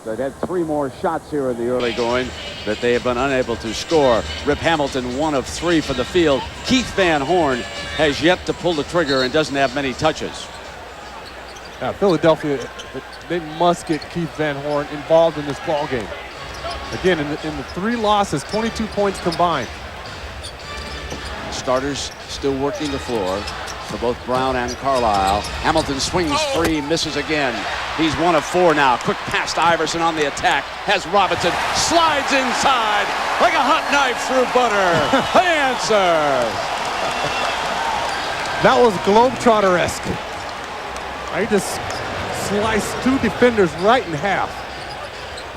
They've had 3 more shots here in the early going that they have been unable to score. Rip Hamilton 1 of 3 for the field. Keith Van Horn has yet to pull the trigger and doesn't have many touches. Philadelphia, they must get Keith Van Horn involved in this ball game. Again, in the 3 losses, 22 points combined. Starters still working the floor for both Brown and Carlisle. Hamilton swings free, misses again. He's 1 of 4 now. Quick pass to Iverson on the attack. Has Robinson, slides inside like a hot knife through butter. The answer. That was Globetrotter-esque. I just sliced 2 defenders right in half.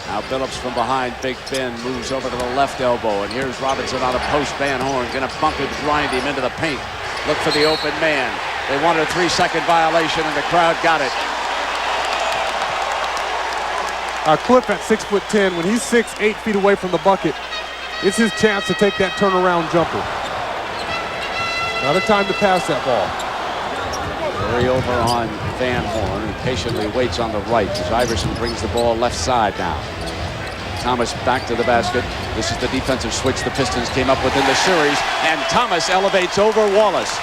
Now Phillips from behind. Big Ben moves over to the left elbow, and here's Robinson on a post. Van Horn gonna bump and grind him into the paint. Look for the open man. They wanted a 3-second violation, and the crowd got it. Cliff at 6'10", when he's 6-8 feet away from the bucket, it's his chance to take that turnaround jumper. Not a time to pass that ball. Hurry over on Van Horn, who patiently waits on the right as Iverson brings the ball left side now. Thomas back to the basket. This is the defensive switch the Pistons came up with in the series, and Thomas elevates over Wallace.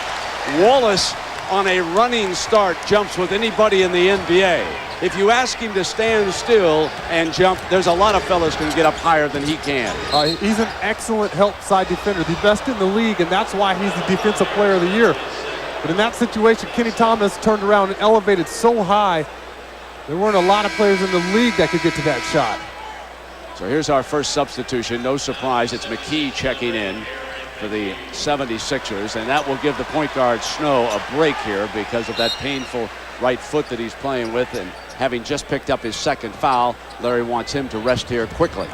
Wallace, on a running start, jumps with anybody in the NBA. If you ask him to stand still and jump, there's a lot of fellas can get up higher than he can. He's an excellent help side defender, the best in the league, and that's why he's the Defensive Player of the Year. But in that situation, Kenny Thomas turned around and elevated so high, there weren't a lot of players in the league that could get to that shot. So here's our first substitution. No surprise, it's McKee checking in for the 76ers, and that will give the point guard Snow a break here because of that painful right foot that he's playing with, and having just picked up his 2nd foul, Larry wants him to rest here quickly.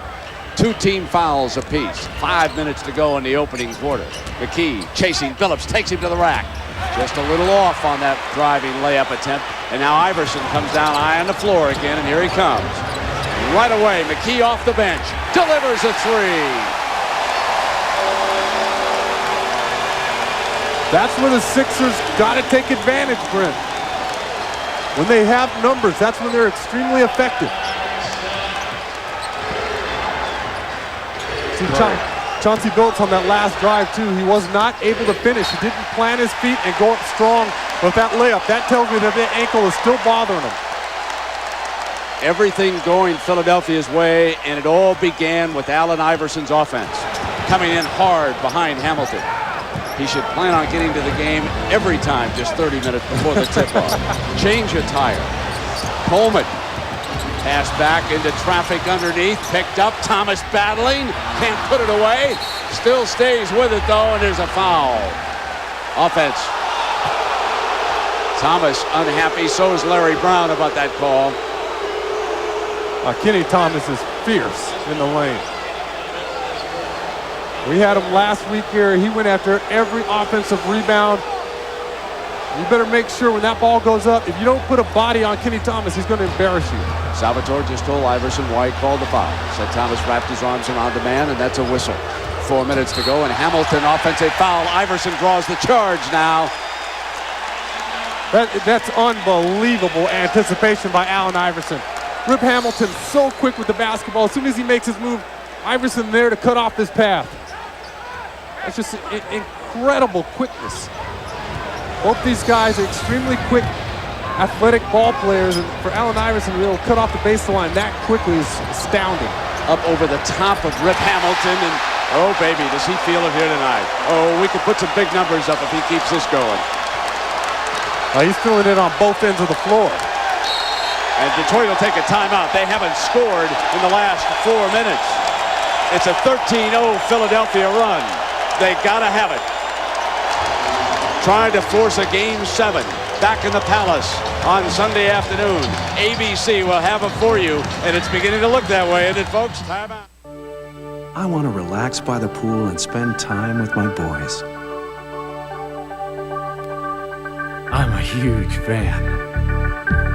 2 team fouls apiece. 5 minutes to go in the opening quarter. McKee chasing Phillips, takes him to the rack. Just a little off on that driving layup attempt, and now Iverson comes down high on the floor again, and here he comes. Right away, McKee off the bench, delivers a 3. That's where the Sixers got to take advantage, Brent. When they have numbers, that's when they're extremely effective. See, Chauncey Billups on that last drive, too. He was not able to finish. He didn't plant his feet and go up strong with that layup. That tells me that the ankle is still bothering him. Everything going Philadelphia's way, and it all began with Allen Iverson's offense. Coming in hard behind Hamilton. He should plan on getting to the game every time just 30 minutes before the tip-off. Change of tire. Coleman. Pass back into traffic underneath. Picked up. Thomas battling. Can't put it away. Still stays with it, though, and there's a foul. Offense. Thomas unhappy. So is Larry Brown about that call. Kenny Thomas is fierce in the lane. We had him last week here. He went after every offensive rebound. You better make sure when that ball goes up, if you don't put a body on Kenny Thomas, he's going to embarrass you. Salvatore just told Iverson why he called the foul. Said Thomas wrapped his arms around the man, and that's a whistle. 4 minutes to go, and Hamilton offensive foul. Iverson draws the charge now. That's unbelievable anticipation by Allen Iverson. Rip Hamilton so quick with the basketball. As soon as he makes his move, Iverson there to cut off this path. That's just incredible quickness. Both these guys are extremely quick, athletic ball players, and for Allen Iverson to be able to cut off the baseline that quickly is astounding. Up over the top of Rip Hamilton, and oh baby, does he feel it here tonight. Oh, we could put some big numbers up if he keeps this going. He's feeling it on both ends of the floor. And Detroit will take a timeout. They haven't scored in the last 4 minutes. It's a 13-0 Philadelphia run. They gotta have it. Trying to force a Game 7 back in the Palace on Sunday afternoon. ABC will have it for you, and it's beginning to look that way, isn't it, folks? Timeout. I want to relax by the pool and spend time with my boys. I'm a huge fan.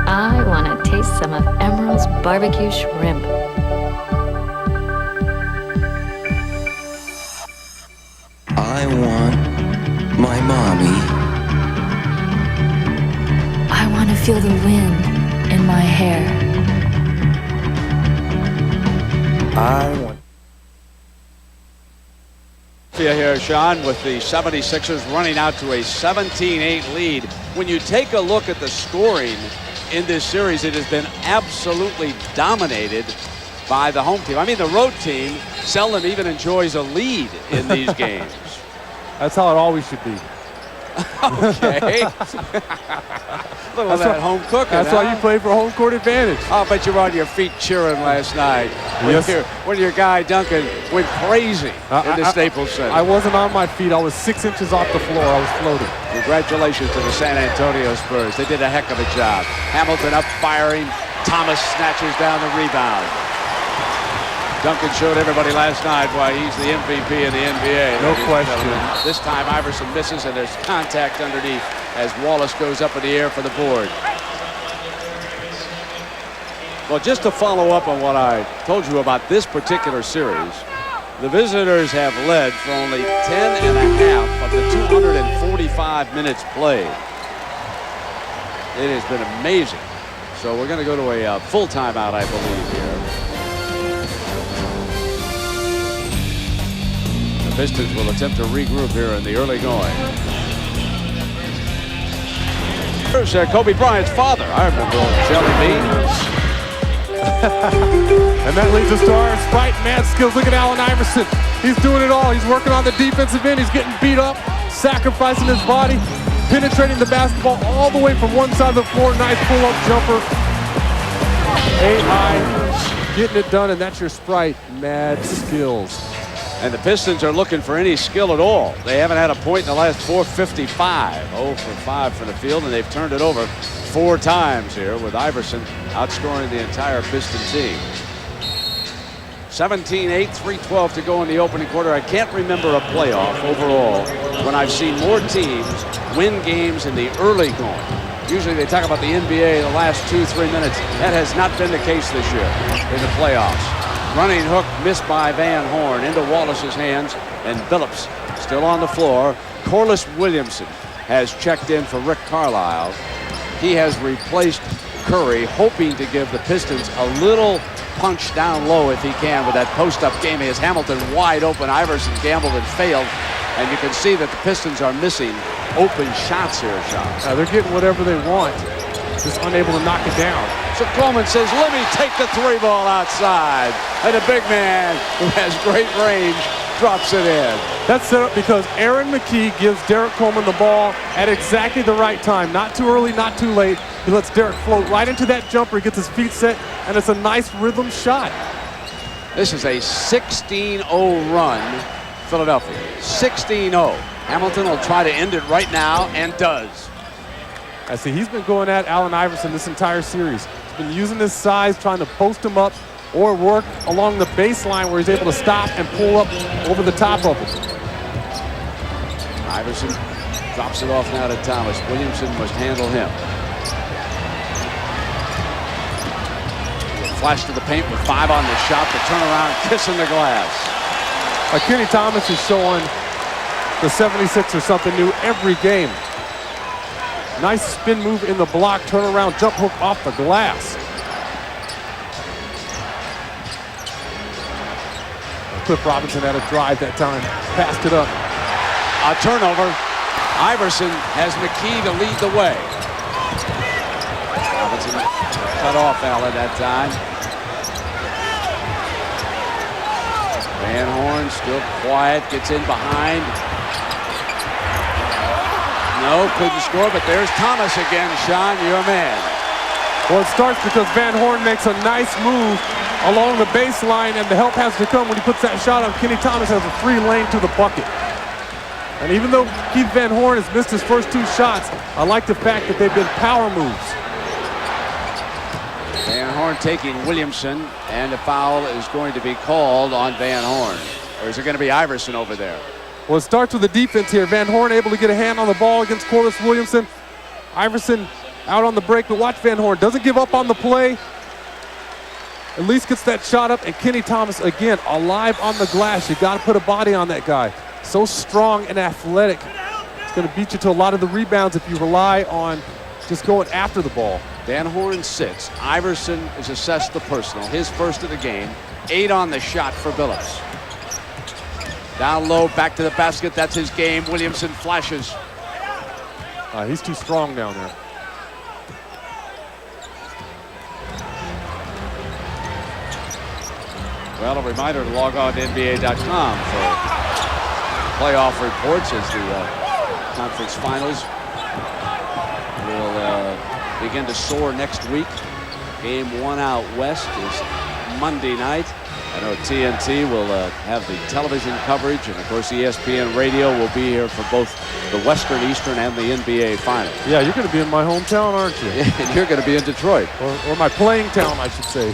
I want to taste some of Emerald's barbecue shrimp. I want my mommy. I want to feel the wind in my hair. I want. Here, Sean, with the 76ers running out to a 17-8 lead. When you take a look at the scoring in this series, it has been absolutely dominated by the home team. I mean, the road team seldom even enjoys a lead in these games. That's how it always should be. Okay. Little of that home cooking. That's why you play for home court advantage. I'll bet you were on your feet cheering last night when your guy Duncan went crazy in the Staples Center. I wasn't on my feet. I was 6 inches off the floor. I was floating. Congratulations to the San Antonio Spurs. They did a heck of a job. Hamilton up firing. Thomas snatches down the rebound. Duncan showed everybody last night why he's the MVP of the NBA. No question. This time Iverson misses and there's contact underneath as Wallace goes up in the air for the board. Well, just to follow up on what I told you about this particular series, the visitors have led for only 10 and a half of the 245 minutes played. It has been amazing. So we're going to go to a full timeout, I believe, here. The Pistons will attempt to regroup here in the early going. Here's Kobe Bryant's father. I remember old Jelly Bean. And that leads us to our Sprite mad skills. Look at Allen Iverson. He's doing it all. He's working on the defensive end. He's getting beat up, sacrificing his body, penetrating the basketball all the way from one side of the floor. Nice pull-up jumper. AI getting it done, and that's your Sprite mad skills. And the Pistons are looking for any skill at all. They haven't had a point in the last 4:55. 0 for 5 from the field, and they've turned it over 4 times here with Iverson outscoring the entire Piston team. 17-8, 3:12 to go in the opening quarter. I can't remember a playoff overall when I've seen more teams win games in the early going. Usually they talk about the NBA the last 2-3 minutes. That has not been the case this year in the playoffs. Running hook missed by Van Horn into Wallace's hands, and Phillips still on the floor. Corliss Williamson has checked in for Rick Carlisle. He has replaced Curry, hoping to give the Pistons a little punch down low if he can with that post-up game. As Hamilton wide open, Iverson gambled and failed, and you can see that the Pistons are missing open shots here, Sean. They're getting whatever they want, just unable to knock it down. So Coleman says, let me take the 3 ball outside. And the big man, who has great range, drops it in. That's set up because Aaron McKee gives Derek Coleman the ball at exactly the right time. Not too early, not too late. He lets Derek float right into that jumper. He gets his feet set, and it's a nice rhythm shot. This is a 16-0 run, Philadelphia. 16-0. Hamilton will try to end it right now, and does. I see he's been going at Allen Iverson this entire series. He's been using his size, trying to post him up or work along the baseline where he's able to stop and pull up over the top of him. Iverson drops it off now to Thomas. Williamson must handle him. Flash to the paint with 5 on the shot. The turnaround, kissing the glass. Kenny Thomas is showing the 76ers something new every game. Nice spin move in the block, turnaround, jump hook off the glass. Cliff Robinson had a drive that time, passed it up. A turnover. Iverson has McKee to lead the way. Robinson cut off Allen that time. Van Horn still quiet, gets in behind. No, couldn't score, but there's Thomas again. Sean, your man. Well, it starts because Van Horn makes a nice move along the baseline, and the help has to come when he puts that shot on. Kenny Thomas has a free lane to the bucket. And even though Keith Van Horn has missed his first 2 shots, I like the fact that they've been power moves. Van Horn taking Williamson, and a foul is going to be called on Van Horn. Or is it going to be Iverson over there? Well, it starts with the defense here. Van Horn able to get a hand on the ball against Corliss Williamson. Iverson out on the break, but watch Van Horn. Doesn't give up on the play. At least gets that shot up, and Kenny Thomas, again, alive on the glass. You got to put a body on that guy. So strong and athletic. It's going to beat you to a lot of the rebounds if you rely on just going after the ball. Dan Horn sits. Iverson is assessed the personal, his first of the game. 8 on the shot for Billups. Down low, back to the basket. That's his game. Williamson flashes. He's too strong down there. Well, a reminder to log on to NBA.com for playoff reports as the conference finals will begin to soar next week. Game 1 out west is Monday night. I know TNT will have the television coverage, and of course ESPN radio will be here for both the Western, Eastern, and the NBA Finals. Yeah, you're going to be in my hometown, aren't you? And you're going to be in Detroit. Or my playing town, I should say.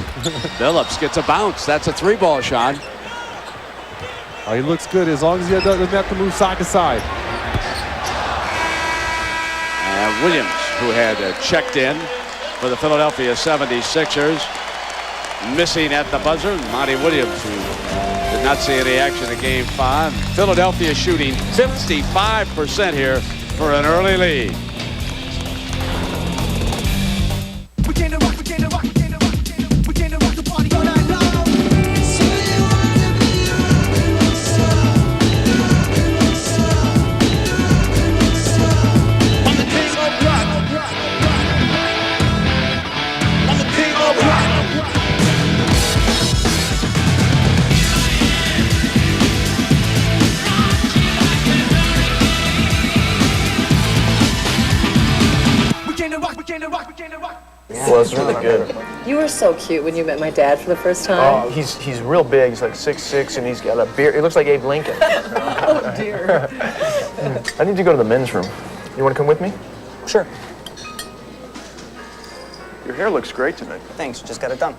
Billups gets a bounce. That's a 3-ball shot. He looks good as long as he doesn't have to move side to side. And Williams, who had checked in for the Philadelphia 76ers, missing at the buzzer. Monty Williams, who did not see any action in Game 5. Philadelphia shooting 55% here for an early lead. Well, it's really good. You were so cute when you met my dad for the first time. Oh, he's real big. He's like 6'6", and he's got a beard. He looks like Abe Lincoln. Oh, dear. I need to go to the men's room. You want to come with me? Sure. Your hair looks great tonight. Thanks, just got it done.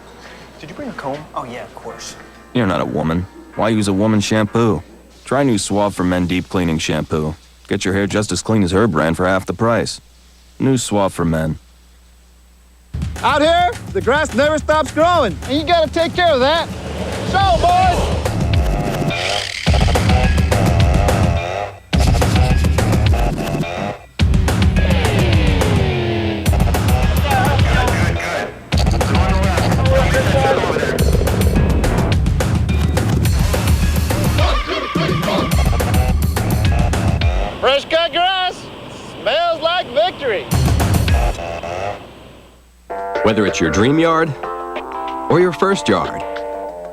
Did you bring a comb? Oh, yeah, of course. You're not a woman. Why use a woman's shampoo? Try new Suave for Men Deep Cleaning Shampoo. Get your hair just as clean as her brand for half the price. New Suave for Men. Out here, the grass never stops growing, and you gotta take care of that. So, boys! Fresh cut grass smells like victory. Whether it's your dream yard or your first yard,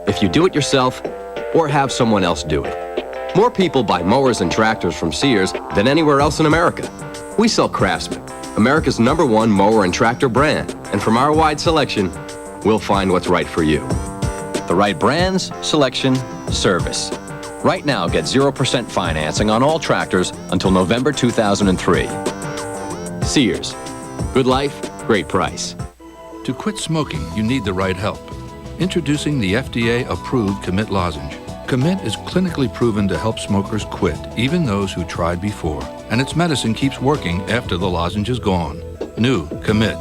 if you do it yourself or have someone else do it. More people buy mowers and tractors from Sears than anywhere else in America. We sell Craftsman, America's #1 mower and tractor brand, and from our wide selection, we'll find what's right for you. The right brands, selection, service. Right now, get 0% financing on all tractors until November 2003. Sears. Good life, great price. To quit smoking, you need the right help. Introducing the FDA-approved Commit lozenge. Commit is clinically proven to help smokers quit, even those who tried before. And its medicine keeps working after the lozenge is gone. New Commit.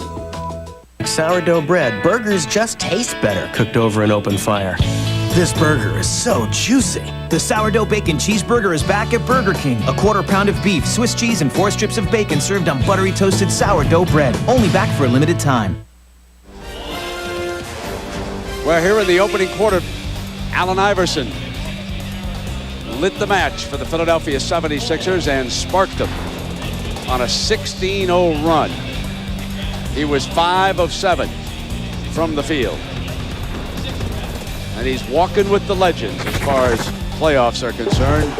Sourdough bread, burgers just taste better cooked over an open fire. This burger is so juicy. The sourdough bacon cheeseburger is back at Burger King. A 1/4 pound of beef, Swiss cheese, and 4 strips of bacon served on buttery toasted sourdough bread. Only back for a limited time. Well, here in the opening quarter, Allen Iverson lit the match for the Philadelphia 76ers and sparked them on a 16-0 run. He was 5 of 7 from the field. And he's walking with the legends as far as playoffs are concerned.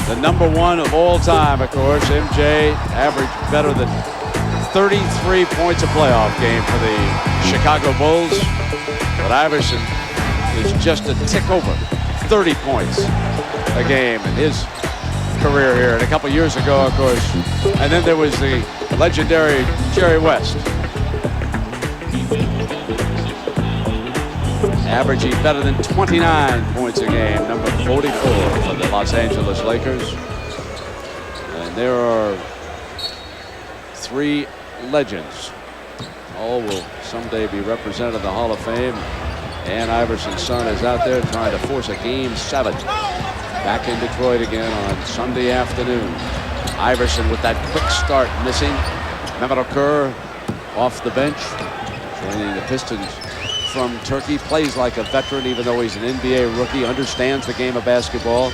The #1 of all time, of course, MJ averaged better than 33 points a playoff game for the Chicago Bulls. But Iverson is just a tick over 30 points a game in his career here. And a couple years ago, of course. And then there was the legendary Jerry West. Averaging better than 29 points a game, number 44 for the Los Angeles Lakers. And there are 3 legends. All will someday be represented in the Hall of Fame. And Iverson's son is out there trying to force a Game 7 back in Detroit again on Sunday afternoon. Iverson with that quick start missing. Mehmet Okur off the bench. Joining the Pistons from Turkey, plays like a veteran even though he's an NBA rookie, understands the game of basketball.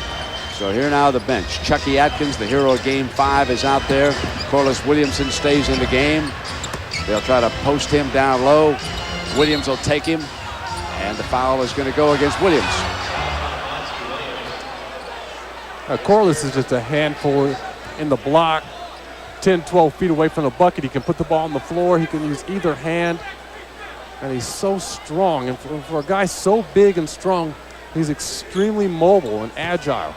So here now the bench. Chucky Atkins, the hero of Game 5, is out there. Corliss Williamson stays in the game. They'll try to post him down low. Williams will take him, and the foul is going to go against Williams. Corliss is just a handful in the block, 10, 12 feet away from the bucket. He can put the ball on the floor. He can use either hand, and he's so strong. And for a guy so big and strong, he's extremely mobile and agile.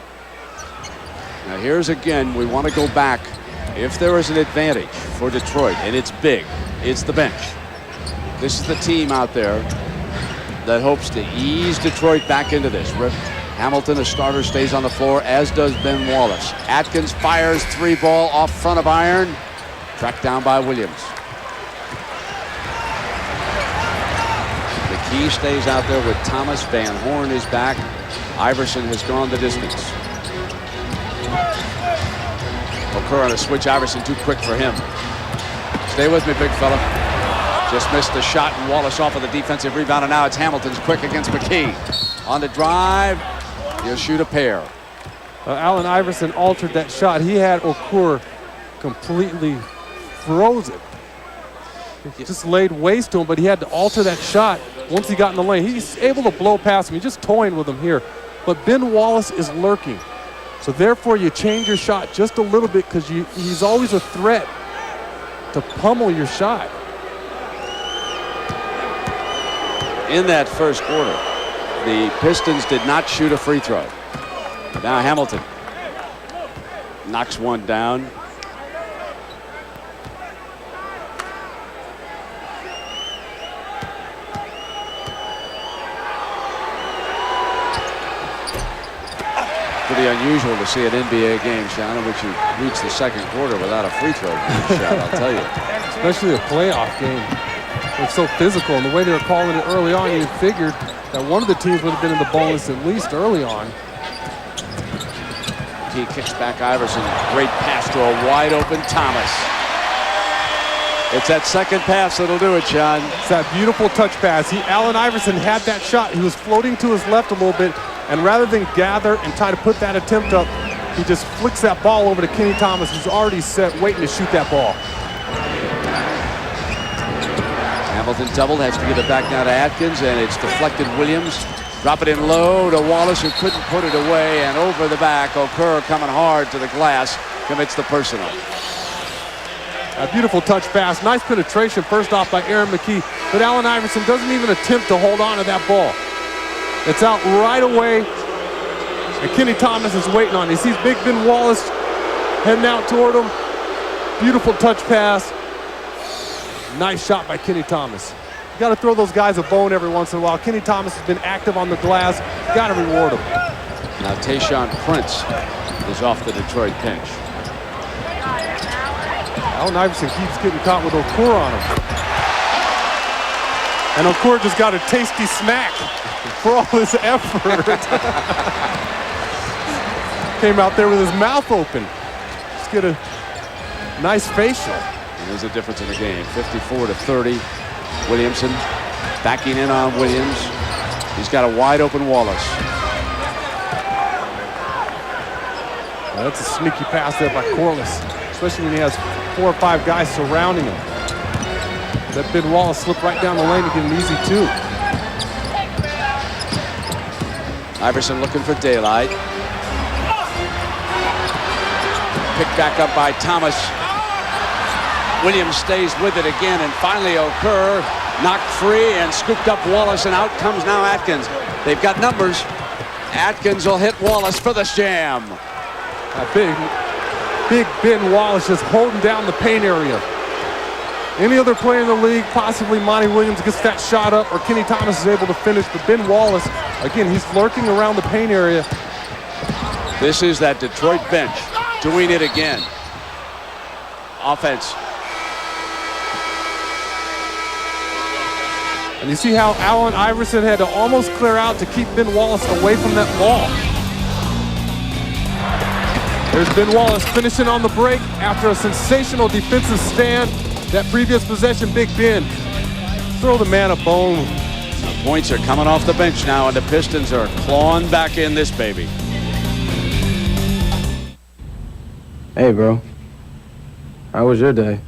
Now here's again, we want to go back. If there is an advantage for Detroit, and it's big, it's the bench. This is the team out there that hopes to ease Detroit back into this. Rip Hamilton, a starter, stays on the floor, as does Ben Wallace. Atkins fires 3-ball off front of iron. Tracked down by Williams. McKee stays out there with Thomas. Van Horn is back. Iverson has gone the distance. Okur on a switch. Iverson too quick for him. Stay with me, big fella. Just missed the shot, and Wallace off of the defensive rebound, and now it's Hamilton's quick against McKee. On the drive, he'll shoot a pair. Allen Iverson altered that shot. He had Okur completely frozen. He just laid waste to him, but he had to alter that shot once he got in the lane. He's able to blow past him. He's just toying with him here. But Ben Wallace is lurking. So therefore, you change your shot just a little bit because he's always a threat to pummel your shot. In that first quarter, the Pistons did not shoot a free throw. Now Hamilton knocks one down. Pretty unusual to see an NBA game, Sean, in which you reach the second quarter without a free throw shot, I'll tell you. Especially a playoff game. It's so physical, and the way they were calling it early on, you figured that one of the teams would have been in the bonus at least early on. He kicks back Iverson. Great pass to a wide open Thomas. It's that second pass that'll do it, Sean. It's that beautiful touch pass. Allen Iverson had that shot. He was floating to his left a little bit, and rather than gather and try to put that attempt up, he just flicks that ball over to Kenny Thomas, who's already set, waiting to shoot that ball. Hamilton doubled, has to give it back now to Atkins, and it's deflected. Williams drop it in low to Wallace, who couldn't put it away, and over the back, Okur coming hard to the glass, commits the personal. A beautiful touch pass, nice penetration first off by Aaron McKee, but Allen Iverson doesn't even attempt to hold on to that ball. It's out right away, and Kenny Thomas is waiting on it. He sees Big Ben Wallace heading out toward him. Beautiful touch pass. Nice shot by Kenny Thomas. You got to throw those guys a bone every once in a while. Kenny Thomas has been active on the glass. Got to reward him. Now Tayshaun Prince is off the Detroit bench. Allen Iverson keeps getting caught with Okur on him. And Okur just got a tasty smack for all his effort. Came out there with his mouth open. Just get a nice facial. And there's a difference in the game. 54-30. Williamson backing in on Williams. He's got a wide open Wallace. Now that's a sneaky pass there by Corliss, especially when he has 4 or 5 guys surrounding him. That Ben Wallace slipped right down the lane to get an easy 2. Iverson looking for daylight. Picked back up by Thomas. Williams stays with it again, and finally Okur knocked free and scooped up Wallace, and out comes now Atkins. They've got numbers. Atkins will hit Wallace for the jam. Big Ben Wallace just holding down the paint area. Any other player in the league, possibly Monty Williams, gets that shot up, or Kenny Thomas is able to finish, but Ben Wallace, again, he's lurking around the paint area. This is that Detroit bench doing it again. Offense. And you see how Allen Iverson had to almost clear out to keep Ben Wallace away from that ball. There's Ben Wallace finishing on the break after a sensational defensive stand. That previous possession, Big Ben throw the man a bone. The points are coming off the bench now, and the Pistons are clawing back in this baby. Hey, bro. How was your day?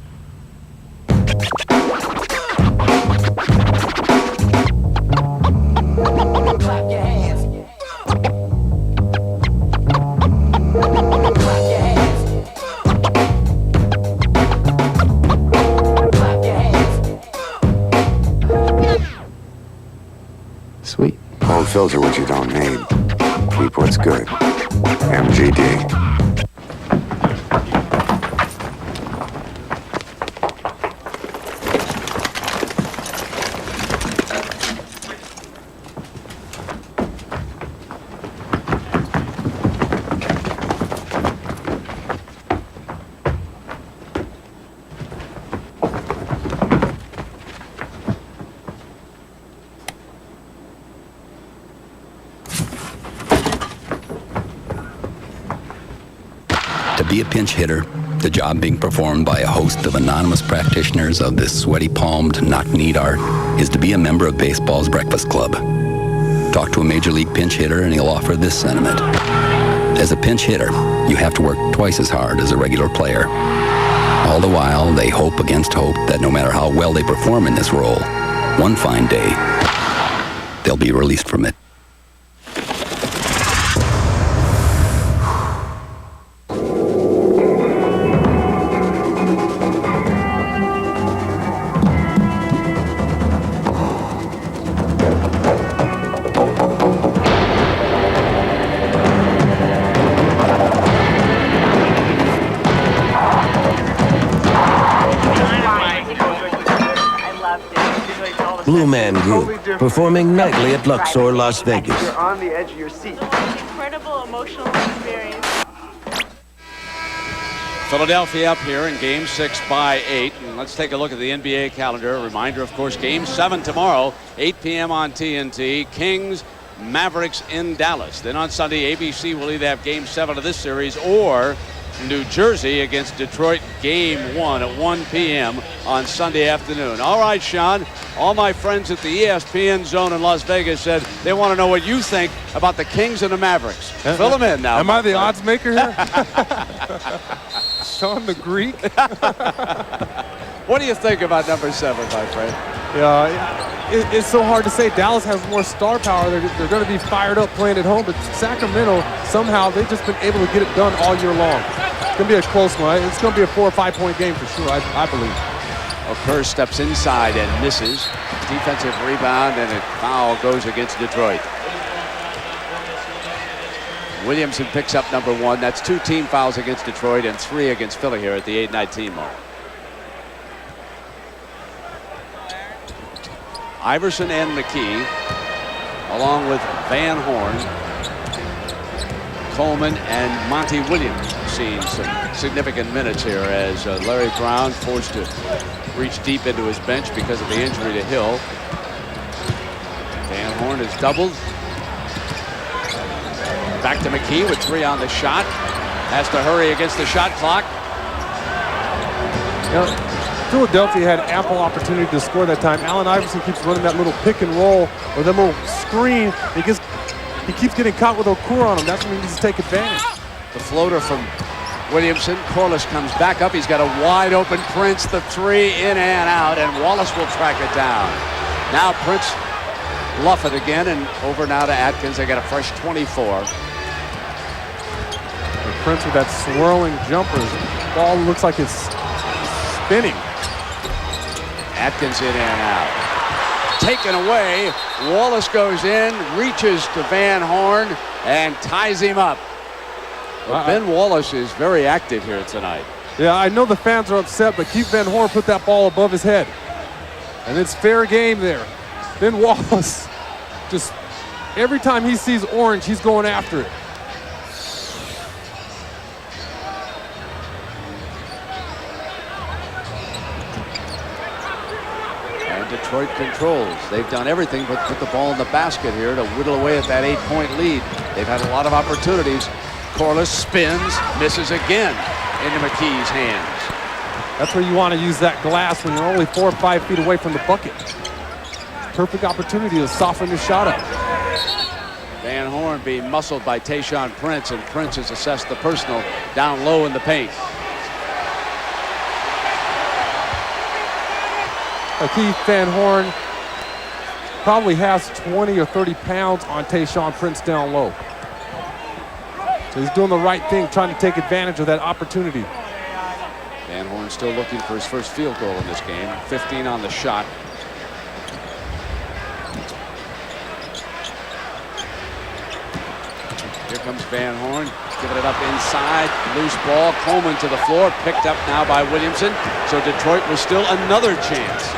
Sweet. Don't filter what you don't need. Keep what's good. MGD. To be a pinch hitter, the job being performed by a host of anonymous practitioners of this sweaty-palmed, knock-kneed art, is to be a member of baseball's Breakfast Club. Talk to a major league pinch hitter and he'll offer this sentiment. As a pinch hitter, you have to work twice as hard as a regular player. All the while, they hope against hope that no matter how well they perform in this role, one fine day, they'll be released from it. Blue Man Group, performing nightly at Luxor, Las Vegas. You're on the edge of your seat. Incredible emotional experience. Philadelphia up here in Game 6 by 8. And let's take a look at the NBA calendar. A reminder, of course, Game 7 tomorrow, 8 p.m. on TNT. Kings, Mavericks in Dallas. Then on Sunday, ABC will either have Game 7 of this series or New Jersey against Detroit, Game 1 at 1 p.m. on Sunday afternoon. All right, Sean, all my friends at the ESPN zone in Las Vegas said they want to know what you think about the Kings and the Mavericks. Fill them in now. Am I the odds maker here? Sean the Greek? What do you think about number 7, my friend? Yeah, it's so hard to say. Dallas has more star power. They're going to be fired up playing at home, but Sacramento, somehow, they've just been able to get it done all year long. It's going to be a close one. It's going to be a 4 or 5 point game for sure, I believe. Kerr steps inside and misses. Defensive rebound, and a foul goes against Detroit. Williamson picks up number 1. That's 2 team fouls against Detroit and 3 against Philly here at the 8-19 mark. Iverson and McKee, along with Van Horn, Coleman, and Monty Williams, seeing some significant minutes here as Larry Brown forced to reach deep into his bench because of the injury to Hill. Van Horn is doubled. Back to McKee with 3 on the shot. Has to hurry against the shot clock. Philadelphia had ample opportunity to score that time. Allen Iverson keeps running that little pick and roll or that little screen. He keeps getting caught with Okur on him. That's when he needs to take advantage. The floater from Williamson. Corliss comes back up. He's got a wide open Prince. The 3 in and out, and Wallace will track it down. Now Prince luff it again, and over now to Atkins. They got a fresh 24. And Prince with that swirling jumper. The ball looks like it's spinning. Atkins in and out. Taken away. Wallace goes in, reaches to Van Horn, and ties him up. Well, Ben Wallace is very active here tonight. Yeah, I know the fans are upset, but Keith Van Horn put that ball above his head. And it's fair game there. Ben Wallace, just every time he sees orange, he's going after it. Detroit controls. They've done everything but put the ball in the basket here to whittle away at that 8-point lead. They've had a lot of opportunities. Corliss spins, misses again into McKee's hands. That's where you want to use that glass when you're only 4 or 5 feet away from the bucket. perfect opportunity to soften his shot up. Van Horn being muscled by Tayshaun Prince, and Prince has assessed the personal down low in the paint. Keith Van Horn probably has 20 or 30 pounds on Tayshaun Prince down low. So he's doing the right thing, trying to take advantage of that opportunity. Van Horn still looking for his first field goal in this game. 15 on the shot. Here comes Van Horn, giving it up inside. Loose ball, Coleman to the floor, picked up now by Williamson. So Detroit was still another chance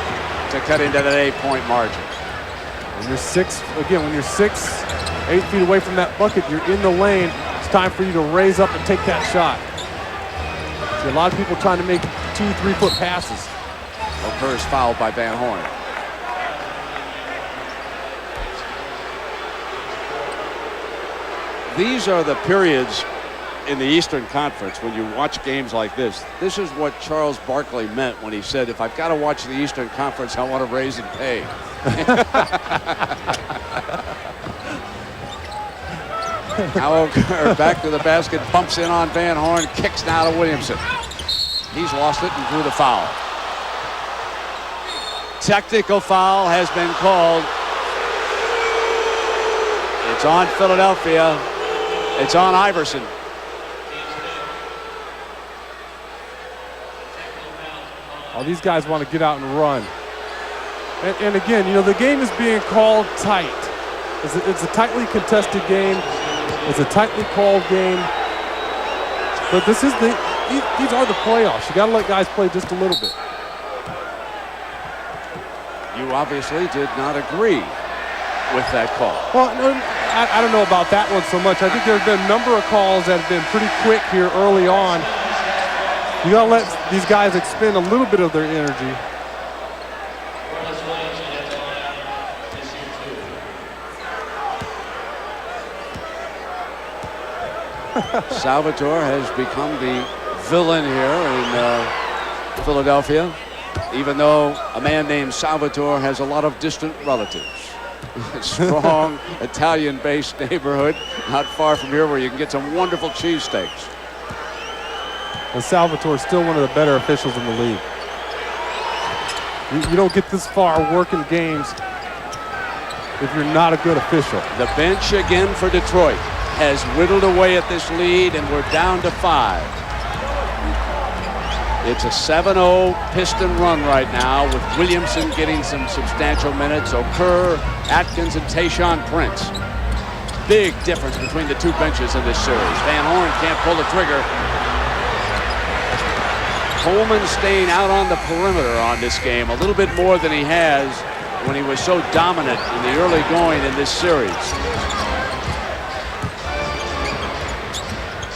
to cut into that 8-point margin. When you're 8 feet away from that bucket, you're in the lane. It's time for you to raise up and take that shot. See a lot of people trying to make 2-3-foot passes. Kerr is fouled by Van Horn. These are the periods in the Eastern Conference when you watch games like this. This is what Charles Barkley meant when he said, if I've got to watch the Eastern Conference, I want to raise and pay. Now Kerr back to the basket, bumps in on Van Horn, kicks now to Williamson. He's lost it and drew the foul. Technical foul has been called. It's on Philadelphia. It's on Iverson. All these guys want to get out and run. And again, you know, the game is being called tight. It's a tightly contested game. It's a tightly called game. But these are the playoffs. You got to let guys play just a little bit. You obviously did not agree with that call. Well, I don't know about that one so much. I think there have been a number of calls that have been pretty quick here early on. You got to let these guys expend a little bit of their energy. Salvatore has become the villain here in Philadelphia, even though a man named Salvatore has a lot of distant relatives. A strong Italian-based neighborhood not far from here where you can get some wonderful cheesesteaks. And Salvatore is still one of the better officials in the league. You don't get this far working games if you're not a good official. The bench again for Detroit has whittled away at this lead, and we're down to 5. It's a 7-0 Piston run right now, with Williamson getting some substantial minutes. So Kerr, Atkins, and Tayshaun Prince. Big difference between the two benches in this series. Van Horn can't pull the trigger. Coleman staying out on the perimeter on this game a little bit more than he has when he was so dominant in the early going in this series.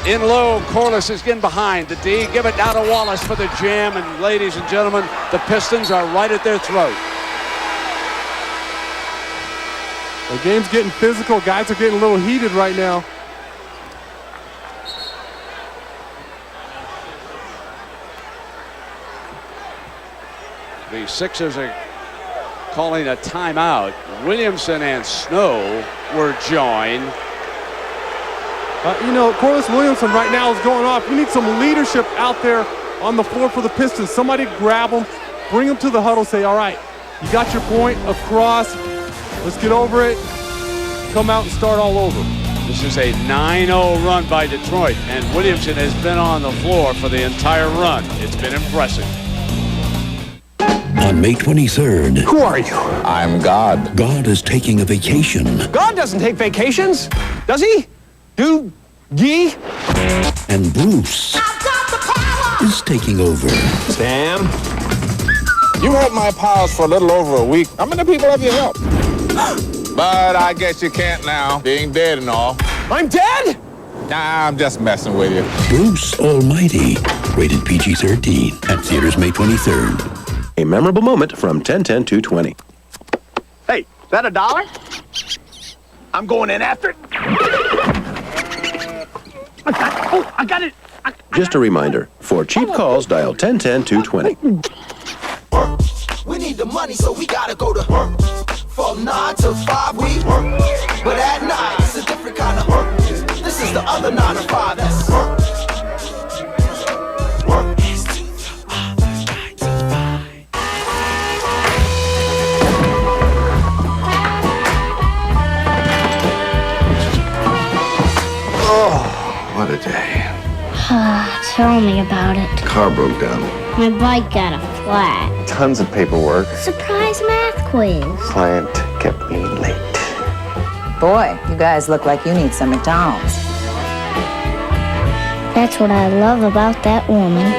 In low, Corliss is getting behind the D. Give it down to Wallace for the jam. And ladies and gentlemen, the Pistons are right at their throat. The game's getting physical. Guys are getting a little heated right now. The Sixers are calling a timeout. Williamson and Snow were joined. You know, Corliss Williamson right now is going off. We need some leadership out there on the floor for the Pistons. Somebody grab him, bring him to the huddle, say, all right, you got your point across. Let's get over it. Come out and start all over. This is a 9-0 run by Detroit, and Williamson has been on the floor for the entire run. It's been impressive. On May 23rd. Who are you? I'm God. God is taking a vacation. God doesn't take vacations, does he? Do ye? And Bruce is taking over. Sam? You had my powers for a little over a week. How many people have you helped? But I guess you can't now, being dead and all. I'm dead? Nah, I'm just messing with you. Bruce Almighty. Rated PG-13 at theaters May 23rd. A memorable moment from 10/10/2/20. Hey, is that $1? I'm going in after it. I got it. Just a reminder, for cheap calls, dial 10/10/2/20. We need the money, so we gotta go to work. From 9 to 5 we work, but at night it's a different kind of work. This is the other 9 to 5, that's work. Oh, what a day. Tell me about it. Car broke down. My bike got a flat. Tons of paperwork. Surprise math quiz. Client kept me late. Boy, you guys look like you need some McDonald's. That's what I love about that woman.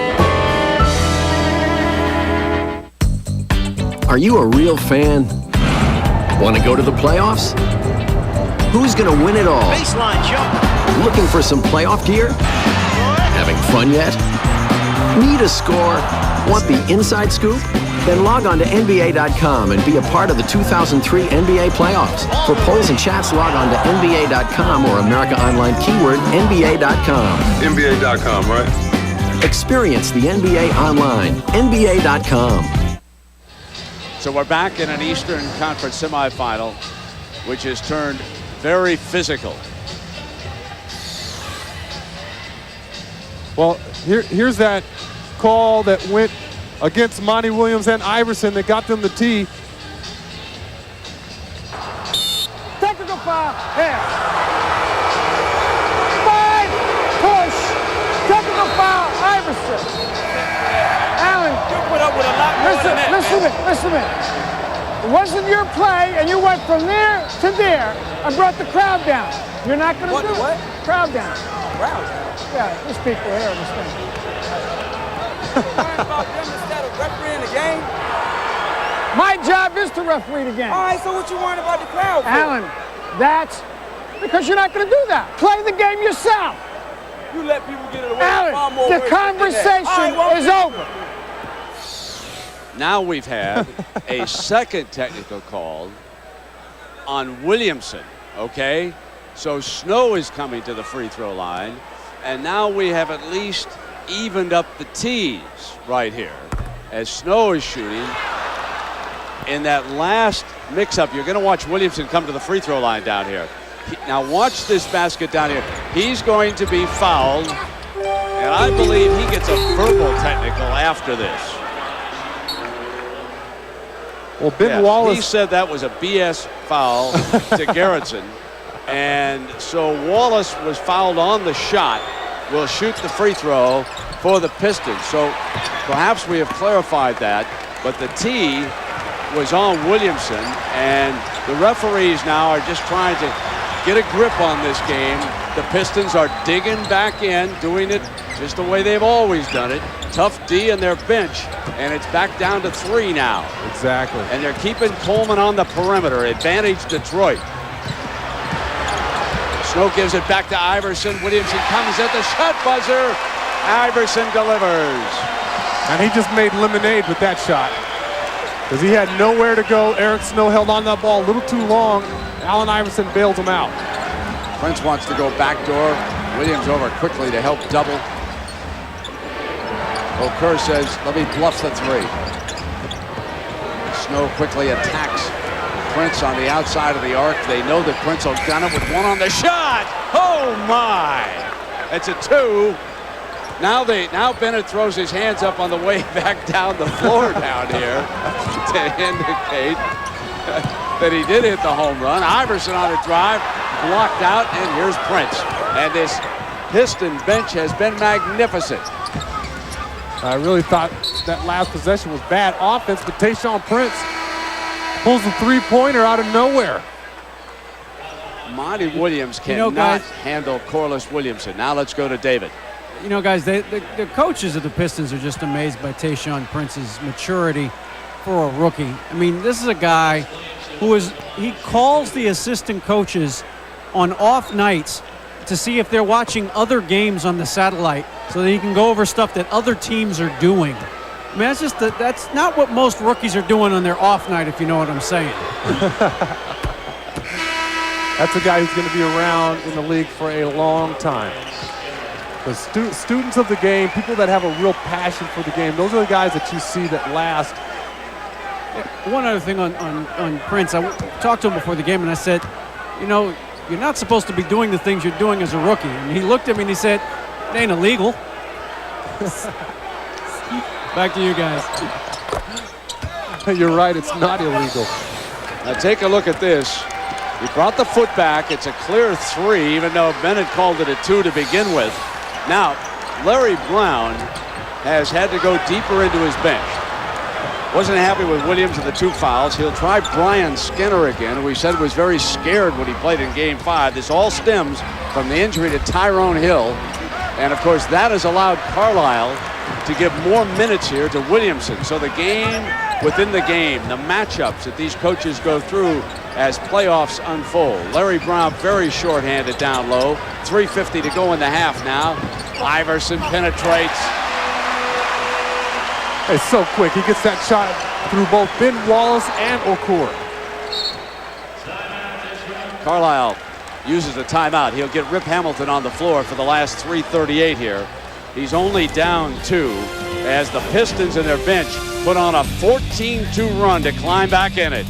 Are you a real fan? Want to go to the playoffs? Who's going to win it all? Baseline jump. Looking for some playoff gear? Having fun yet? Need a score? Want the inside scoop? Then log on to NBA.com and be a part of the 2003 NBA playoffs. For polls and chats, log on to NBA.com or America Online keyword NBA.com. NBA.com, right? Experience the NBA online. NBA.com. So we're back in an Eastern Conference semifinal, which has turned very physical. Well, here's that call that went against Monty Williams and Iverson that got them the tee. Technical foul. Yeah. 5 push. Technical foul. Iverson. Allen. You put up with a lot more than that. Listen to me. It wasn't your play, and you went from there to there and brought the crowd down. You're not going to do What? it. Crowd down. Crowd down. Yeah, there's people here understand. Worrying about them instead of refereeing the game? My job is to referee the game. All right, so what you worrying about the crowd for? Allen, that's because you're not going to do that. Play the game yourself. You let people get it away. Far Allen, more the ways conversation is over. Now we've had a second technical call on Williamson, okay? So Snow is coming to the free throw line, and now we have at least evened up the tees right here as Snow is shooting. In that last mix-up, you're going to watch Williamson come to the free throw line down here. Now watch this basket down here. He's going to be fouled, and I believe he gets a verbal technical after this. Well, Ben Wallace. He said that was a BS foul to Gerritsen. And so Wallace was fouled on the shot, will shoot the free throw for the Pistons. So perhaps we have clarified that, but the tee was on Williamson, and the referees now are just trying to get a grip on this game. The Pistons are digging back in, doing it just the way they've always done it. Tough D in their bench, and it's back down to 3 now. Exactly. And they're keeping Coleman on the perimeter. Advantage Detroit. Snow gives it back to Iverson. Williamson comes at the shot buzzer. Iverson delivers. And he just made lemonade with that shot because he had nowhere to go. Eric Snow held on that ball a little too long. Allen Iverson bails him out. Prince wants to go backdoor. Williams over quickly to help double. Kerr says, let me bluff the 3. Snow quickly attacks Prince on the outside of the arc. They know that Prince will gun it with 1 on the shot. Oh my! It's a 2. Now Bennett throws his hands up on the way back down the floor down here to indicate that he did hit the home run. Iverson on a drive, blocked out, and here's Prince. And this Piston bench has been magnificent. I really thought that last possession was bad offense, but Tayshaun Prince pulls the 3-pointer out of nowhere. Monty Williams cannot handle Corliss Williamson. Now let's go to David. You know, guys, the coaches of the Pistons are just amazed by Tayshaun Prince's maturity for a rookie. I mean, this is a guy he calls the assistant coaches on off nights to see if they're watching other games on the satellite so that he can go over stuff that other teams are doing. I mean, that's not what most rookies are doing on their off night, if you know what I'm saying. That's a guy who's going to be around in the league for a long time. The students of the game, people that have a real passion for the game, those are the guys that you see that last One other thing on Prince, I talked to him before the game, and I said, you know, you're not supposed to be doing the things you're doing as a rookie. And he looked at me and he said, it ain't illegal. Back to you guys. You're right, it's not illegal. Now take a look at this. He brought the foot back. It's a clear 3, even though Bennett called it a 2 to begin with. Now, Larry Brown has had to go deeper into his bench. Wasn't happy with Williams and the 2 fouls. He'll try Brian Skinner again, who he said was very scared when he played in Game 5. This all stems from the injury to Tyrone Hill. And, of course, that has allowed Carlisle to give more minutes here to Williamson. So the game within the game, the matchups that these coaches go through as playoffs unfold. Larry Brown very short-handed down low. 3:50 to go in the half now. Iverson penetrates. It's so quick. He gets that shot through both Ben Wallace and Okur. Carlisle uses a timeout. He'll get Rip Hamilton on the floor for the last 3:38 here. He's only down 2 as the Pistons and their bench put on a 14-2 run to climb back in it.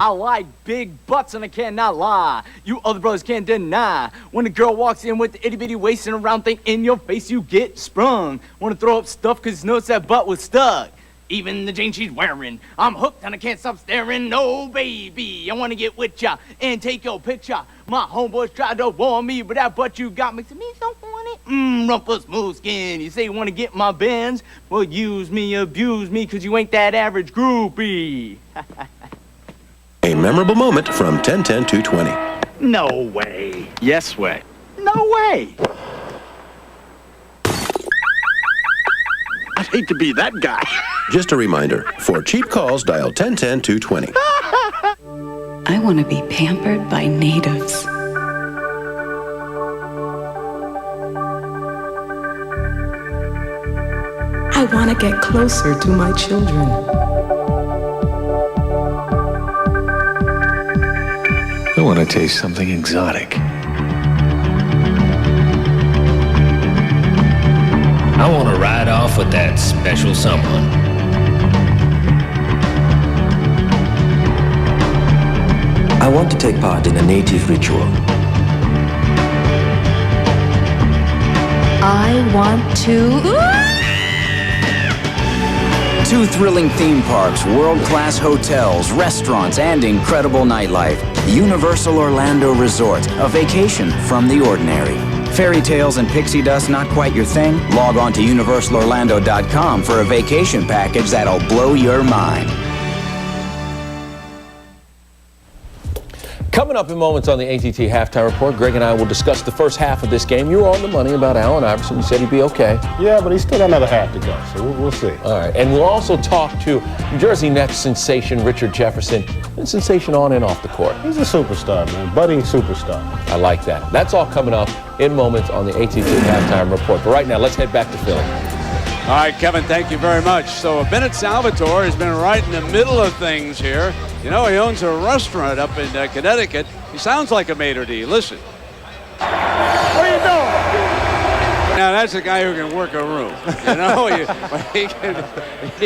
I like big butts and I cannot lie. You other brothers can't deny. When a girl walks in with the itty bitty waist and a round thing in your face, you get sprung. Wanna throw up stuff cause you notice that butt was stuck. Even the jeans she's wearing. I'm hooked and I can't stop staring. No, baby, I wanna get with ya and take your picture. My homeboys tried to warn me, but that butt you got makes me so horny. Rumpus smooth skin. You say you wanna get my bends? Well, use me, abuse me, cause you ain't that average groupie. A memorable moment from 10-10-220. No way. Yes way. No way. I'd hate to be that guy. Just a reminder, for cheap calls, dial 10-10-220. I want to be pampered by natives. I want to get closer to my children. I want to taste something exotic. I want to ride off with that special someone. I want to take part in a native ritual. I want to... 2 thrilling theme parks, world-class hotels, restaurants, and incredible nightlife. Universal Orlando Resort, a vacation from the ordinary. Fairy tales and pixie dust not quite your thing? Log on to universalorlando.com for a vacation package that'll blow your mind. Coming up in moments on the ATT Halftime Report, Greg and I will discuss the first half of this game. You were on the money about Allen Iverson. You said he'd be okay. Yeah, but he's still got another half to go, so we'll see. All right, and we'll also talk to New Jersey Nets sensation Richard Jefferson, and sensation on and off the court. He's a superstar, man, budding superstar. I like that. That's all coming up in moments on the ATT Halftime Report. But right now, let's head back to Philly. All right, Kevin, thank you very much. So Bennett Salvatore has been right in the middle of things here. You know, he owns a restaurant up in Connecticut. He sounds like a maitre d'. Listen. What are you doing? Now, that's a guy who can work a room. You know, he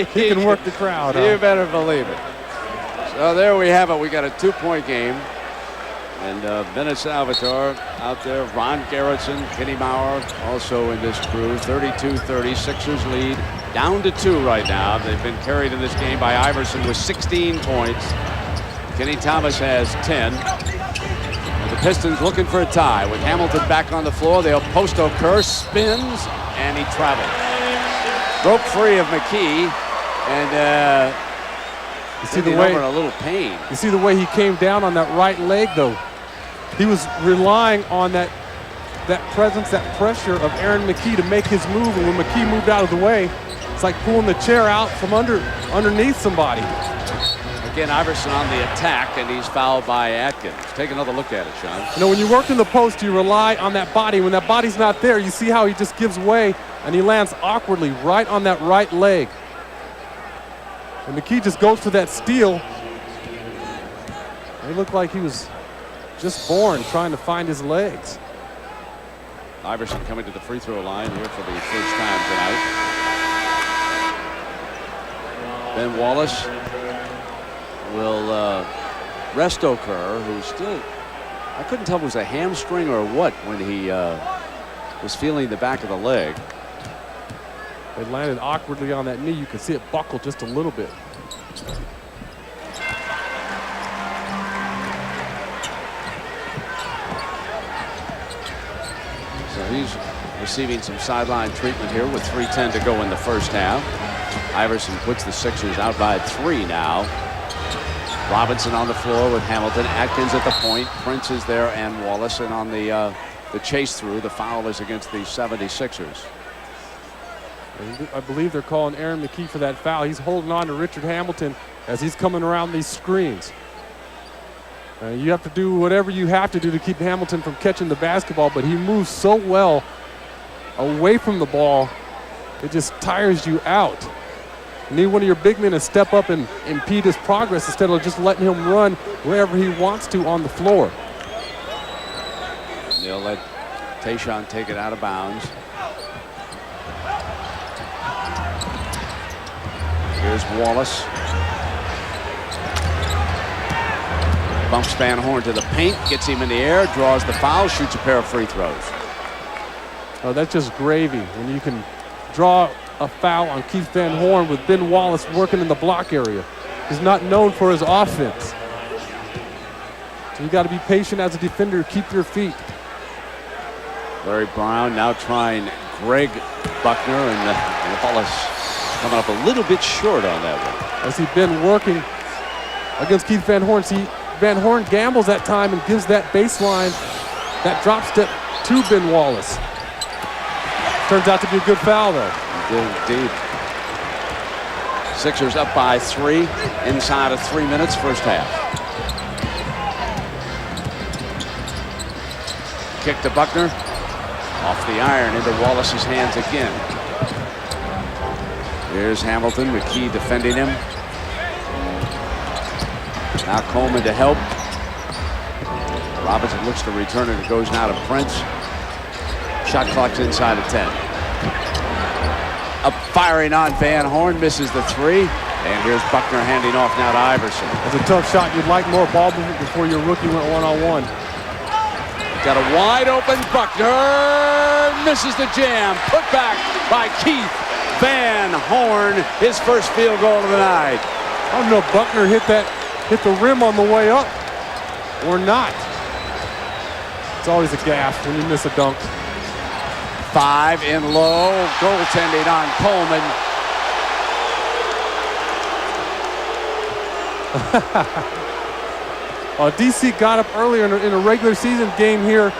can work the crowd. You better believe it. So there we have it. We got a 2-point game. And Bennett Salvatore out there. Ron Gerritsen, Kenny Maurer also in this crew. 32-30, Sixers lead. Down to 2 right now. They've been carried in this game by Iverson with 16 points. Kenny Thomas has 10. And the Pistons looking for a tie. With Hamilton back on the floor, they'll post Okur, spins, and he travels. Broke free of McKee, and you see the way in a little pain. You see the way he came down on that right leg, though. He was relying on that presence, that pressure of Aaron McKee to make his move, and when McKee moved out of the way, it's like pulling the chair out from underneath somebody. Again, Iverson on the attack, and he's fouled by Atkins. Take another look at it, Sean. You know, when you work in the post, you rely on that body. When that body's not there, you see how he just gives way And he lands awkwardly right on that right leg. And McKee just goes for that steal. He looked like he was just born trying to find his legs. Iverson coming to the free throw line here for the first time tonight. Ben Wallace will rest Okur, who's still, I couldn't tell if it was a hamstring or what when he was feeling the back of the leg. They landed awkwardly on that knee. You can see it buckle just a little bit. So he's receiving some sideline treatment here with 3:10 to go in the first half. Iverson puts the Sixers out by 3 now. Robinson on the floor with Hamilton. Atkins at the point. Prince is there and Wallace. And on the chase through, the foul is against the 76ers. I believe they're calling Aaron McKee for that foul. He's holding on to Richard Hamilton as he's coming around these screens. You have to do whatever you have to do to keep Hamilton from catching the basketball, but he moves so well away from the ball, it just tires you out. You need one of your big men to step up and impede his progress instead of just letting him run wherever he wants to on the floor. They'll let Tayshaun take it out of bounds. Here's Wallace. Bumps Van Horn to the paint, gets him in the air, draws the foul, shoots a pair of free throws. Oh, that's just gravy when you can draw a foul on Keith Van Horn with Ben Wallace working in the block area. He's not known for his offense. So you got to be patient as a defender, keep your feet. Larry Brown now trying Greg Buckner, and Wallace coming up a little bit short on that one. As he's been working against Keith Van Horn. See, Van Horn gambles that time and gives that baseline, that drop step to Ben Wallace. Turns out to be a good foul, though. Indeed. Sixers up by 3 inside of 3 minutes, first half. Kick to Buckner. Off the iron into Wallace's hands again. Here's Hamilton, McKee defending him. Now Coleman to help. Robinson looks to return it. It goes now to Prince. Shot clock's inside of 10. Up firing on Van Horn, misses the 3. And here's Buckner handing off now to Iverson. That's a tough shot. You'd like more ball movement before your rookie went one-on-one. Got a wide open Buckner. Misses the jam. Put back by Keith Van Horn. His first field goal of the night. I don't know if Buckner hit the rim on the way up or not. It's always a gaff when you miss a dunk. 5 in low. Goaltending on Coleman. DC got up earlier in a regular season game here.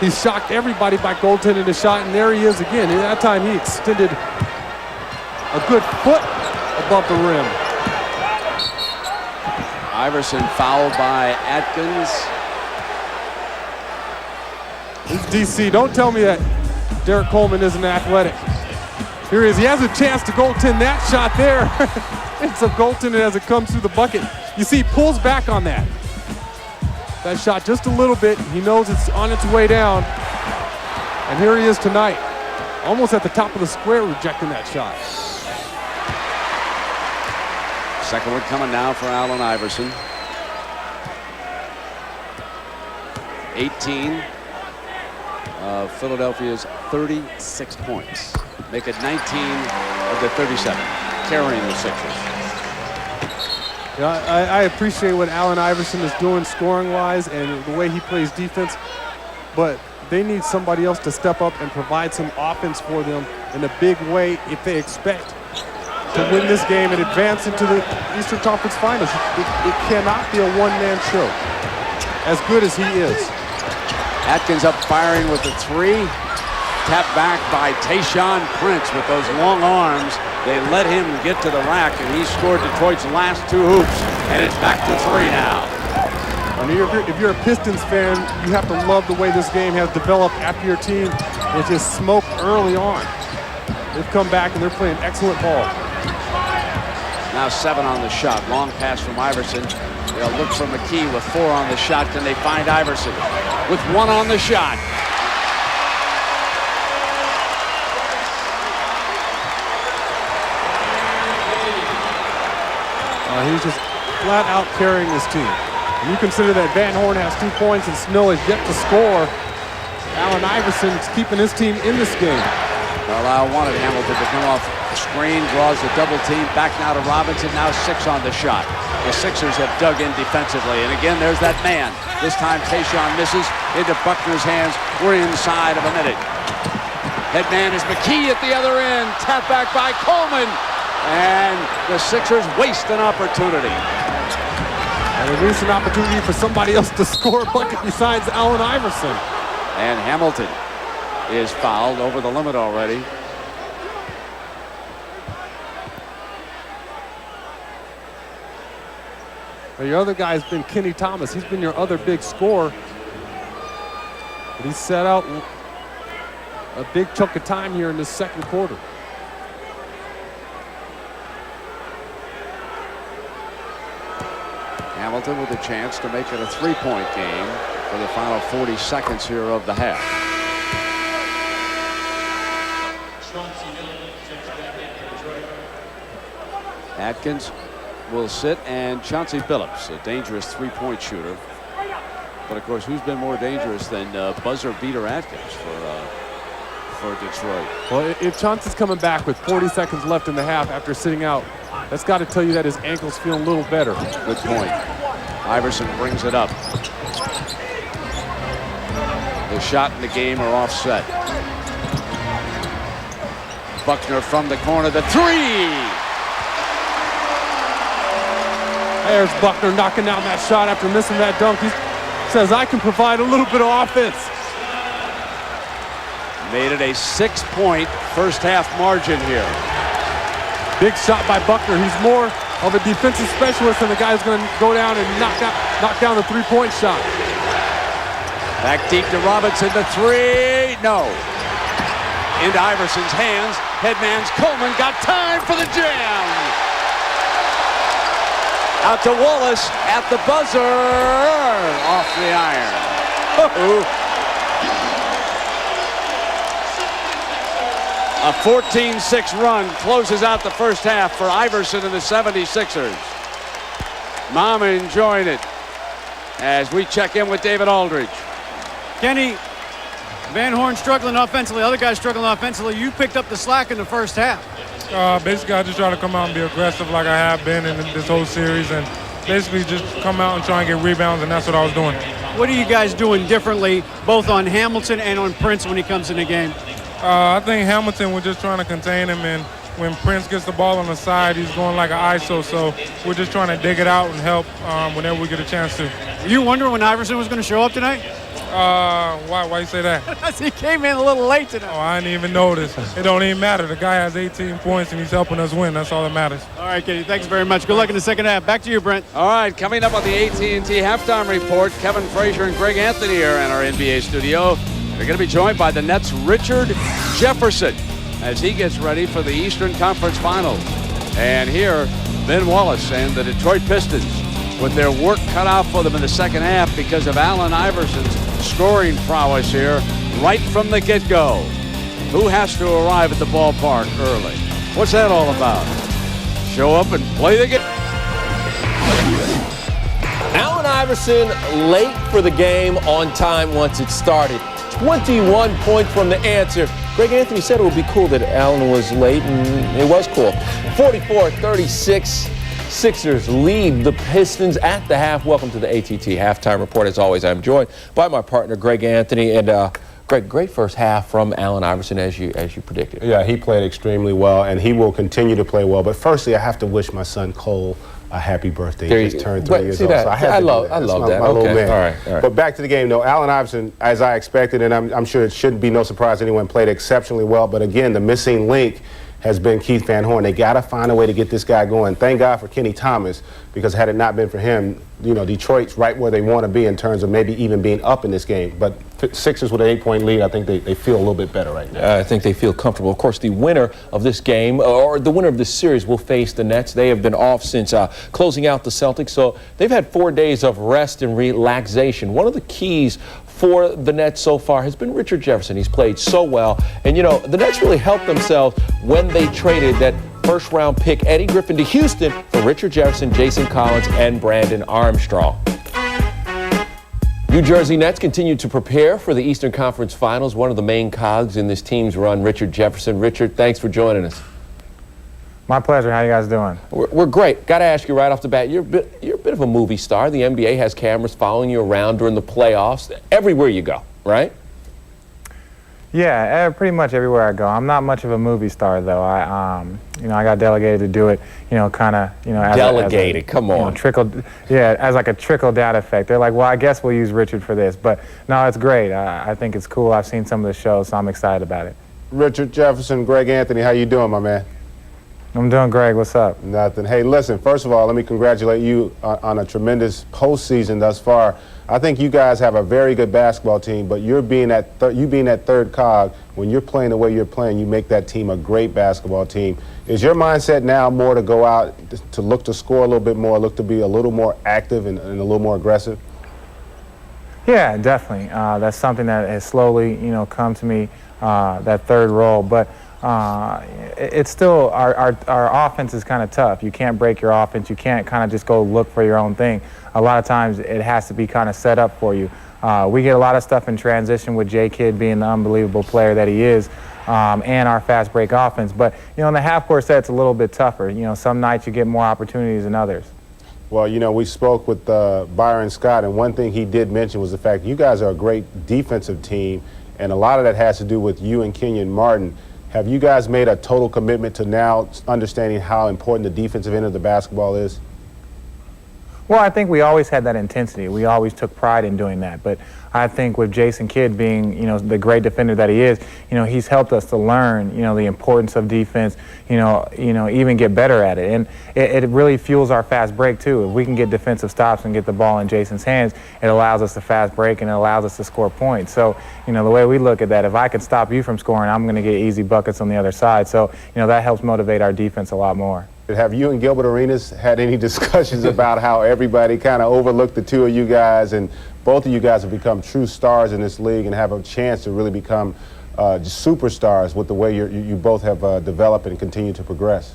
He shocked everybody by goaltending the shot, and there he is again. At that time, he extended a good foot above the rim. Iverson fouled by Atkins. This is DC. Don't tell me that Derek Coleman isn't athletic. Here he is. He has a chance to goaltend that shot there. It's a goaltending as it comes through the bucket. You see, he pulls back on that. That shot just a little bit. He knows it's on its way down. And here he is tonight, almost at the top of the square, rejecting that shot. Second one coming now for Allen Iverson. 18 of Philadelphia's 36 points. Make it 19 of the 37, carrying the Sixers. Yeah, I appreciate what Allen Iverson is doing scoring-wise and the way he plays defense, but they need somebody else to step up and provide some offense for them in a big way if they expect to win this game and advance into the Eastern Conference Finals. It cannot be a one-man show, as good as he is. Atkins up firing with the 3. Tapped back by Tayshaun Prince with those long arms. They let him get to the rack, and he scored Detroit's last 2 hoops. And it's back to 3 now. I mean, if you're a Pistons fan, you have to love the way this game has developed after your team was just smoked early on. They've come back and they're playing excellent ball. Now 7 on the shot. Long pass from Iverson. They'll look for McKee with 4 on the shot. Can they find Iverson with 1 on the shot? He's just flat out carrying his team. And you consider that Van Horn has 2 points and Snow is yet to score. Allen Iverson's keeping his team in this game. Carlisle wanted Hamilton to come off the screen, draws the double team, back now to Robinson, now 6 on the shot. The Sixers have dug in defensively, and again, there's that man. This time, Tayshaun misses into Buckner's hands. We're inside of a minute. Head man is McKee at the other end, tap back by Coleman, and the Sixers waste an opportunity. And they waste an opportunity for somebody else to score a bucket besides Allen Iverson. And Hamilton is fouled over the limit already. The other guy has been Kenny Thomas. He's been your other big scorer. But he's set out a big chunk of time here in the second quarter. Hamilton with a chance to make it a 3-point game for the final 40 seconds here of the half. Atkins will sit, and Chauncey Billups, a dangerous 3-point shooter. But of course, who's been more dangerous than buzzer beater Atkins for Detroit? Well, if Chauncey's coming back with 40 seconds left in the half after sitting out, that's got to tell you that his ankle's feeling a little better. Good point. Iverson brings it up. The shot and the game are offset. Buckner from the corner, the 3! There's Buckner knocking down that shot after missing that dunk. He says, I can provide a little bit of offense. Made it a 6-point first half margin here. Big shot by Buckner. He's more of a defensive specialist than the guy who's going to go down and knock down the 3-point shot. Back deep to Robinson, the 3, no. Into Iverson's hands. Headman's Coleman got time for the jam. Out to Wallace at the buzzer, off the iron. A 14-6 run closes out the first half for Iverson and the 76ers. Mama enjoying it as we check in with David Aldridge. Kenny, Van Horn struggling offensively, other guys struggling offensively. You picked up the slack in the first half. Basically, I just try to come out and be aggressive like I have been in this whole series, and basically just come out and try and get rebounds, and that's what I was doing. What are you guys doing differently, both on Hamilton and on Prince when he comes in the game? I think Hamilton, we're just trying to contain him, and when Prince gets the ball on the side, he's going like an ISO, so we're just trying to dig it out and help whenever we get a chance to. Were you wondering when Iverson was going to show up tonight? Why you say that? Because he came in a little late tonight. Oh, I didn't even notice. It don't even matter. The guy has 18 points, and he's helping us win. That's all that matters. All right, Kenny, thanks very much. Good luck in the second half. Back to you, Brent. All right, coming up on the AT&T halftime report, Kevin Frazier and Greg Anthony are in our NBA studio. They're going to be joined by the Nets' Richard Jefferson as he gets ready for the Eastern Conference Finals. And here, Ben Wallace and the Detroit Pistons with their work cut out for them in the second half because of Allen Iverson's scoring prowess here right from the get-go. Who has to arrive at the ballpark early? What's that all about? Show up and play the game. Allen Iverson late for the game, on time once it started. 21 points from the answer. Greg Anthony said it would be cool that Allen was late, and it was cool. 44-36. Sixers lead the Pistons at the half. Welcome to the AT&T halftime report. As always, I'm joined by my partner, Greg Anthony. And Greg, great first half from Allen Iverson as you predicted. Yeah, he played extremely well, and he will continue to play well. But firstly, I have to wish my son Cole a happy birthday. He just turned 3 years old. So I love that. My little man. All right. But back to the game, though. Allen Iverson, as I expected, and I'm sure it shouldn't be no surprise anyone, played exceptionally well. But again, the missing link has been Keith Van Horn. They got to find a way to get this guy going. Thank God for Kenny Thomas, because had it not been for him, you know, Detroit's right where they want to be in terms of maybe even being up in this game. But Sixers with an 8-point lead, I think they feel a little bit better right now. I think they feel comfortable. Of course, the winner of this game, or the winner of this series, will face the Nets. They have been off since closing out the Celtics, so they've had 4 days of rest and relaxation. One of the keys for the Nets so far has been Richard Jefferson. He's played so well. And, you know, the Nets really helped themselves when they traded that first-round pick Eddie Griffin to Houston for Richard Jefferson, Jason Collins, and Brandon Armstrong. New Jersey Nets continue to prepare for the Eastern Conference Finals. One of the main cogs in this team's run, Richard Jefferson. Richard, thanks for joining us. My pleasure. How you guys doing? We're great. Got to ask you right off the bat, you're a bit of a movie star. The NBA has cameras following you around during the playoffs, everywhere you go, right? Yeah, pretty much everywhere I go. I'm not much of a movie star, though. I got delegated to do it, delegated, come on. As like a trickle-down effect. They're like, well, I guess we'll use Richard for this. But, no, it's great. I think it's cool. I've seen some of the shows, so I'm excited about it. Richard Jefferson, Greg Anthony, how you doing, my man? I'm doing great. What's up? Nothing. Hey, listen, first of all, let me congratulate you on a tremendous postseason thus far. I think you guys have a very good basketball team, but you being that third cog, when you're playing the way you're playing, you make that team a great basketball team. Is your mindset now more to go out to look to score a little bit more, look to be a little more active and a little more aggressive? Yeah, definitely. That's something that has slowly, come to me, that third role. But it's still, our offense is kind of tough. You can't break your offense. You can't kind of just go look for your own thing. A lot of times it has to be kind of set up for you. We get a lot of stuff in transition with J-Kid being the unbelievable player that he is, and our fast break offense. But, in the half-court set, it's a little bit tougher. Some nights you get more opportunities than others. Well, we spoke with Byron Scott, and one thing he did mention was the fact you guys are a great defensive team, and a lot of that has to do with you and Kenyon Martin. Have you guys made a total commitment to now understanding how important the defensive end of the basketball is? Well, I think we always had that intensity. We always took pride in doing that. But I think with Jason Kidd being, the great defender that he is, he's helped us to learn, the importance of defense, even get better at it. And it really fuels our fast break, too. If we can get defensive stops and get the ball in Jason's hands, it allows us to fast break and it allows us to score points. So, the way we look at that, if I can stop you from scoring, I'm going to get easy buckets on the other side. So, that helps motivate our defense a lot more. Have you and Gilbert Arenas had any discussions about how everybody kind of overlooked the two of you guys, and both of you guys have become true stars in this league and have a chance to really become just superstars with the way you both have developed and continue to progress?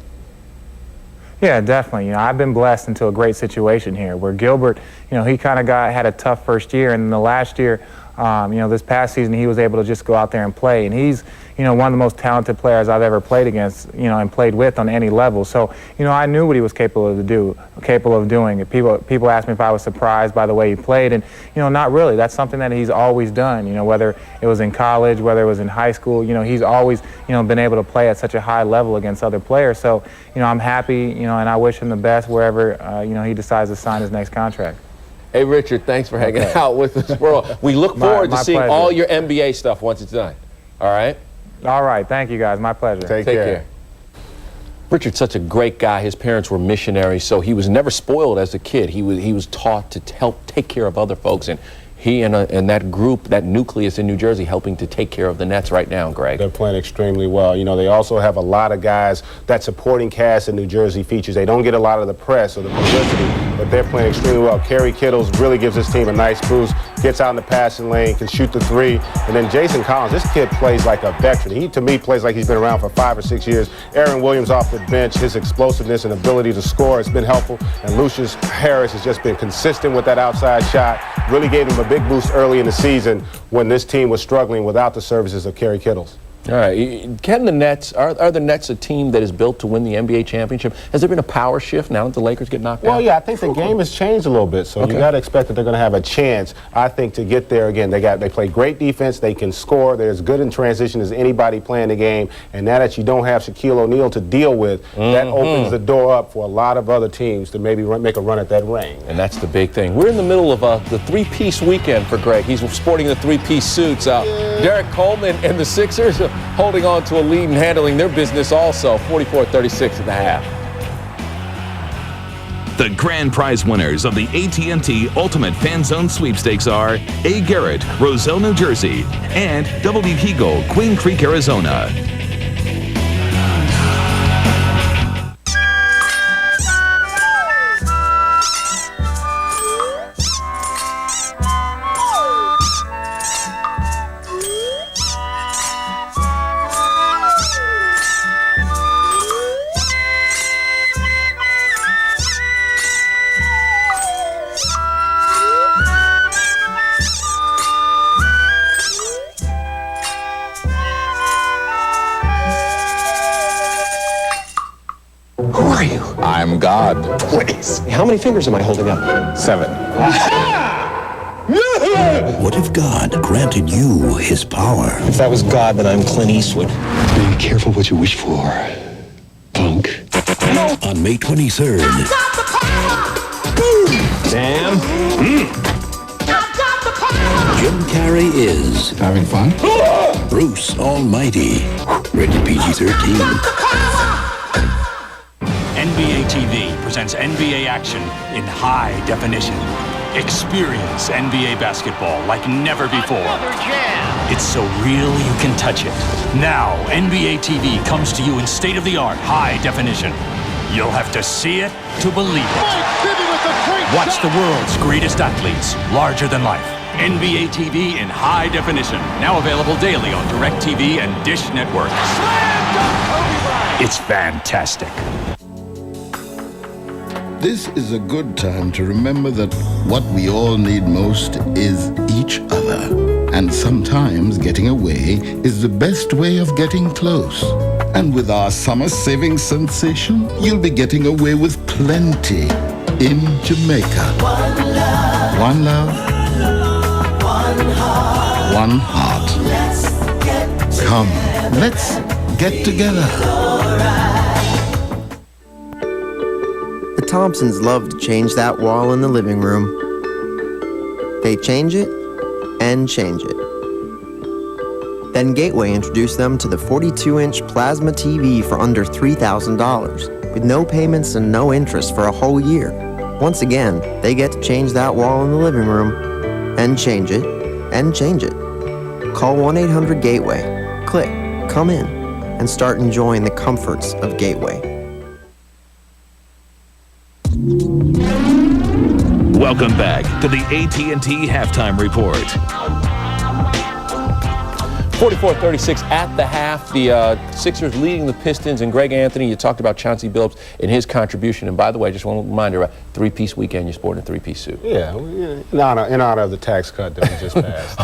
Yeah, definitely. I've been blessed into a great situation here where Gilbert, he kind of had a tough first year, and in the last year, this past season, he was able to just go out there and play. And he's, one of the most talented players I've ever played against, and played with on any level. So, I knew what he was capable of doing. People asked me if I was surprised by the way he played, and, not really. That's something that he's always done, whether it was in college, whether it was in high school, he's always, been able to play at such a high level against other players. So, I'm happy, and I wish him the best wherever, he decides to sign his next contract. Hey, Richard, thanks for hanging out with us. We look forward to seeing pleasure. all your NBA stuff once it's done. All right? All right. Thank you, guys. My pleasure. Take care. Richard's such a great guy. His parents were missionaries, so he was never spoiled as a kid. He was taught to help take care of other folks, and he and that group, that nucleus in New Jersey, helping to take care of the Nets right now, Greg. They're playing extremely well. They also have a lot of guys. That supporting cast in New Jersey features. They don't get a lot of the press or the publicity, but they're playing extremely well. Kerry Kittles really gives his team a nice boost, gets out in the passing lane, can shoot the three. And then Jason Collins, this kid plays like a veteran. He, to me, plays like he's been around for 5 or 6 years. Aaron Williams off the bench, his explosiveness and ability to score has been helpful. And Lucius Harris has just been consistent with that outside shot. Really gave him a big boost early in the season when this team was struggling without the services of Kerry Kittles. All right. Can the Nets, are the Nets a team that is built to win the NBA championship? Has there been a power shift now that the Lakers get knocked out? Well, yeah, I think the game has changed a little bit, so you got to expect that they're going to have a chance, I think, to get there again. They play great defense, they can score, they're as good in transition as anybody playing the game, and now that you don't have Shaquille O'Neal to deal with, that opens the door up for a lot of other teams to maybe make a run at that ring. And that's the big thing. We're in the middle of the three-piece weekend for Greg. He's sporting the three-piece suits. Derek Coleman and the Sixers holding on to a lead and handling their business also, 44-36 at the half. The grand prize winners of the AT&T Ultimate Fan Zone Sweepstakes are A. Garrett, Roselle, New Jersey, and W. Hego, Queen Creek, Arizona. I'm God. Please. How many fingers am I holding up? 7. What if God granted you his power? If that was God, then I'm Clint Eastwood. Be careful what you wish for, punk. On May 23rd. Sam? Jim Carrey is having fun. Bruce Almighty. Rated PG-13. NBA TV presents NBA action in high definition. Experience NBA basketball like never before. It's so real you can touch it. Now, NBA TV comes to you in state-of-the-art high definition. You'll have to see it to believe it. Watch the world's greatest athletes, larger than life. NBA TV in high definition. Now available daily on DirecTV and Dish Network. It's fantastic. This is a good time to remember that what we all need most is each other. And sometimes getting away is the best way of getting close. And with our summer savings sensation, you'll be getting away with plenty in Jamaica. One love. One love. One heart. One heart. Let's get together. Come, let's get together. The Thompsons love to change that wall in the living room. They change it and change it. Then Gateway introduced them to the 42-inch plasma TV for under $3,000, with no payments and no interest for a whole year. Once again, they get to change that wall in the living room and change it and change it. Call 1-800-GATEWAY, click Come In, and start enjoying the comforts of Gateway. Welcome back to the AT&T Halftime Report. 44-36 at the half. The Sixers leading the Pistons, and Greg Anthony, you talked about Chauncey Billups and his contribution. And by the way, just one reminder, three-piece weekend, you're sporting a three-piece suit. Yeah, in honor of the tax cut that we just passed.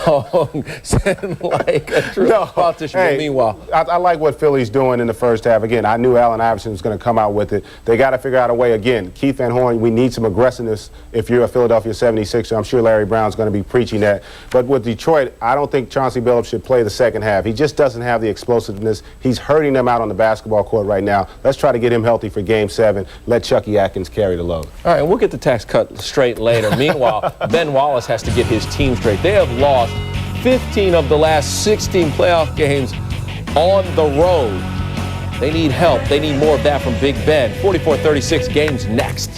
Sound like a true politician. Hey, meanwhile, I like what Philly's doing in the first half. Again, I knew Allen Iverson was going to come out with it. They got to figure out a way. Again, Keith Van Horn, we need some aggressiveness if you're a Philadelphia 76er. I'm sure Larry Brown's going to be preaching that. But with Detroit, I don't think Chauncey Billups should play the second half. He just doesn't have the explosiveness. He's hurting them out on the basketball court right now. Let's try to get him healthy for Game 7. Let Chucky Atkins carry the load. all right, we'll get the tax cut straight later. Meanwhile, Ben Wallace has to get his team straight. They have lost 15 of the last 16 playoff games on the road. They need help. They need more of that from Big Ben. 44-36, games next.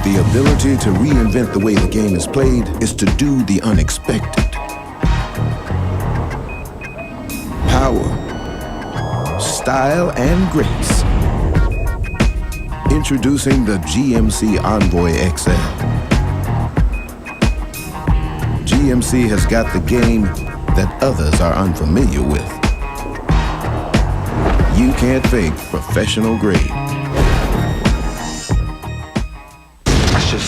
The ability to reinvent the way the game is played is to do the unexpected. Power, style, and grace. Introducing the GMC Envoy XL. GMC has got the game that others are unfamiliar with. You can't fake professional grade.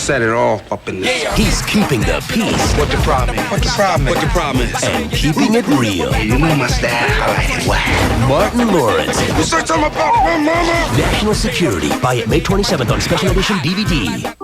set it off up in there. He's keeping the peace. What the problem is? What the problem is? What the problem is? And keeping it real. You know my style. I like it whack. Martin Lawrence. You say something about my mama? National Security. Buy it May 27th on Special Edition DVD.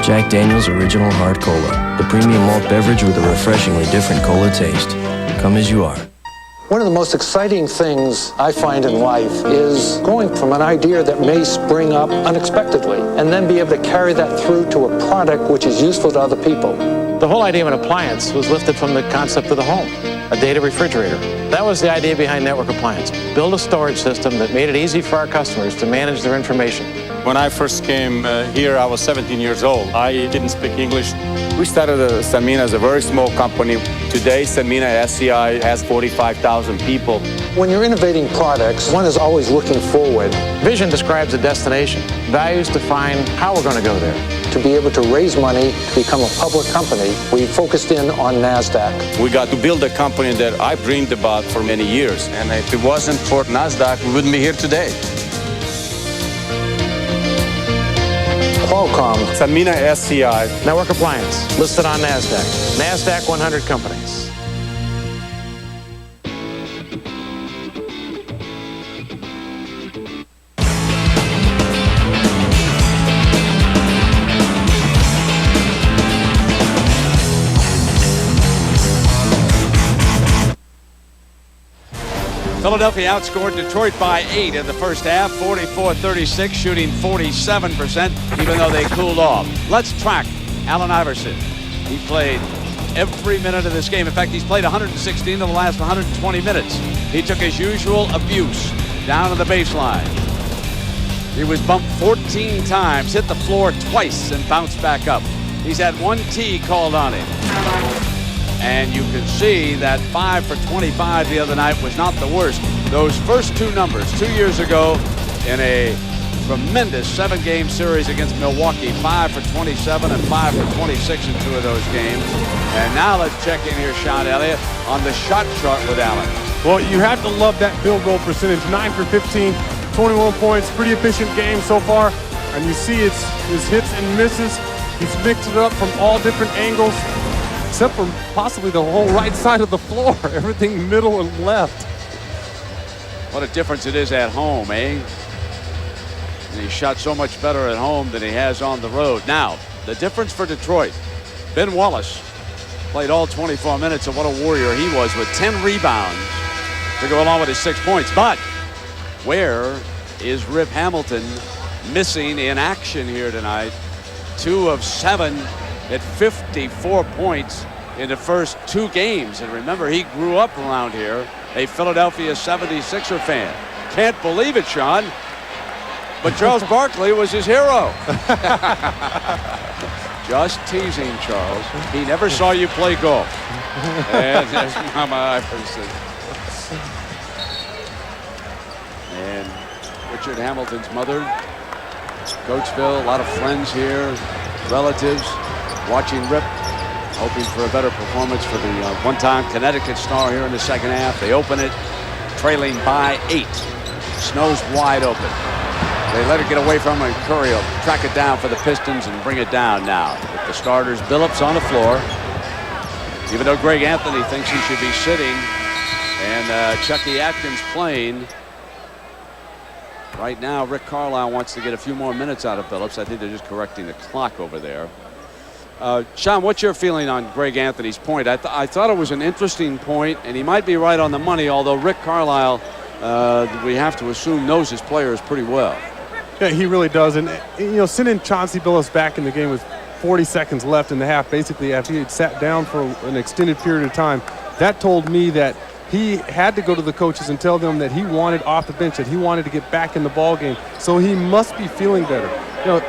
Jack Daniel's Original Hard Cola, the premium malt beverage with a refreshingly different cola taste. Come as you are. One of the most exciting things I find in life is going from an idea that may spring up unexpectedly and then be able to carry that through to a product which is useful to other people. The whole idea of an appliance was lifted from the concept of the home, a data refrigerator. That was the idea behind Network Appliance. Build a storage system that made it easy for our customers to manage their information. When I first came here, I was 17 years old. I didn't speak English. We started Sanmina as a very small company. Today, Sanmina SCI has 45,000 people. When you're innovating products, one is always looking forward. Vision describes a destination. Values define how we're going to go there. To be able to raise money to become a public company, we focused in on NASDAQ. We got to build a company that I dreamed about for many years. And if it wasn't for NASDAQ, we wouldn't be here today. Qualcomm. Sanmina SCI. Network Appliance, listed on NASDAQ. NASDAQ 100 companies. Philadelphia outscored Detroit by 8 in the first half, 44-36, shooting 47%, even though they cooled off. Let's track Allen Iverson. He played every minute of this game. In fact, he's played 116 of the last 120 minutes. He took his usual abuse down to the baseline. He was bumped 14 times, hit the floor twice, and bounced back up. He's had one tee called on him. And you can see that 5 for 25 the other night was not the worst. Those first two numbers, 2 years ago in a tremendous 7-game series against Milwaukee, 5 for 27 and 5 for 26 in 2 of those games. And now let's check in here, Sean Elliott, on the shot chart with Allen. Well, you have to love that field goal percentage, 9 for 15, 21 points, pretty efficient game so far. And you see it's his hits and misses. He's mixed it up from all different angles, except for possibly the whole right side of the floor. Everything middle and left. What a difference it is at home, eh? And he shot so much better at home than he has on the road. Now, the difference for Detroit. Ben Wallace played all 24 minutes, and what a warrior he was with 10 rebounds to go along with his 6 points. But where is Rip Hamilton missing in action here tonight? 2 of 7 at 54 points in the first 2 games. And remember, he grew up around here, a Philadelphia 76er fan. Can't believe it, Sean. But Charles Barkley was his hero. Just teasing, Charles. He never saw you play golf. And there's Mama Iverson. And Richard Hamilton's mother, Coatesville, a lot of friends here, relatives, watching Rip, hoping for a better performance for the one-time Connecticut star here in the second half. They open it, trailing by 8. Snow's wide open. They let it get away from him, and Curry will track it down for the Pistons and bring it down now. With the starters, Billups on the floor. Even though Greg Anthony thinks he should be sitting, and Chucky Atkins playing. Right now, Rick Carlisle wants to get a few more minutes out of Billups. I think they're just correcting the clock over there. Sean, what's your feeling on Greg Anthony's point? I thought it was an interesting point, and he might be right on the money, although Rick Carlisle, we have to assume, knows his players pretty well. Yeah, he really does. And, you know, sending Chauncey Billups back in the game with 40 seconds left in the half, basically after he had sat down for an extended period of time, that told me that he had to go to the coaches and tell them that he wanted off the bench, that he wanted to get back in the ball game. So he must be feeling better. You know,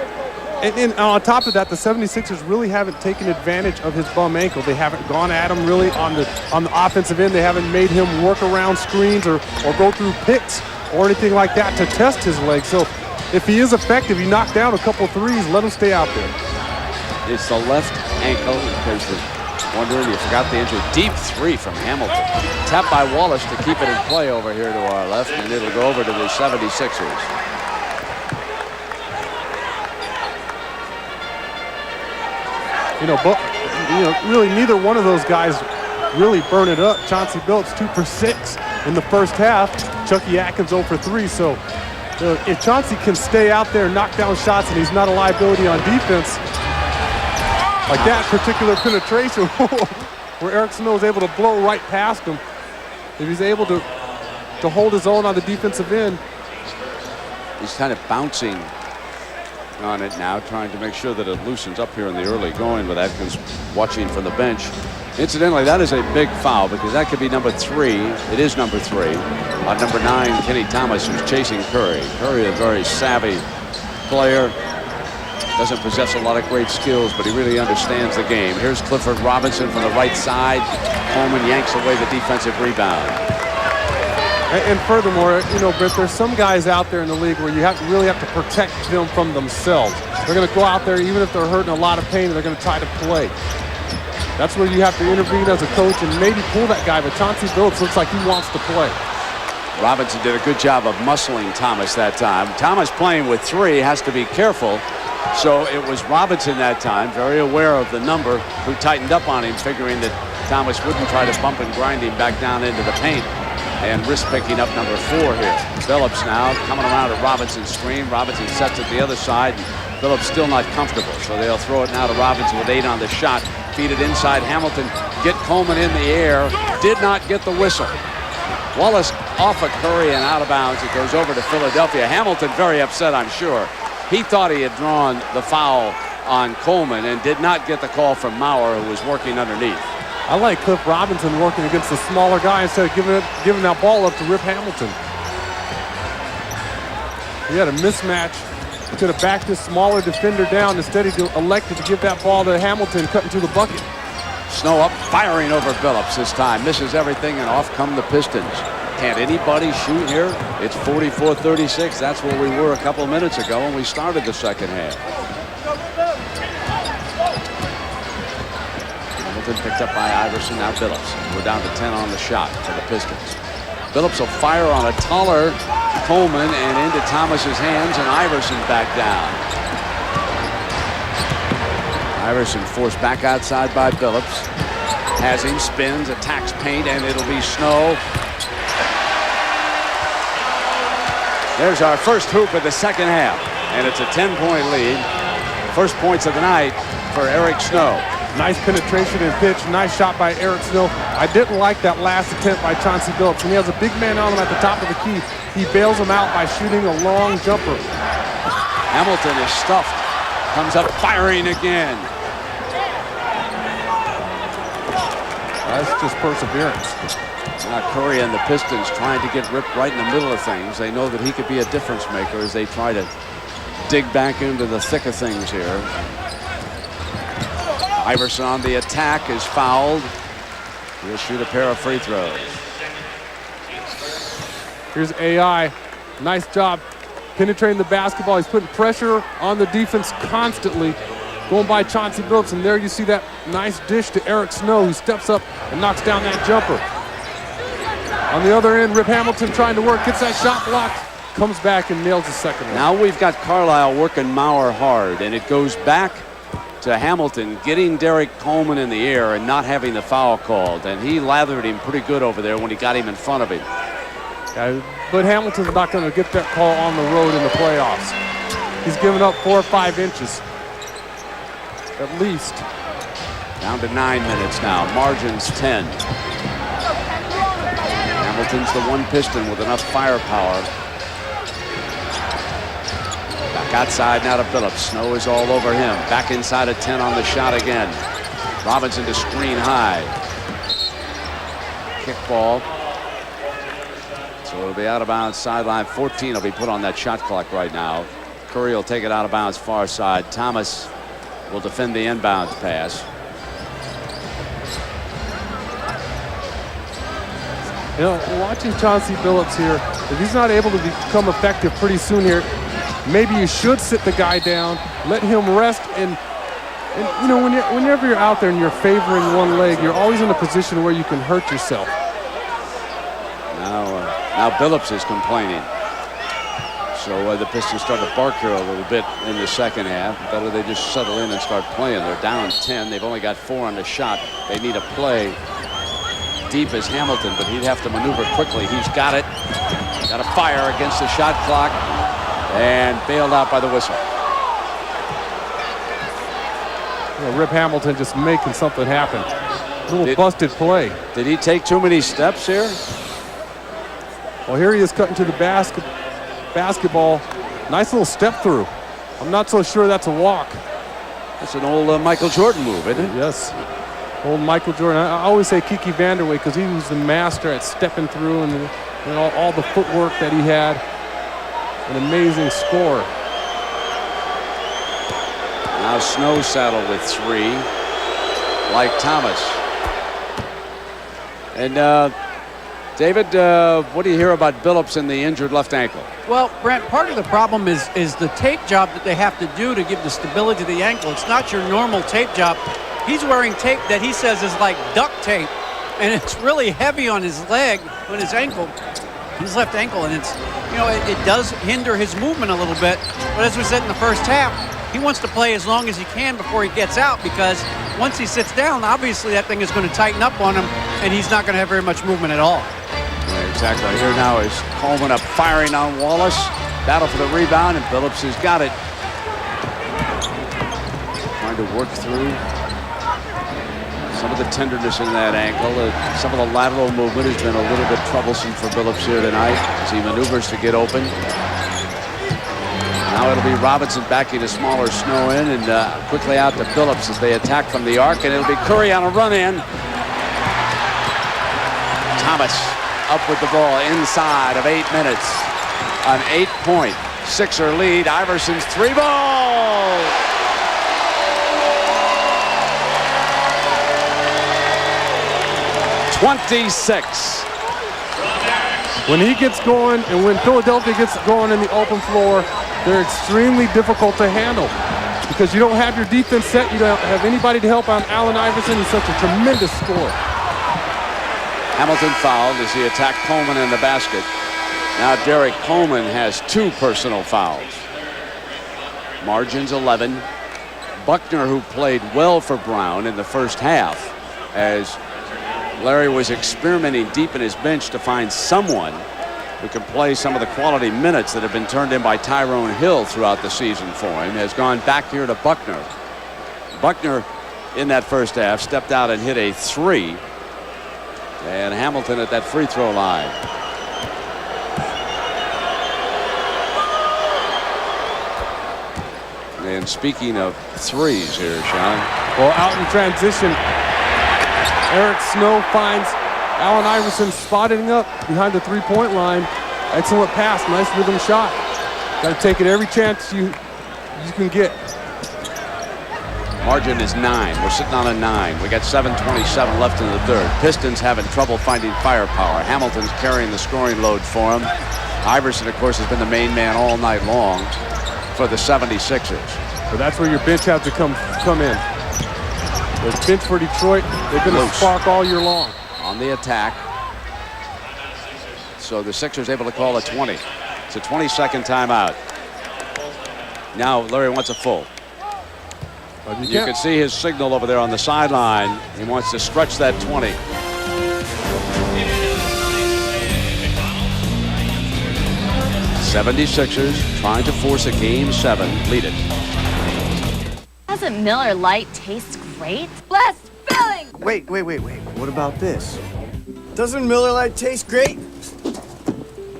And on top of that, the 76ers really haven't taken advantage of his bum ankle. They haven't gone at him really on the offensive end. They haven't made him work around screens or go through picks or anything like that to test his leg. So if he is effective, he knocked down a couple threes, let him stay out there. It's the left ankle, in case you're wondering, you forgot the injury. Deep three from Hamilton. Tapped by Wallace to keep it in play over here to our left, and it'll go over to the 76ers. Really neither one of those guys really burn it up. Chauncey Billups 2 for 6 in the first half. Chucky Atkins 0 for 3. So if Chauncey can stay out there and knock down shots and he's not a liability on defense, like that particular penetration where Eric Snow is able to blow right past him, if he's able to hold his own on the defensive end. He's kind of bouncing on it now, trying to make sure that it loosens up here in the early going with Atkins watching from the bench. Incidentally, that is a big foul because that could be number 3. It is number 3. On number 9, Kenny Thomas, who's chasing Curry. Curry, a very savvy player. Doesn't possess a lot of great skills, but he really understands the game. Here's Clifford Robinson from the right side. Coleman yanks away the defensive rebound. And furthermore, Brent, there's some guys out there in the league where you really have to protect them from themselves. They're going to go out there, even if they're hurting a lot of pain, they're going to try to play. That's where you have to intervene as a coach and maybe pull that guy, but Chauncey Billups looks like he wants to play. Robinson did a good job of muscling Thomas that time. Thomas playing with 3 has to be careful. So it was Robinson that time, very aware of the number, who tightened up on him, figuring that Thomas wouldn't try to bump and grind him back down into the paint, and risk picking up number 4 here. Billups now coming around at Robinson's screen. Robinson sets it the other side, and Billups still not comfortable. So they'll throw it now to Robinson with 8 on the shot. Feed it inside Hamilton. Get Coleman in the air. Did not get the whistle. Wallace off of Curry and out of bounds. It goes over to Philadelphia. Hamilton very upset, I'm sure. He thought he had drawn the foul on Coleman and did not get the call from Maurer, who was working underneath. I like Cliff Robinson working against the smaller guy instead of giving that ball up to Rip Hamilton. He had a mismatch. He could have backed his smaller defender down. Instead, he elected to give that ball to Hamilton, cutting to the bucket. Snow up, firing over Billups this time. Misses everything, and off come the Pistons. Can't anybody shoot here? It's 44-36. That's where we were a couple of minutes ago when we started the second half. Hamilton picked up by Iverson, now Billups. We're down to 10 on the shot for the Pistons. Billups will fire on a taller Coleman and into Thomas's hands, and Iverson back down. Iverson forced back outside by Billups. Has him, spins, attacks paint, and it'll be Snow. There's our first hoop of the second half, and it's a 10-point lead. First points of the night for Eric Snow. Nice penetration and pitch. Nice shot by Eric Snow. I didn't like that last attempt by Chauncey Billups. When he has a big man on him at the top of the key, he bails him out by shooting a long jumper. Hamilton is stuffed. Comes up firing again. That's just perseverance. Now Curry and the Pistons trying to get Rip right in the middle of things. They know that he could be a difference maker as they try to dig back into the thick of things here. Iverson on the attack is fouled. He'll shoot a pair of free throws. Here's AI. Nice job penetrating the basketball. He's putting pressure on the defense constantly. Going by Chauncey Billups, and there you see that nice dish to Eric Snow, who steps up and knocks down that jumper. On the other end, Rip Hamilton trying to work, gets that shot blocked, comes back and nails the second one. Now we've got Carlisle working Maurer hard, and it goes back to Hamilton getting Derek Coleman in the air and not having the foul called, and he lathered him pretty good over there when he got him in front of him. But Hamilton's not going to get that call on the road in the playoffs. He's given up 4 or 5 inches. At least. Down to 9 minutes now. Margins 10. Hamilton's the one Piston with enough firepower. Back outside now to Billups. Snow is all over him. Back inside at 10 on the shot again. Robinson to screen high. Kick ball. So it'll be out of bounds sideline. 14 will be put on that shot clock right now. Curry will take it out of bounds far side. Thomas will defend the inbounds pass. You know, watching Chauncey Billups here, if he's not able to become effective pretty soon here, maybe you should sit the guy down, let him rest, and you know, whenever you're out there and you're favoring one leg, you're always in a position where you can hurt yourself. Now Billups is complaining. So the Pistons start to bark here a little bit in the second half. Better they just settle in and start playing. They're down 10. They've only got 4 on the shot. They need a play deep as Hamilton, but he'd have to maneuver quickly. He's got it. Got a fire against the shot clock and bailed out by the whistle. You know, Rip Hamilton just making something happen. Little busted play. Did he take too many steps here? Well, here he is cutting to the basketball. Nice little step through. I'm not so sure that's a walk. That's an old Michael Jordan move, isn't it? Yes. Old Michael Jordan. I always say Kiki Vanderway because he was the master at stepping through and all the footwork that he had. An amazing scorer. Now Snow saddled with 3, like Thomas. And David, what do you hear about Billups and the injured left ankle? Well, Brent, part of the problem is the tape job that they have to do to give the stability to the ankle. It's not your normal tape job. He's wearing tape that he says is like duct tape, and it's really heavy on his leg, on his ankle, his left ankle, and it's, you know, it does hinder his movement a little bit. But as we said in the first half, he wants to play as long as he can before he gets out, because once he sits down, obviously that thing is going to tighten up on him, and he's not going to have very much movement at all. Yeah, exactly. Here now is Coleman up firing on Wallace. Battle for the rebound, and Billups has got it. Trying to work through some of the tenderness in that ankle. Some of the lateral movement has been a little bit troublesome for Billups here tonight as he maneuvers to get open. Now it'll be Robinson backing a smaller Snow in, and quickly out to Billups as they attack from the arc, and it'll be Curry on a run-in. Thomas up with the ball inside of 8 minutes. An 8-point Sixer lead. Iverson's 3-ball. .26. When he gets going and when Philadelphia gets going in the open floor, they're extremely difficult to handle because you don't have your defense set. You don't have anybody to help on Allen Iverson. He's such a tremendous scorer. Hamilton fouled as he attacked Coleman in the basket. Now Derek Coleman has 2 personal fouls. Margin's 11. Buckner, who played well for Brown in the first half, as Larry was experimenting deep in his bench to find someone who can play some of the quality minutes that have been turned in by Tyrone Hill throughout the season for him, has gone back here to Buckner. Buckner, in that first half, stepped out and hit a 3. And Hamilton at that free throw line. And speaking of threes here, Sean. Well, out in transition, Eric Snow finds Allen Iverson spotting up behind the three-point line. Excellent pass, nice rhythm shot. Got to take it every chance you can get. Margin is 9. We're sitting on a 9. We got 7:27 left in the third. Pistons having trouble finding firepower. Hamilton's carrying the scoring load for him. Iverson, of course, has been the main man all night long for the 76ers. So that's where your bench has to come in. The bench for Detroit, they've been a spark all year long. On the attack. So the Sixers able to call a 20. It's a 20-second timeout. Now Larry wants a full. You can see his signal over there on the sideline. He wants to stretch that 20. '76ers trying to force a Game 7, lead it. Doesn't Miller Lite taste great? Less filling! Wait. What about this? Doesn't Miller Lite taste great?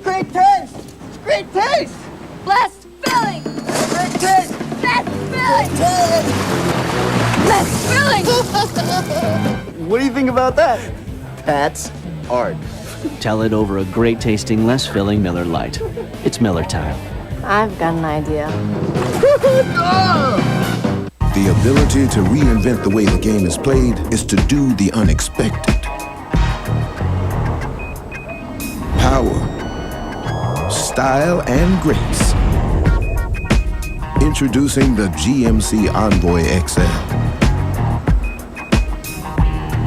Great taste! Great taste! Less filling! Great taste! Less filling! Less filling! What do you think about that? That's art. Tell it over a great tasting, less filling Miller Lite. It's Miller time. I've got an idea. The ability to reinvent the way the game is played is to do the unexpected. Power, style, and grace. Introducing the GMC Envoy XL.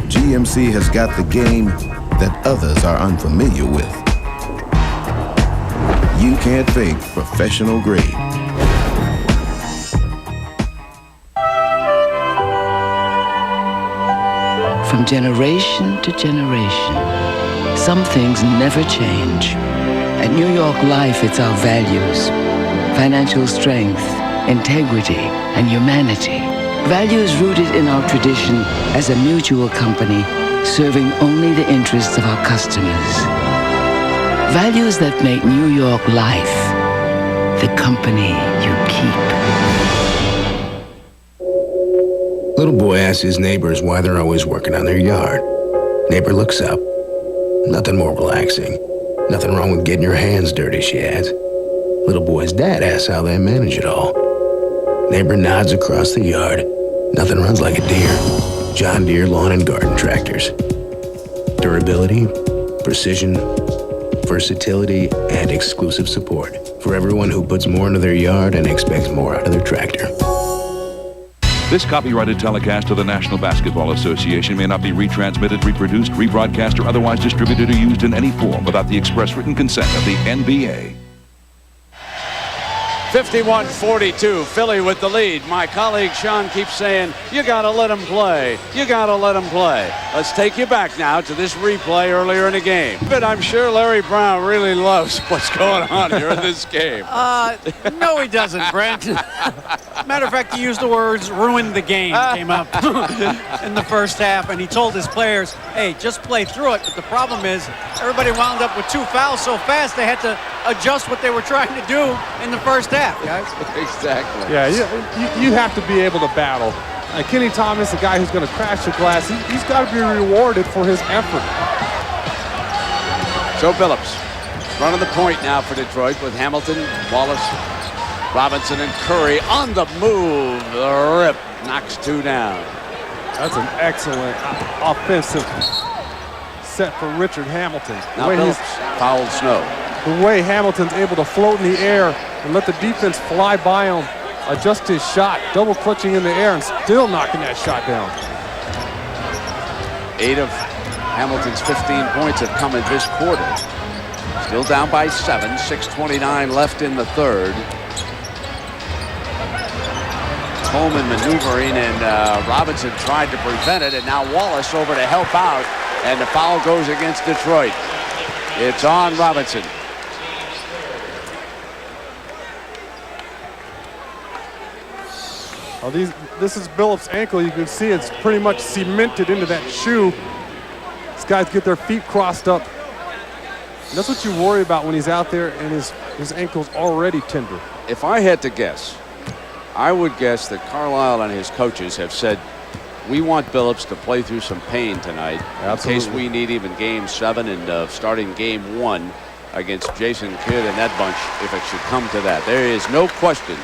GMC has got the game that others are unfamiliar with. You can't fake professional grade. From generation to generation, some things never change. At New York Life, it's our values. Financial strength, integrity, and humanity. Values rooted in our tradition as a mutual company, serving only the interests of our customers. Values that make New York Life the company you keep. Little boy asks his neighbors why they're always working on their yard. Neighbor looks up. Nothing more relaxing. Nothing wrong with getting your hands dirty, she adds. Little boy's dad asks how they manage it all. Neighbor nods across the yard. Nothing runs like a deer. John Deere lawn and garden tractors. Durability, precision, versatility, and exclusive support for everyone who puts more into their yard and expects more out of their tractor. This copyrighted telecast of the National Basketball Association may not be retransmitted, reproduced, rebroadcast, or otherwise distributed or used in any form without the express written consent of the NBA. 51-42, Philly with the lead. My colleague Sean keeps saying, you got to let him play. You got to let him play. Let's take you back now to this replay earlier in the game. But I'm sure Larry Brown really loves what's going on here in this game. No, he doesn't, Brent. Matter of fact, he used the words ruined the game came up in the first half, and he told his players, hey, just play through it. But the problem is everybody wound up with 2 fouls so fast they had to adjust what they were trying to do in the first half, guys. Exactly. Yeah, you have to be able to battle. Kenny Thomas, the guy who's going to crash the glass, he's got to be rewarded for his effort. Joe Billups running the point now for Detroit with Hamilton, Wallace, Robinson, and Curry on the move. The rip knocks 2 down. That's an excellent offensive set for Richard Hamilton. Now Billups fouled Snow. The way Hamilton's able to float in the air and let the defense fly by him, adjust his shot, double clutching in the air and still knocking that shot down. 8 of Hamilton's 15 points have come in this quarter. Still down by 7, 6:29 left in the third. Coleman maneuvering, and Robinson tried to prevent it, and now Wallace over to help out, and the foul goes against Detroit. It's on Robinson. Oh, this is Billups' ankle. You can see it's pretty much cemented into that shoe. These guys get their feet crossed up. And that's what you worry about when he's out there and his ankle's already tender. If I had to guess, I would guess that Carlisle and his coaches have said, we want Billups to play through some pain tonight. Absolutely. In case we need even game 7 and starting game 1 against Jason Kidd and that bunch if it should come to that. There is no question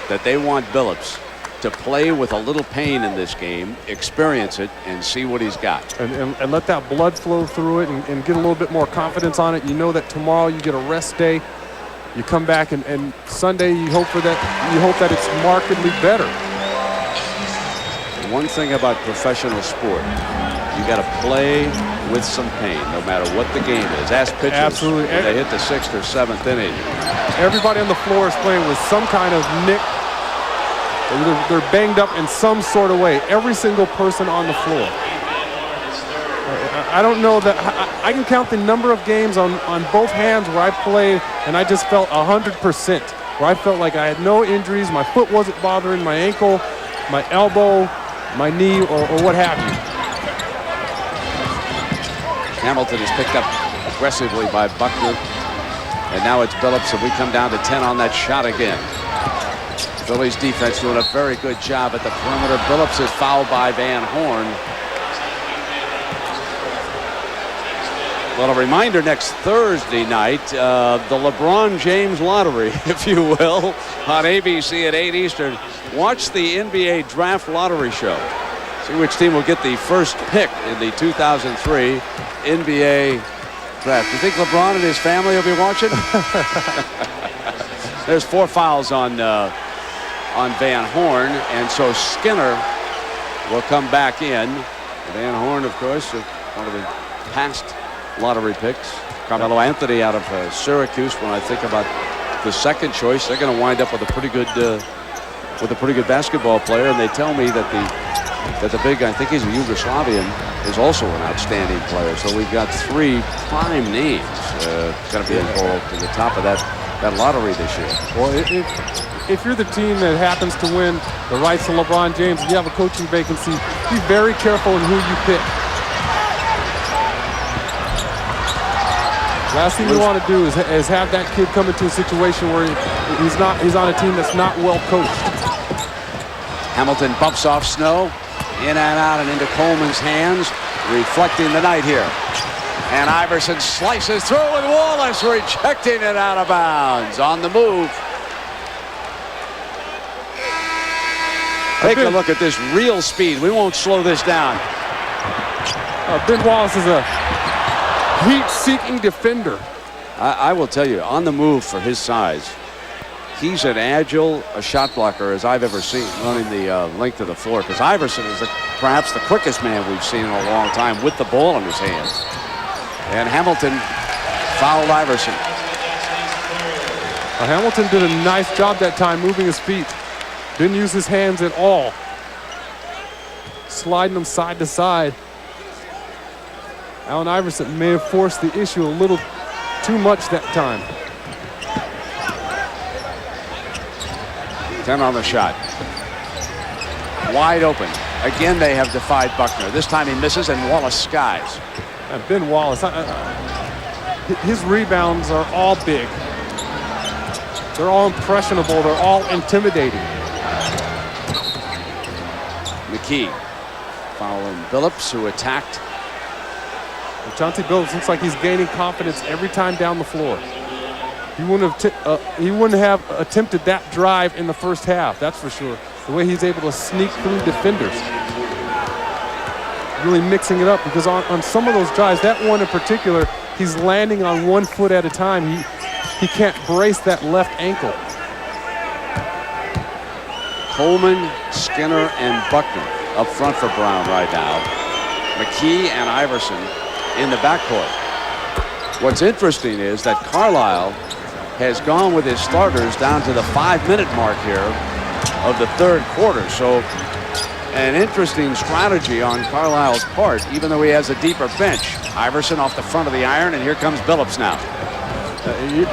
that they want Billups to play with a little pain in this game, experience it, and see what he's got. And let that blood flow through it and get a little bit more confidence on it. You know that tomorrow you get a rest day. You come back and Sunday you hope that it's markedly better. One thing about professional sport, you got to play with some pain, no matter what the game is. Ask pitchers. Absolutely. When they hit the 6th or 7th inning. Everybody on the floor is playing with some kind of nick. They're banged up in some sort of way. Every single person on the floor. I don't know that I can count the number of games on both hands where I played and I just felt 100%. Where I felt like I had no injuries, my foot wasn't bothering, my ankle, my elbow, my knee, or what have you. Hamilton is picked up aggressively by Buckner. And now it's Billups, and we come down to 10 on that shot again. Philly's defense doing a very good job at the perimeter. Billups is fouled by Van Horn. Well, a reminder, next Thursday night, the LeBron James lottery, if you will, on ABC at 8 Eastern. Watch the NBA Draft Lottery Show. See which team will get the first pick in the 2003 NBA Draft. You think LeBron and his family will be watching? There's 4 fouls on Van Horn, and so Skinner will come back in. Van Horn, of course, one of the past lottery picks. Carmelo Anthony out of Syracuse. When I think about the second choice, they're going to wind up with a pretty good basketball player. And they tell me that the big, I think he's a Yugoslavian, is also an outstanding player. So we've got 3 prime names going to be involved in the top of that lottery this year. Well, if you're the team that happens to win the rights to LeBron James, and you have a coaching vacancy, be very careful in who you pick. Last thing you want to do is have that kid come into a situation where he's on a team that's not well coached. Hamilton bumps off Snow, in and out and into Coleman's hands, reflecting the night here. And Iverson slices through, and Wallace rejecting it out of bounds on the move. Take a look at this real speed. We won't slow this down. Ben Wallace is a heat-seeking defender. I will tell you, on the move for his size, he's as agile a shot blocker as I've ever seen running the length of the floor, because Iverson is perhaps the quickest man we've seen in a long time with the ball in his hands. And Hamilton fouled Iverson. Hamilton did a nice job that time moving his feet. Didn't use his hands at all. Sliding them side to side. Allen Iverson may have forced the issue a little too much that time. 10 on the shot. Wide open. Again, they have defied Buckner. This time he misses, and Wallace skies. And Ben Wallace, his rebounds are all big. They're all impressionable. They're all intimidating. McKee following Billups, who attacked. Chauncey Billups looks like he's gaining confidence every time down the floor. He wouldn't have attempted that drive in the first half, that's for sure. The way he's able to sneak through defenders. Really mixing it up, because on some of those drives, that one in particular, he's landing on 1 foot at a time. He can't brace that left ankle. Coleman, Skinner, and Buckner up front for Brown right now. McKee and Iverson in the backcourt. What's interesting is that Carlisle has gone with his starters down to the 5-minute mark here of the third quarter. So an interesting strategy on Carlisle's part, even though he has a deeper bench. Iverson off the front of the iron, and here comes Billups now.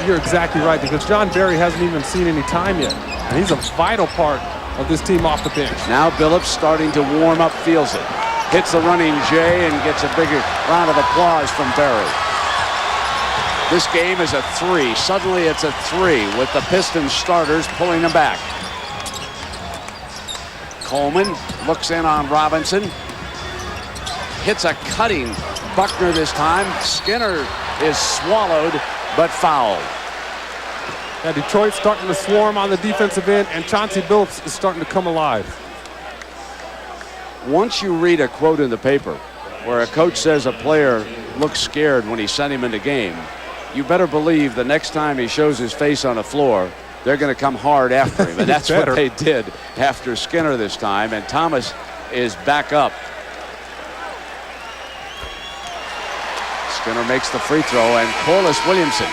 You're exactly right, because John Barry hasn't even seen any time yet. And he's a vital part of this team off the bench. Now Billups starting to warm up, feels it. Hits the running Jay and gets a bigger round of applause from Barry. This game is a 3. Suddenly it's a 3 with the Pistons starters pulling them back. Coleman looks in on Robinson. Hits a cutting Buckner this time. Skinner is swallowed but fouled. Yeah, Detroit's starting to swarm on the defensive end, and Chauncey Billups is starting to come alive. Once you read a quote in the paper where a coach says a player looks scared when he sent him in the game, you better believe the next time he shows his face on the floor, they're going to come hard after him. And that's what they did after Skinner this time. And Thomas is back up. Skinner makes the free throw, and Corliss Williamson,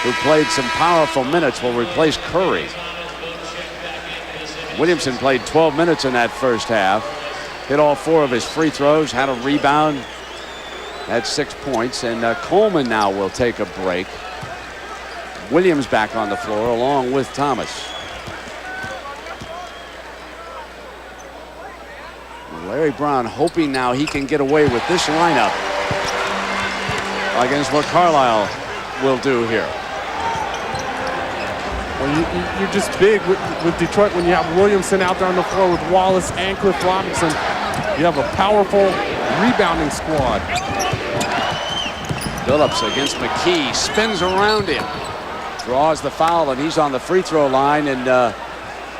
who played some powerful minutes, will replace Curry. Williamson played 12 minutes in that first half. Hit all 4 of his free throws, had a rebound, had 6 points, and Coleman now will take a break. Williams back on the floor along with Thomas. Larry Brown hoping now he can get away with this lineup against what Carlisle will do here. Well, you're just big with Detroit when you have Williamson out there on the floor with Wallace and Cliff Robinson. You have a powerful rebounding squad. Billups against McKee, spins around him, draws the foul, and he's on the free throw line. And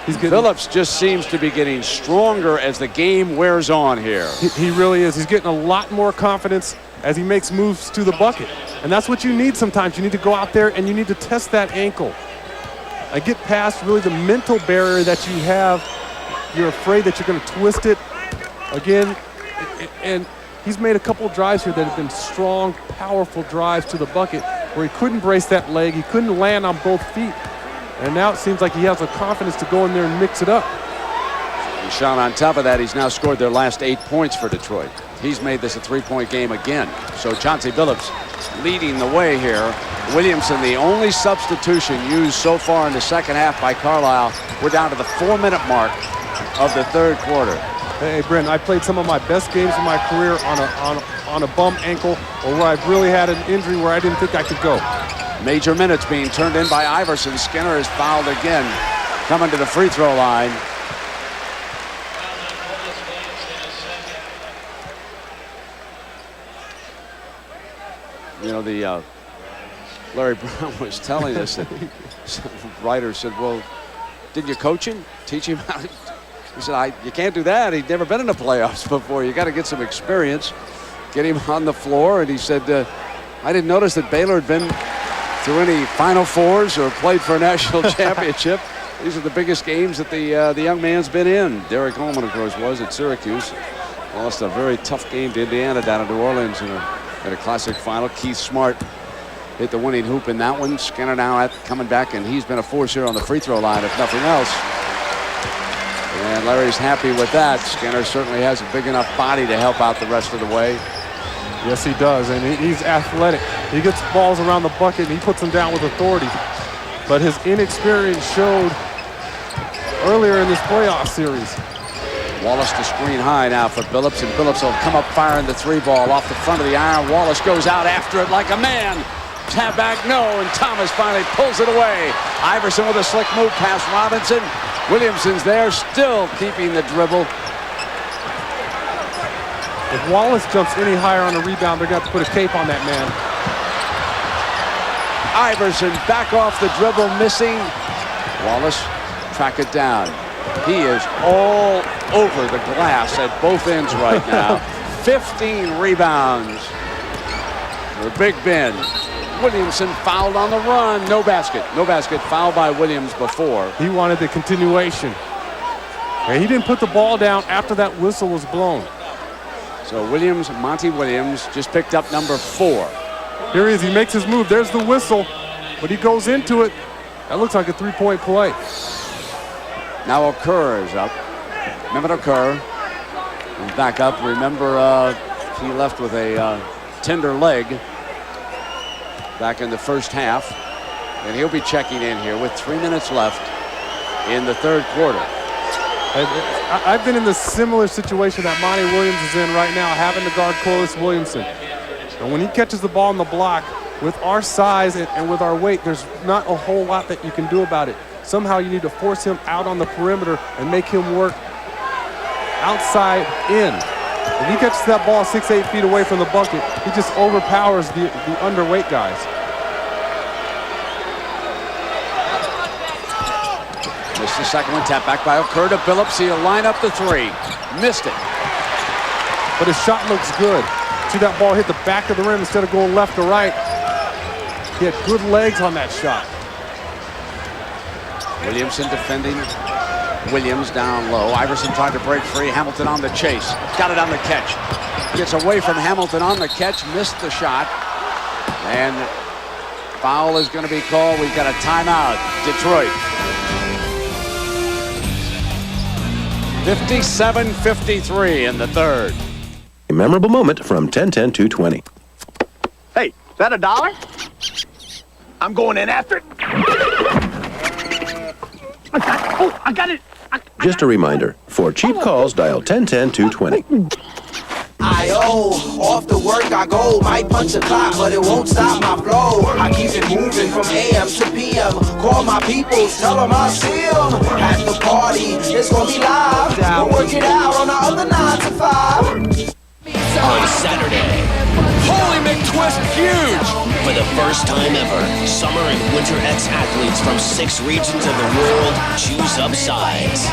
Billups just seems to be getting stronger as the game wears on here. He really is. He's getting a lot more confidence as he makes moves to the bucket. And that's what you need sometimes. You need to go out there and you need to test that ankle. I get past really the mental barrier that you have. You're afraid that you're going to twist it again. And he's made a couple drives here that have been strong, powerful drives to the bucket where he couldn't brace that leg. He couldn't land on both feet. And now it seems like he has the confidence to go in there and mix it up. And Sean, on top of that, he's now scored their last 8 points for Detroit. He's made this a three-point game again. So Chauncey Billups leading the way here. Williamson, the only substitution used so far in the second half by Carlisle. We're down to the 4-minute mark of the third quarter. Hey, Brent, I played some of my best games of my career on a bum ankle or where I've really had an injury where I didn't think I could go. Major minutes being turned in by Iverson. Skinner is fouled again, coming to the free throw line. You know, the Larry Brown was telling us that some writer said, well, did you coach him, teach him how to? He said, you can't do that. He'd never been in the playoffs before. You got to get some experience, get him on the floor. And he said, I didn't notice that Baylor had been through any Final Fours or played for a national championship. These are the biggest games that the young man's been in. Derek Holman, of course, was at Syracuse. Lost a very tough game to Indiana down in New Orleans in a classic final. Keith Smart hit the winning hoop in that one. Skinner now coming back, and he's been a force here on the free throw line, if nothing else. And Larry's happy with that. Skinner certainly has a big enough body to help out the rest of the way. Yes, he does, and he's athletic. He gets balls around the bucket, and he puts them down with authority. But his inexperience showed earlier in this playoff series. Wallace to screen high now for Billups, and Billups will come up firing the three ball off the front of the iron. Wallace goes out after it like a man. Tap back, no, and Thomas finally pulls it away. Iverson with a slick move past Robinson. Williamson's there, still keeping the dribble. If Wallace jumps any higher on a rebound, they're going to have to put a cape on that man. Iverson back off the dribble, missing. Wallace track it down. He is all over the glass at both ends right now. 15 rebounds for Big Ben. Williamson fouled on the run. No basket. No basket. Fouled by Williams before. He wanted the continuation. And he didn't put the ball down after that whistle was blown. So Monty Williams just picked up number 4. Here he is. He makes his move. There's the whistle. But he goes into it. That looks like a three-point play. Now Okur is up. Remember Okur. And back up. Remember he left with a tender leg back in the first half. And he'll be checking in here with 3 minutes left in the third quarter. I've been in the similar situation that Monty Williams is in right now, having to guard Corliss Williamson. And when he catches the ball on the block, with our size and with our weight, there's not a whole lot that you can do about it. Somehow you need to force him out on the perimeter and make him work outside in. If he catches that ball 6-8 feet away from the bucket, he just overpowers the underweight guys. Missed the second one, tap back by Okur to Billups. He'll line up the three. Missed it. But his shot looks good. See that ball hit the back of the rim instead of going left or right. He had good legs on that shot. Williamson defending. Williams down low. Iverson trying to break free. Hamilton on the chase. Got it on the catch. Gets away from Hamilton on the catch. Missed the shot. And foul is going to be called. We've got a timeout. Detroit. 57-53 in the third. A memorable moment from 10-10-220. Hey, is that $1? I'm going in after it. I got it. Just a reminder, for cheap calls, dial 10-10-220. I-O, off the work I go, might punch a clock, but it won't stop my flow. I keep it moving from AM to PM. Call my people, tell them I'll see them. At the party, it's gonna be live. We'll work it out on the other 9 to 5. On Saturday. Holy McTwist, huge! For the first time ever, Summer and Winter X athletes from 6 regions of the world choose up sides.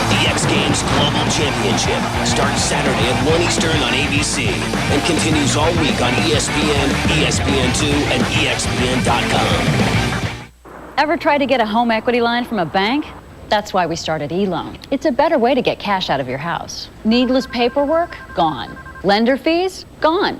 The X Games Global Championship starts Saturday at 1 Eastern on ABC and continues all week on ESPN, ESPN2, and ESPN.com. Ever try to get a home equity line from a bank? That's why we started eLoan. It's a better way to get cash out of your house. Needless paperwork? Gone. Lender fees? Gone.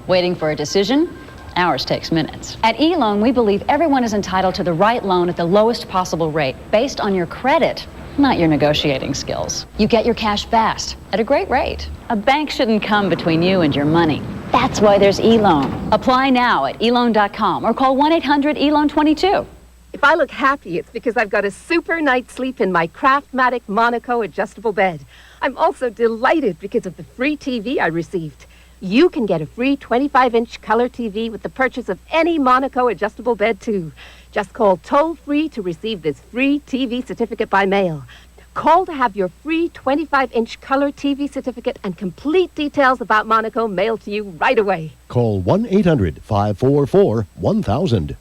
Waiting for a decision? Ours takes minutes. At eLoan, we believe everyone is entitled to the right loan at the lowest possible rate, based on your credit, not your negotiating skills. You get your cash fast, at a great rate. A bank shouldn't come between you and your money. That's why there's eLoan. Apply now at eLoan.com or call 1-800-ELOAN22. If I look happy, it's because I've got a super night's sleep in my Craftmatic Monaco adjustable bed. I'm also delighted because of the free TV I received. You can get a free 25-inch color TV with the purchase of any Monaco adjustable bed, too. Just call toll-free to receive this free TV certificate by mail. Call to have your free 25-inch color TV certificate and complete details about Monaco mailed to you right away. Call 1-800-544-1000.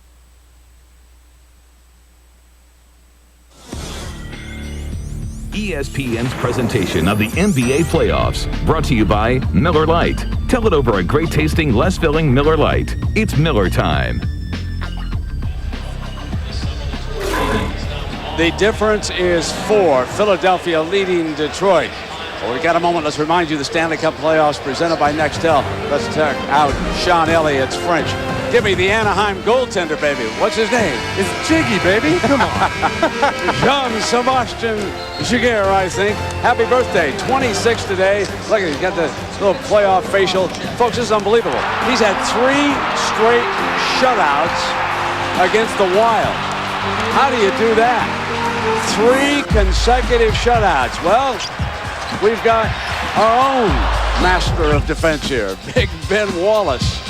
ESPN's presentation of the NBA playoffs, brought to you by Miller Lite. Tell it over a great-tasting, less-filling Miller Lite. It's Miller time. The difference is 4. Philadelphia leading Detroit. Well, we got a moment. Let's remind you the Stanley Cup playoffs presented by Nextel. Let's check out Sean Elliott's French. Give me the Anaheim goaltender, baby. What's his name? It's Jiggy, baby. Come on. Jean-Sebastian Giguère, I think. Happy birthday. 26 today. Look at, he's got the little playoff facial. Folks, this is unbelievable. He's had 3 straight shutouts against the Wild. How do you do that? 3 consecutive shutouts. Well, we've got our own master of defense here, Big Ben Wallace.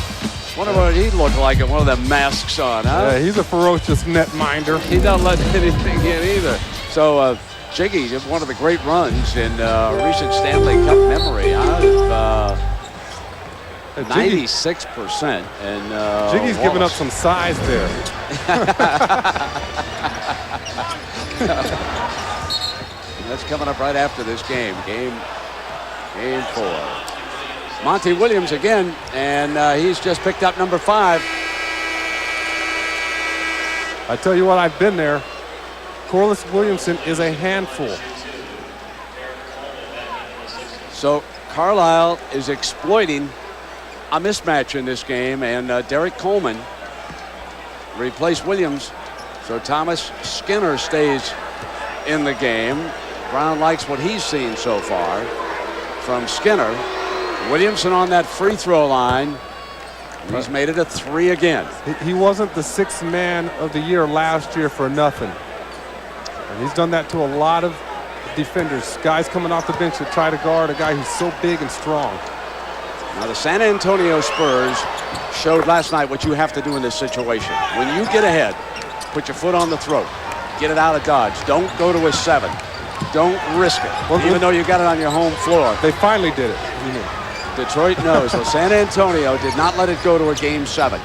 Wonder what he'd look like with one of them masks on, huh? Yeah, he's a ferocious netminder. He doesn't let anything in either. So, Jiggy, one of the great runs in recent Stanley Cup memory. 96%. And Jiggy's giving up some size there. That's coming up right after this game. Game 4. Monty Williams again, and he's just picked up number 5. I tell you what, I've been there. Corliss Williamson is a handful. So Carlisle is exploiting a mismatch in this game, and Derek Coleman replaced Williams. So Thomas Skinner stays in the game. Brown likes what he's seen so far from Skinner. Williamson on that free throw line. He's made it a 3 again. He wasn't the 6th man of the year last year for nothing. And he's done that to a lot of defenders. Guys coming off the bench to try to guard a guy who's so big and strong. Now the San Antonio Spurs showed last night what you have to do in this situation. When you get ahead, put your foot on the throat. Get it out of Dodge. Don't go to a 7. Don't risk it, even though you got it on your home floor. They finally did it. Detroit knows. So San Antonio did not let it go to a game 7.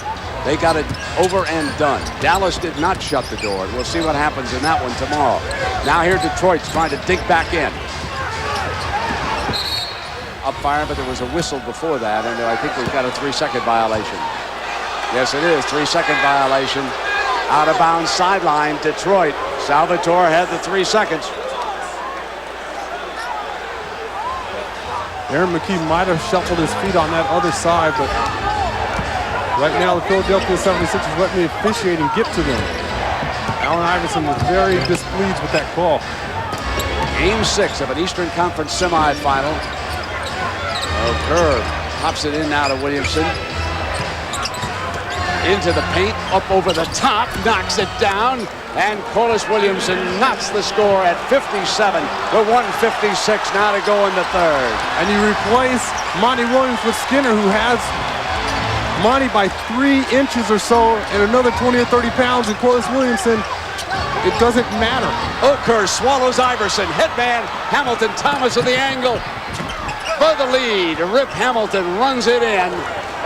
They got it over and done. Dallas did not shut the door. We'll see what happens in that one tomorrow. Now here Detroit's trying to dig back in. Up fire, but there was a whistle before that, and I think we've got a 3-second violation. Yes, it is. 3-second violation. Out of bounds sideline, Detroit. Salvatore had the 3 seconds. Aaron McKee might have shuffled his feet on that other side, but right now the Philadelphia 76ers let the officiating get to them. Allen Iverson was very displeased with that call. Game 6 of an Eastern Conference semifinal. Kerr pops it in now to Williamson. Into the paint, up over the top, knocks it down, and Corliss Williamson knocks the score at 57 with 1:56 now to go in the 3rd. And you replace Monty Williams with Skinner, who has Monty by 3 inches or so, and another 20 or 30 pounds, and Corliss Williamson it doesn't matter. Okur swallows Iverson. Headman. Hamilton Thomas with the angle. For the lead. Rip Hamilton runs it in.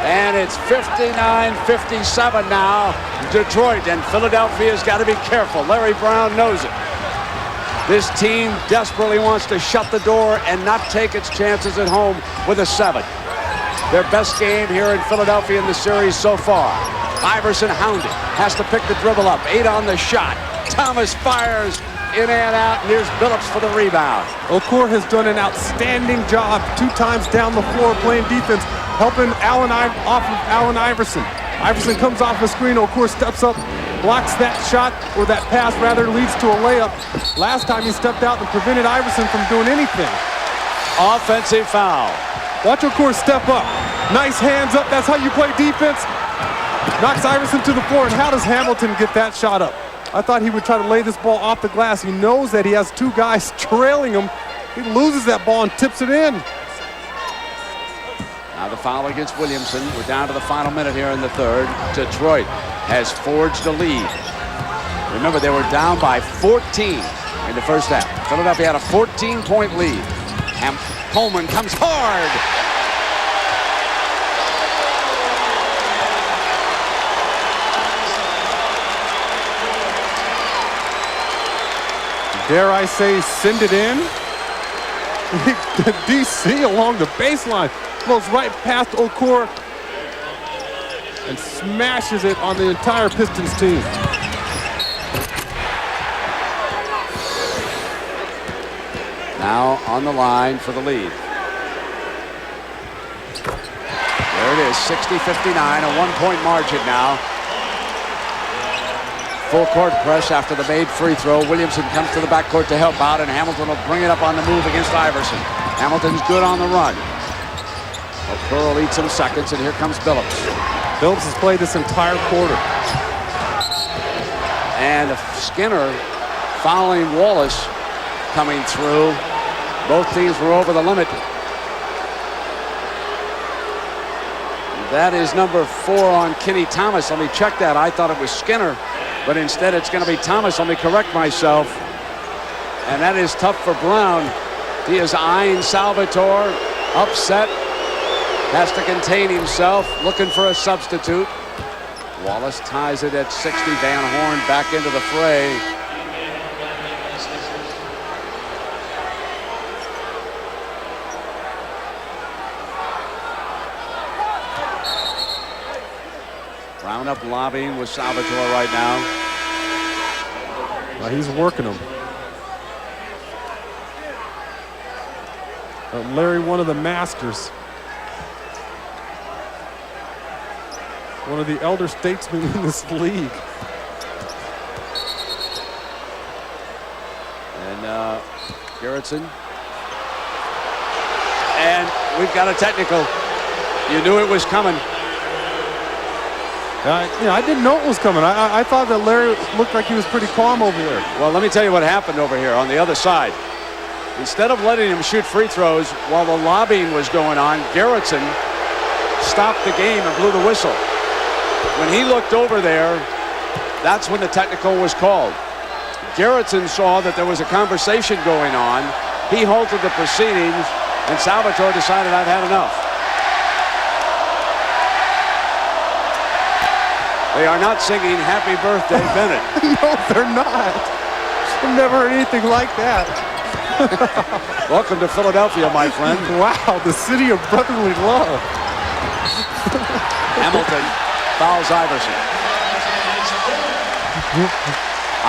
And it's 59-57 now. Detroit, and Philadelphia's got to be careful. Larry Brown knows it. This team desperately wants to shut the door and not take its chances at home with a 7. Their best game here in Philadelphia in the series so far. Iverson hounded, has to pick the dribble up. 8 on the shot. Thomas fires in and out, and here's Billups for the rebound. Okur has done an outstanding job 2 times down the floor playing defense, helping off of Allen Iverson. Iverson comes off the screen. Okur steps up, blocks that shot, or that pass rather, leads to a layup. Last time he stepped out and prevented Iverson from doing anything. Offensive foul. Watch Okur step up. Nice hands up. That's how you play defense. Knocks Iverson to the floor, and how does Hamilton get that shot up? I thought he would try to lay this ball off the glass. He knows that he has 2 guys trailing him. He loses that ball and tips it in. Now the foul against Williamson. We're down to the final minute here in the third. Detroit has forged a lead. Remember, they were down by 14 in the first half. Philadelphia had a 14-point lead. Coleman comes hard. Dare I say, send it in? DC along the baseline. Goes right past Okur and smashes it on the entire Pistons team. Now on the line for the lead. There it is, 60-59, a 1-point margin now. Full court press after the made free throw. Williamson comes to the backcourt to help out, and Hamilton will bring it up on the move against Iverson. Hamilton's good on the run. Okur will eat some seconds, and here comes Billups. Billups has played this entire quarter. And Skinner fouling Wallace coming through. Both teams were over the limit. That is number 4 on Kenny Thomas. Let me check that. I thought it was Skinner, but instead it's going to be Thomas. Let me correct myself. And that is tough for Brown. He is eyeing Salvatore, upset, has to contain himself, looking for a substitute. Wallace ties it at 60. Van Horn back into the fray. Brown up lobbying with Salvatore right now. Well, he's working him. Larry, one of the masters. One of the elder statesmen in this league. And Gerritsen. And we've got a technical. You knew it was coming. I didn't know it was coming. I thought that Larry looked like he was pretty calm over there. Well, let me tell you what happened over here on the other side. Instead of letting him shoot free throws while the lobbying was going on, Gerritsen stopped the game and blew the whistle. When he looked over there, that's when the technical was called. Gerritsen saw that there was a conversation going on. He halted the proceedings, and Salvatore decided, I've had enough. They are not singing Happy Birthday, Bennett. No, they're not. I've never heard anything like that. Welcome to Philadelphia, my friend. Wow, the city of brotherly love. Hamilton fouls Iverson.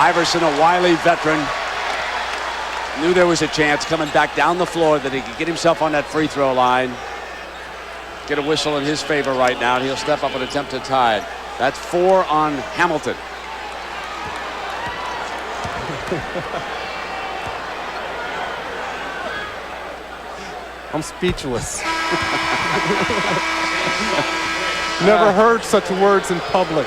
Iverson, a wily veteran, knew there was a chance coming back down the floor that he could get himself on that free throw line. Get a whistle in his favor right now, and he'll step up and attempt to tie it. That's 4 on Hamilton. I'm speechless. Never heard such words in public.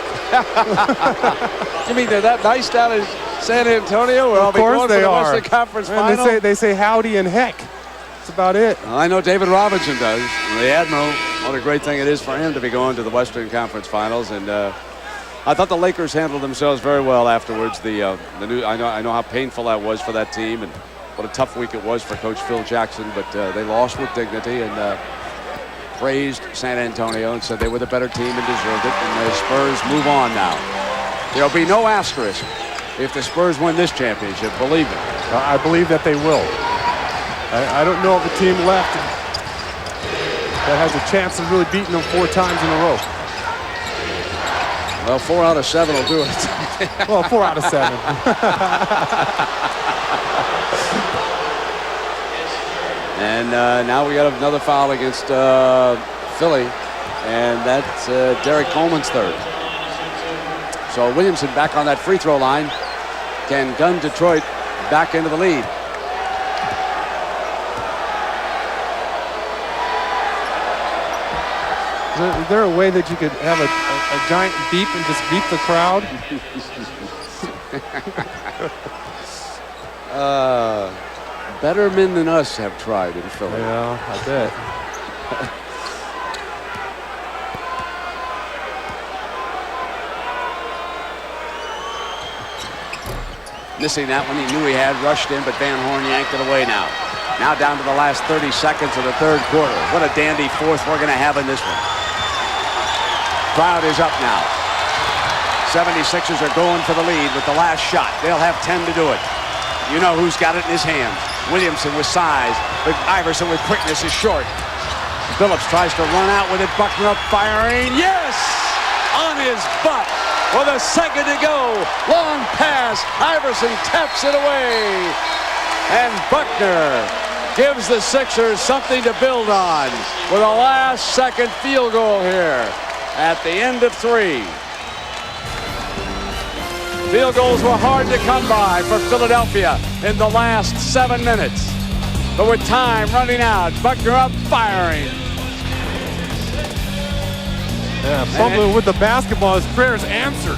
You mean they're that nice down in San Antonio? Where I'll be going for the Western Conference Final? They say howdy and heck. That's about it. Well, I know David Robinson does. The Admiral, what a great thing it is for him to be going to the Western Conference Finals. And I thought the Lakers handled themselves very well afterwards. I know how painful that was for that team, and what a tough week it was for Coach Phil Jackson. But they lost with dignity and praised San Antonio and said they were the better team and deserved it. And the Spurs move on now. There'll be no asterisk if the Spurs win this championship. Believe me. I believe that they will. I don't know of a team left that has a chance of really beating them 4 times in a row. Well, 4 out of 7 will do it. Well, 4 out of 7. And now we got another foul against Philly, and that's Derek Coleman's 3rd. So Williamson back on that free throw line can gun Detroit back into the lead. Is there a way that you could have a giant beep and just beep the crowd? Better men than us have tried in Philly. Yeah, I bet. Missing that one, he knew he had, rushed in, but Van Horn yanked it away now. Now down to the last 30 seconds of the 3rd quarter. What a dandy 4th we're going to have in this one. Crowd is up now. 76ers are going for the lead with the last shot. They'll have 10 to do it. You know who's got it in his hands. Williamson with size, but Iverson with quickness is short. Phillips tries to run out with it. Buckner up firing. Yes! On his butt with a second to go. Long pass. Iverson taps it away. And Buckner gives the Sixers something to build on with a last-second field goal here at the end of 3. Field goals were hard to come by for Philadelphia in the last 7 minutes. But with time running out, Buckner up firing. Yeah, fumbling with the basketball. His prayers answered.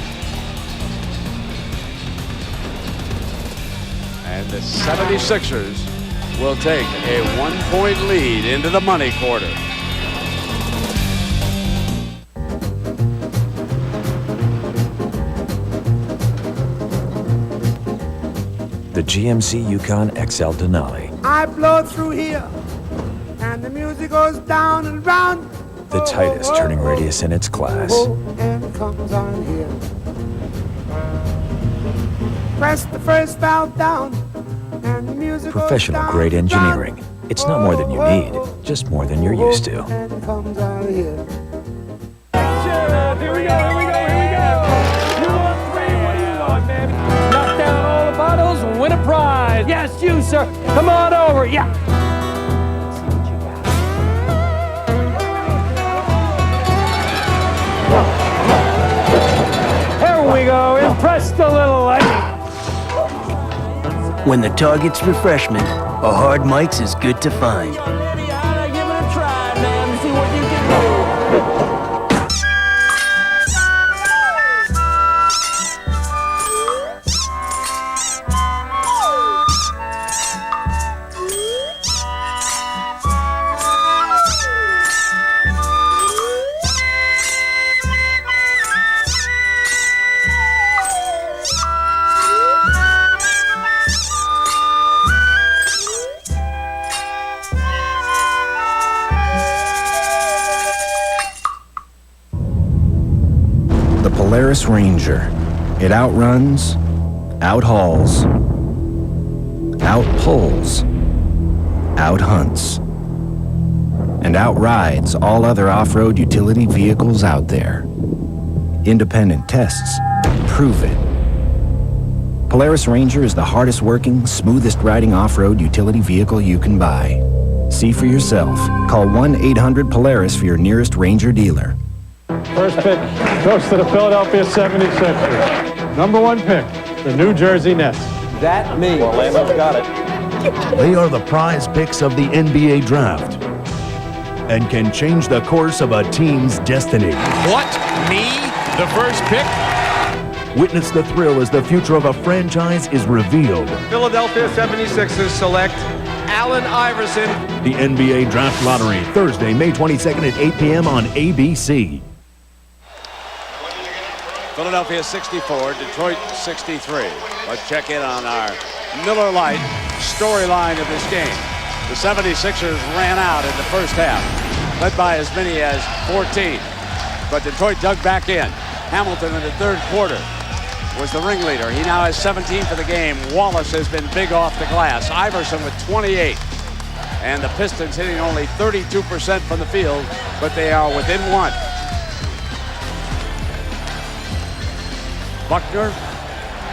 And the 76ers will take a 1-point lead into the money quarter. The GMC Yukon XL Denali. I blow through here, and the music goes down and round. The tightest turning radius in its class. And it comes on here. Press the first valve down, and the music Professional grade engineering. It's not more than you need, just more than you're used to. And it comes on here. Here we go, here we go, here we go. You want 3, what do you want, baby? Knock down all the bottles and win a prize. Yes, you, sir. Come on over, yeah. Here we go, impress the little lady. When the target's refreshment, a hard Mike's is good to find. Polaris Ranger. It outruns, outhauls, outpulls, outhunts, and outrides all other off-road utility vehicles out there. Independent tests prove it. Polaris Ranger is the hardest working, smoothest riding off-road utility vehicle you can buy. See for yourself. Call 1-800-POLARIS for your nearest Ranger dealer. First pick goes to the Philadelphia 76ers. Number 1 pick, the New Jersey Nets. That means Orlando's got it. They are the prize picks of the NBA draft and can change the course of a team's destiny. What? Me? The first pick? Witness the thrill as the future of a franchise is revealed. Philadelphia 76ers select Allen Iverson. The NBA Draft Lottery, Thursday, May 22nd at 8 p.m. on ABC. Philadelphia 64, Detroit 63. Let's check in on our Miller Lite storyline of this game. The 76ers ran out in the first half, led by as many as 14. But Detroit dug back in. Hamilton in the third quarter was the ringleader. He now has 17 for the game. Wallace has been big off the glass. Iverson with 28. And the Pistons hitting only 32% from the field, but they are within one. Buckner,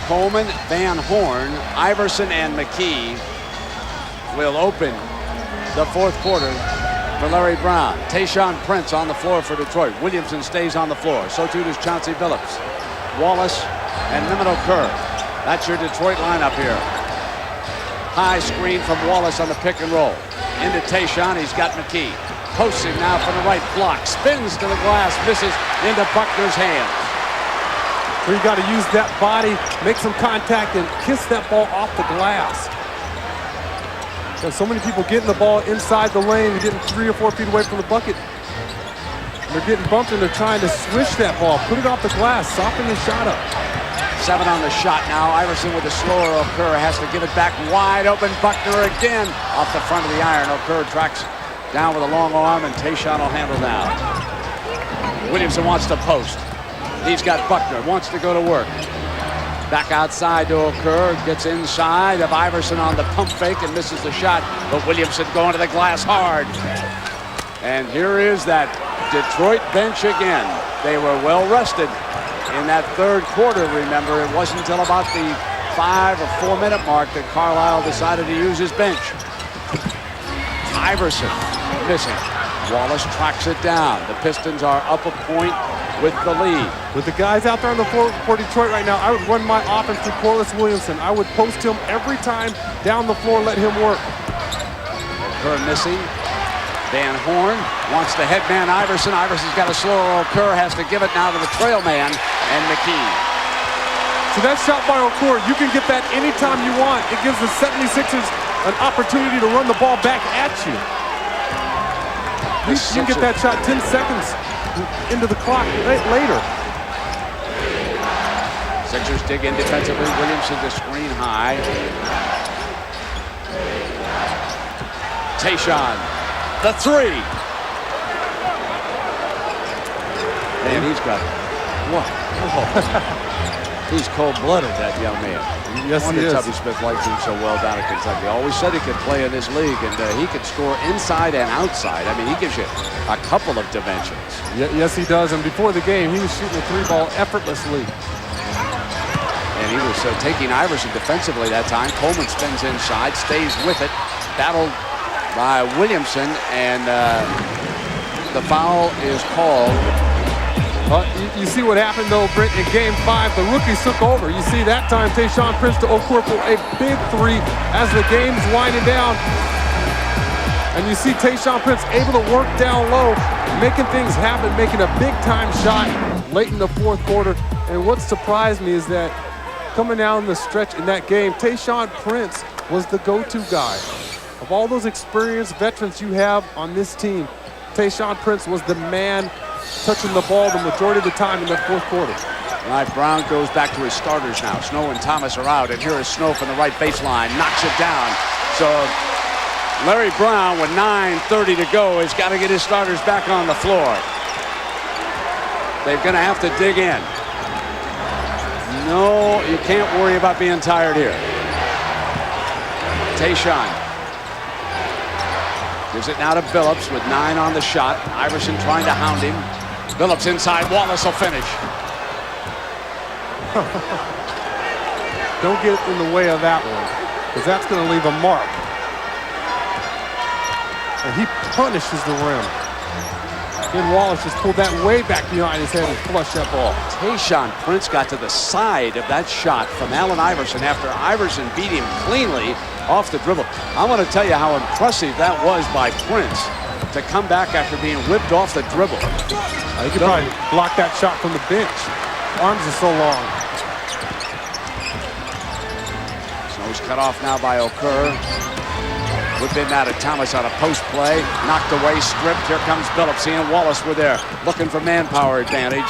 Coleman, Van Horn, Iverson, and McKee will open the fourth quarter for Larry Brown. Tayshaun Prince on the floor for Detroit. Williamson stays on the floor. So too does Chauncey Billups. Wallace and Mehmet Okur. That's your Detroit lineup here. High screen from Wallace on the pick and roll. Into Tayshaun, he's got McKee. Posting now from the right block. Spins to the glass, misses into Buckner's hands. So you got to use that body, make some contact, and kiss that ball off the glass. Because so many people getting the ball inside the lane, they're getting 3 or 4 feet away from the bucket. They're getting bumped and they're trying to swish that ball, put it off the glass, soften the shot up. 7 on the shot now. Iverson with the slower Okur has to give it back wide open. Buckner again off the front of the iron. Okur tracks down with a long arm, and Tayshaun will handle down. Williamson wants to post. He's got Buckner, wants to go to work. Back outside to Okur, gets inside of Iverson on the pump fake and misses the shot, but Williamson going to the glass hard. And here is that Detroit bench again. They were well rested in that third quarter, remember. It wasn't until about the 5 or 4 minute mark that Carlisle decided to use his bench. Iverson missing. Wallace tracks it down. The Pistons are up a point with the lead. With the guys out there on the floor for Detroit right now, I would run my offense through Corliss Williamson. I would post him every time down the floor, let him work. Okur missing. Van Horn wants to headman Iverson. Iverson's got a slower Okur, has to give it now to the trail man and McKee. So that shot by Okur, you can get that anytime you want. It gives the 76ers an opportunity to run the ball back at you. You can get that shot 10 seconds into the clock later. Sixers dig in defensively. Williamson to screen high. Tayshaun, the 3. And he's got what? He's cold-blooded, that young man. Yes, he is. Tubby Smith likes him so well down at Kentucky. Always said he could play in this league, and he could score inside and outside. I mean, he gives you a couple of dimensions. Yes, he does. And before the game, he was shooting the 3-ball effortlessly. And he was taking Iverson defensively that time. Coleman spins inside, stays with it. Battled by Williamson, and the foul is called. You see what happened, though, Britt, in Game 5. The rookies took over. You see that time, Tayshaun Prince to Okur for a big 3 as the game's winding down. And you see Tayshaun Prince able to work down low, making things happen, making a big-time shot late in the fourth quarter. And what surprised me is that coming down the stretch in that game, Tayshaun Prince was the go-to guy. Of all those experienced veterans you have on this team, Tayshaun Prince was the man touching the ball the majority of the time in that fourth quarter. Right, Brown goes back to his starters now. Snow and Thomas are out, and here is Snow from the right baseline, knocks it down. So Larry Brown, with 9:30 to go, has got to get his starters back on the floor. They're going to have to dig in. No, you can't worry about being tired here. Tayshaun gives it now to Billups with 9 on the shot. Iverson trying to hound him. Billups inside. Wallace will finish. Don't get in the way of that one, because that's going to leave a mark. And he punishes the rim. Then Wallace just pulled that way back behind his head and flushed that ball. Tayshaun Prince got to the side of that shot from Allen Iverson after Iverson beat him cleanly off the dribble. I want to tell you how impressive that was by Prince to come back after being whipped off the dribble. He could probably block that shot from the bench. Arms are so long. Snow's cut off now by Okur. Whipping out of Thomas on a post play. Knocked away, stripped. Here comes Billups. He and Wallace were there looking for manpower advantage.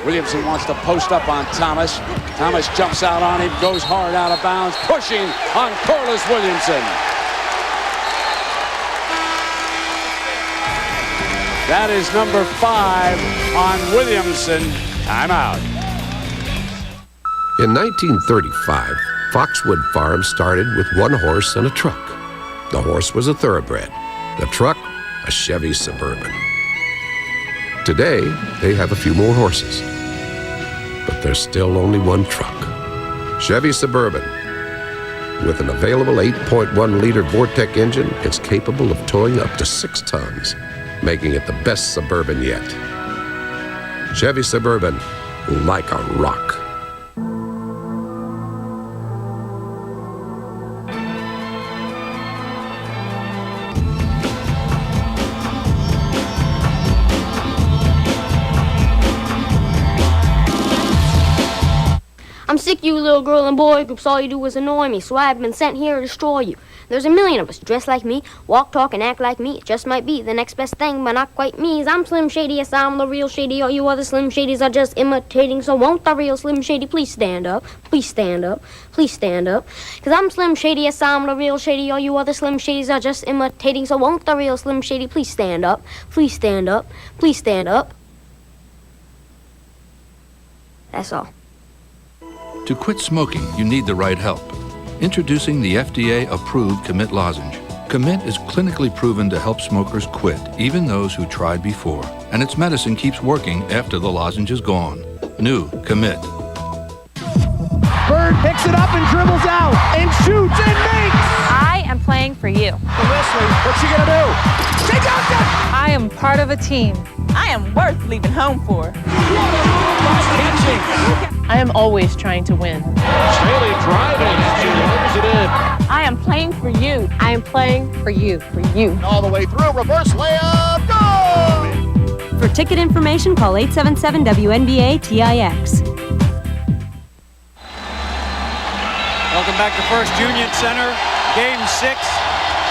Williamson wants to post up on Thomas. Thomas jumps out on him, goes hard out of bounds, pushing on Corliss Williamson. That is number 5 on Williamson. Timeout. In 1935, Foxwood Farm started with one horse and a truck. The horse was a thoroughbred. The truck, a Chevy Suburban. Today, they have a few more horses. But there's still only one truck. Chevy Suburban. With an available 8.1-liter Vortec engine, it's capable of towing up to 6 tons, making it the best Suburban yet. Chevy Suburban, like a rock. I'm sick, you little girl and boy groups. All you do is annoy me, so I've been sent here to destroy you. There's a million of us dressed like me, walk, talk, and act like me. It just might be the next best thing, but not quite me. I'm Slim Shady, yes, I'm the real Shady. All you other Slim Shadys are just imitating, so won't the real Slim Shady please stand up? Please stand up. Please stand up. 'Cause I'm Slim Shady, yes, I'm the real Shady. All you other Slim Shadys are just imitating, so won't the real Slim Shady please stand up? Please stand up. Please stand up. That's all. To quit smoking, you need the right help. Introducing the FDA-approved Commit lozenge. Commit is clinically proven to help smokers quit, even those who tried before. And its medicine keeps working after the lozenge is gone. New Commit. Bird picks it up and dribbles out and shoots and makes! I am playing for you. Leslie, what's she gonna do? She got it! I am part of a team. I am worth leaving home for. I am always trying to win. Staley driving and she rolls it in. I am playing for you. I am playing for you, for you. All the way through, reverse layup, goal! For ticket information, call 877-WNBA-TIX. Welcome back to First Union Center, Game 6.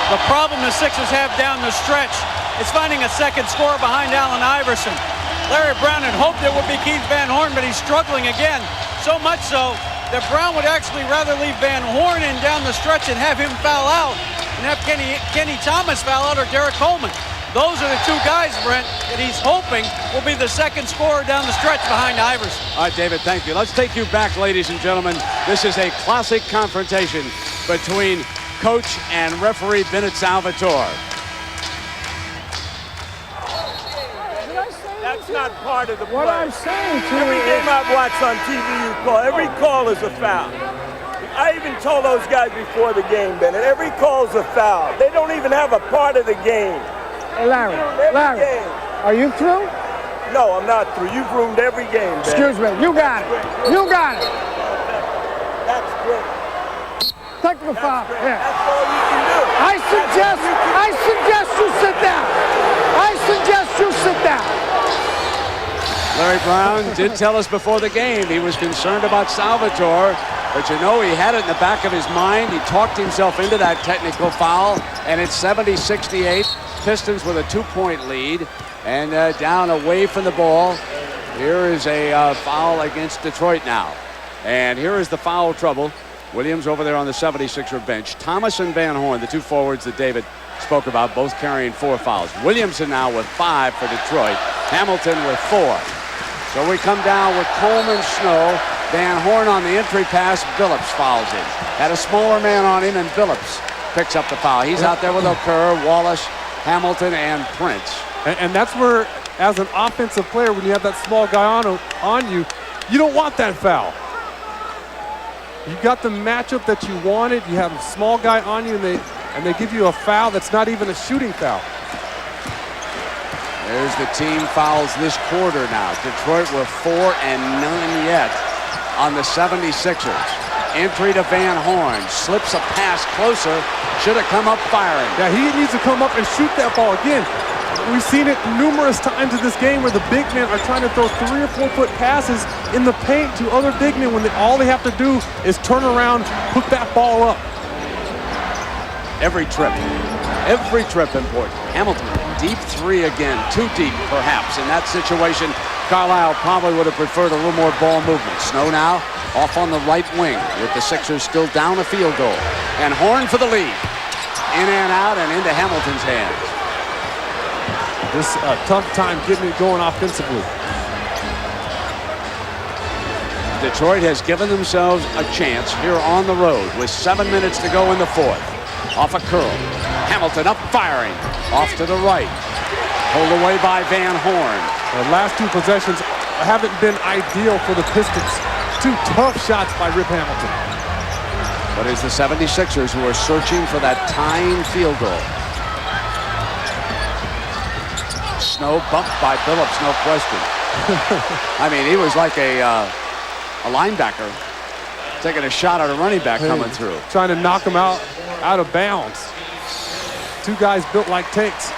The problem the Sixers have down the stretch is finding a second scorer behind Allen Iverson. Larry Brown had hoped it would be Keith Van Horn, but he's struggling again. So much so that Brown would actually rather leave Van Horn in down the stretch and have him foul out and have Kenny Thomas foul out or Derek Coleman. Those are the two guys, Brent, that he's hoping will be the second scorer down the stretch behind Iverson. All right, David, thank you. Let's take you back, ladies and gentlemen. This is a classic confrontation between coach and referee Bennett Salvatore. That's not part of the play. What I'm saying to every you game I've watched on TV, you call. Every call is a foul. I even told those guys before the game, Bennett, every call is a foul. They don't even have a part of the game. Hey, Larry, are you through? No, I'm not through. You've ruined every game, Bennett. Excuse me. You got it. You got it. That's great. Technical foul. Yeah. That's all you can do. I suggest you sit down. I suggest you sit down. Larry Brown did tell us before the game he was concerned about Salvatore, but you know he had it in the back of his mind. He talked himself into that technical foul, and it's 70-68. Pistons with a 2-point lead and down away from the ball. Here is a foul against Detroit now. And here is the foul trouble. Williams over there on the 76er bench. Thomas and Van Horn, the two forwards that David spoke about, both carrying 4 fouls. Williamson now with 5 for Detroit. Hamilton with 4. So we come down with Coleman, Snow, Van Horn on the entry pass. Billups fouls him. Had a smaller man on him, and Billups picks up the foul. He's out there with Okur, Wallace, Hamilton, and Prince. And that's where, as an offensive player, when you have that small guy on you, you don't want that foul. You got the matchup that you wanted. You have a small guy on you, and they give you a foul that's not even a shooting foul. There's the team fouls this quarter now. Detroit with 4 and none yet on the 76ers. Entry to Van Horn. Slips a pass closer. Should have come up firing. Yeah, he needs to come up and shoot that ball again. We've seen it numerous times in this game where the big men are trying to throw 3 or 4 foot passes in the paint to other big men when all they have to do is turn around, put that ball up. Every trip important. Hamilton, deep 3 again. Too deep, perhaps, in that situation. Carlisle probably would have preferred a little more ball movement. Snow now off on the right wing with the Sixers still down a field goal. And Horn for the lead. In and out and into Hamilton's hands. Just a tough time getting it going offensively. Detroit has given themselves a chance here on the road with 7 minutes to go in the fourth. Off a curl. Hamilton up firing. Off to the right. Pulled away by Van Horn. The last two possessions haven't been ideal for the Pistons. Two tough shots by Rip Hamilton. But it's the 76ers who are searching for that tying field goal. Snow bumped by Phillips, no question. I mean, he was like a linebacker taking a shot at a running back coming through. Trying to knock him out of bounds. Two guys built like tanks.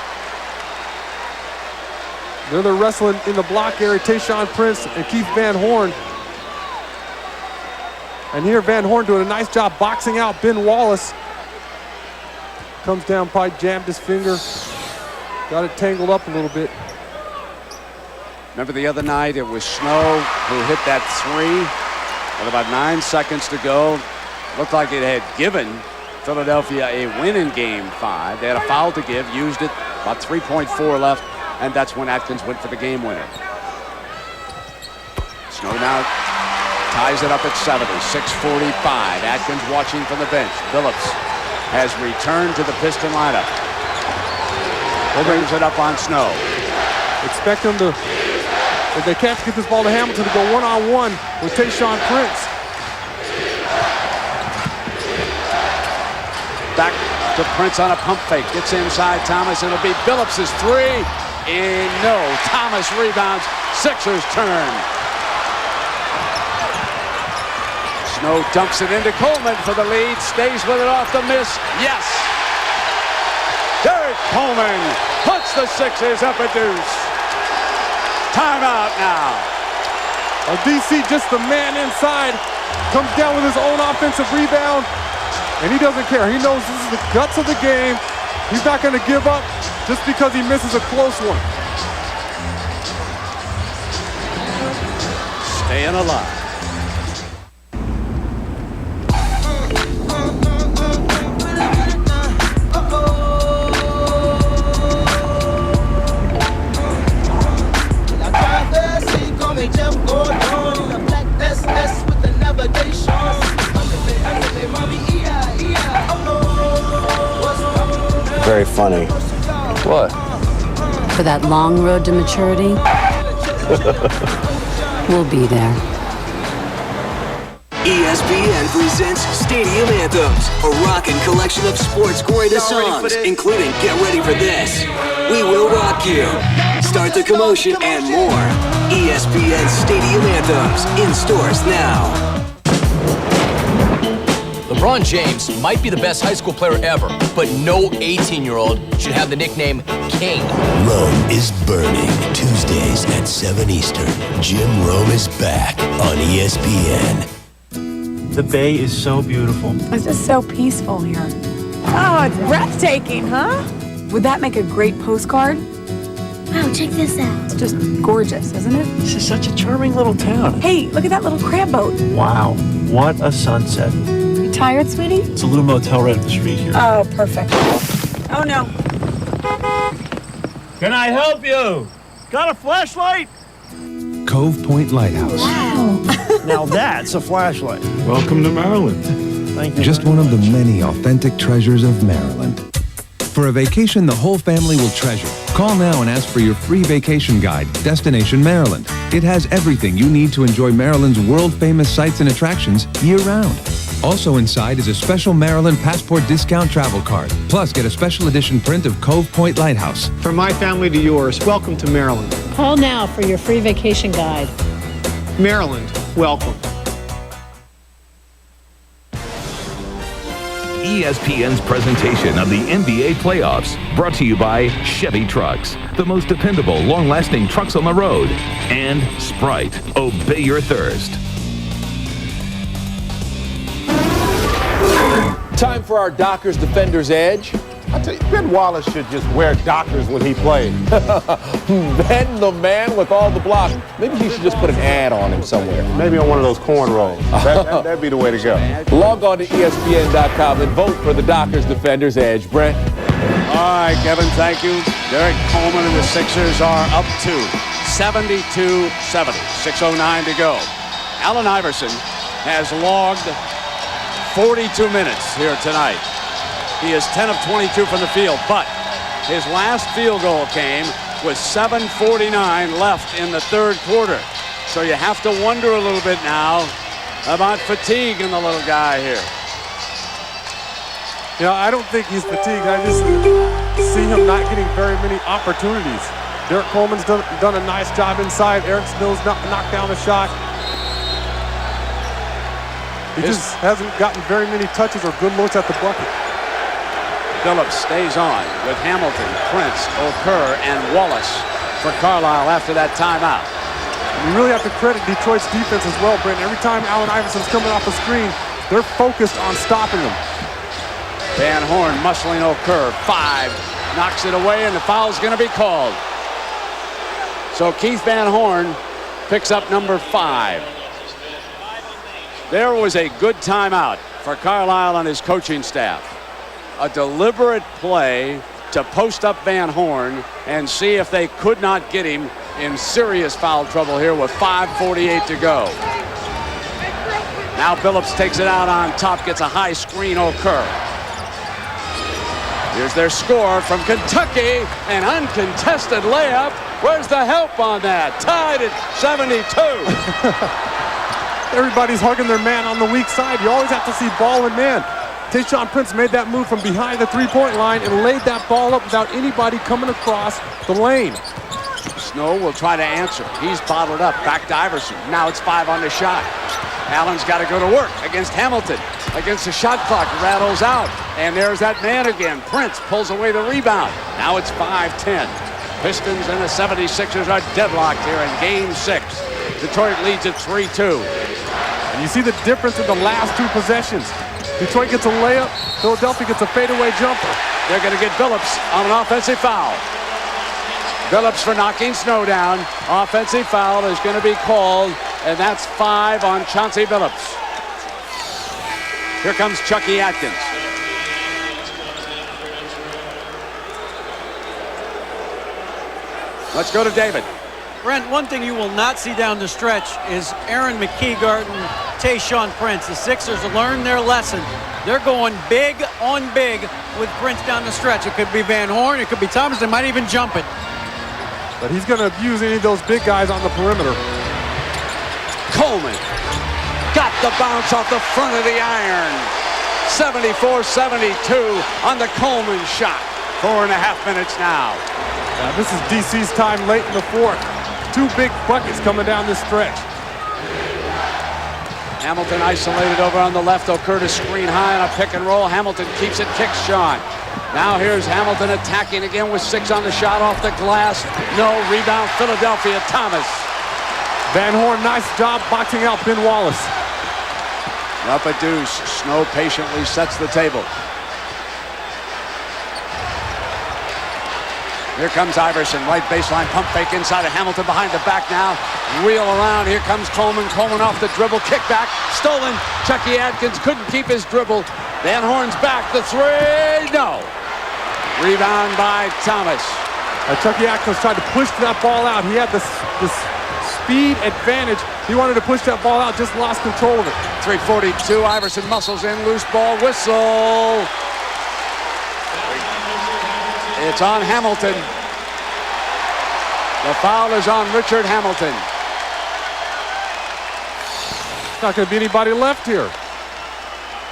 They're wrestling in the block area, Tayshaun Prince and Keith Van Horn. And here Van Horn doing a nice job boxing out Ben Wallace. Comes down, probably jammed his finger. Got it tangled up a little bit. Remember the other night, it was Snow who hit that three with about 9 seconds to go. Looked like it had given Philadelphia a win in Game 5. They had a foul to give, used it, about 3.4 left, and that's when Atkins went for the game winner. Snow now ties it up at 70, 6:45. Atkins watching from the bench. Phillips has returned to the Piston lineup. Brings it up on Snow. Expect them to, if they can't get this ball to Hamilton, to go one-on-one with Tayshaun Prince. Back to Prince on a pump fake. Gets inside Thomas. It'll be Phillips' three. And no. Thomas rebounds. Sixers turn. Snow dumps it into Coleman for the lead. Stays with it off the miss. Yes. Derek Coleman puts the Sixers up a deuce. Timeout now. DC, just the man inside, comes down with his own offensive rebound, and he doesn't care. He knows this is the guts of the game. He's not going to give up just because he misses a close one. Staying alive. Very funny. What? For that long road to maturity, we'll be there. ESPN presents Stadium Anthems, a rockin' collection of sports' greatest songs, including Get Ready for This, We Will Rock You, Start the Commotion, and more. ESPN Stadium Anthems, in stores now. LeBron James might be the best high school player ever, but no 18-year-old should have the nickname King. Rome is burning. Tuesdays at 7 Eastern. Jim Rome is back on ESPN. The bay is so beautiful. It's just so peaceful here. Oh, it's breathtaking, huh? Would that make a great postcard? Wow, check this out. It's just gorgeous, isn't it? This is such a charming little town. Hey, look at that little crab boat. Wow, what a sunset. You tired, sweetie? It's a little motel right up the street here. Oh, perfect. Oh, no. Can I help you? Got a flashlight? Cove Point Lighthouse. Wow. Now that's a flashlight. Welcome to Maryland. Thank you. Just one of the many authentic treasures of Maryland. For a vacation the whole family will treasure, call now and ask for your free vacation guide, Destination Maryland. It has everything you need to enjoy Maryland's world-famous sights and attractions year-round. Also inside is a special Maryland Passport discount travel card. Plus, get a special edition print of Cove Point Lighthouse. From my family to yours, welcome to Maryland. Call now for your free vacation guide. Maryland, welcome. ESPN's presentation of the NBA playoffs, brought to you by Chevy Trucks, the most dependable, long-lasting trucks on the road, and Sprite, obey your thirst. Time for our Dockers Defender's Edge. I tell you, Ben Wallace should just wear Dockers when he plays. Ben, the man with all the blocks. Maybe he should just put an ad on him somewhere. Maybe on one of those cornrows. That'd be the way to go. Log on to ESPN.com and vote for the Dockers Defender's Edge. Brent? All right, Kevin, thank you. Derek Coleman and the Sixers are up to 72-70. 6:09 to go. Allen Iverson has logged 42 minutes here tonight. He is 10 of 22 from the field, but his last field goal came with 7:49 left in the third quarter. So you have to wonder a little bit now about fatigue in the little guy here. You know, I don't think he's fatigued. I just see him not getting very many opportunities. Derek Coleman's done a nice job inside. Eric Snow's knocked down a shot. He just hasn't gotten very many touches or good looks at the bucket. Phillips stays on with Hamilton, Prince, Okur, and Wallace for Carlisle after that timeout. You really have to credit Detroit's defense as well, Brent. Every time Allen Iverson's coming off the screen, they're focused on stopping him. Van Horn muscling Okur, 5, knocks it away, and the foul's going to be called. So Keith Van Horn picks up number 5. There was a good timeout for Carlisle and his coaching staff. A deliberate play to post up Van Horn and see if they could not get him in serious foul trouble here with 5:48 to go. Now Phillips takes it out on top, gets a high screen, Okur. Here's their score from Kentucky, an uncontested layup. Where's the help on that? Tied at 72. Everybody's hugging their man on the weak side. You always have to see ball and man. Tayshaun Prince made that move from behind the three-point line and laid that ball up without anybody coming across the lane. Snow will try to answer. He's bottled up. Back to Iverson. Now it's 5 on the shot. Allen's got to go to work against Hamilton. Against the shot clock. Rattles out. And there's that man again. Prince pulls away the rebound. Now it's 5-10. Pistons and the 76ers are deadlocked here in Game 6. Detroit leads at 3-2. And you see the difference in the last two possessions. Detroit gets a layup. Philadelphia gets a fadeaway jumper. They're going to get Phillips on an offensive foul. Phillips for knocking Snow down. Offensive foul is going to be called, and that's 5 on Chauncey Phillips. Here comes Chucky Atkins. Let's go to David. Brent, one thing you will not see down the stretch is Aaron McKee guarding Tayshaun Prince. The Sixers learned their lesson. They're going big on big with Prince down the stretch. It could be Van Horn, it could be Thomas, they might even jump it. But he's going to abuse any of those big guys on the perimeter. Coleman got the bounce off the front of the iron. 74-72 on the Coleman shot. 4.5 minutes now. Now this is DC's time late in the fourth. 2 big buckets coming down this stretch. Hamilton isolated over on the left. Okur to screen high on a pick and roll. Hamilton keeps it, kicks Sean. Now here's Hamilton attacking again with 6 on the shot off the glass. No rebound, Philadelphia. Thomas. Van Horn, nice job boxing out Ben Wallace. Up a deuce. Snow patiently sets the table. Here comes Iverson, right baseline, pump fake inside of Hamilton, behind the back now. Wheel around, here comes Coleman. Coleman off the dribble, kick back, stolen. Chucky Atkins couldn't keep his dribble. Van Horn's back, the 3, no. Rebound by Thomas. Chucky Atkins tried to push that ball out. He had this speed advantage. He wanted to push that ball out, just lost control of it. 3:42, Iverson muscles in, loose ball, whistle. It's on Hamilton. The foul is on Richard Hamilton. Not going to be anybody left here.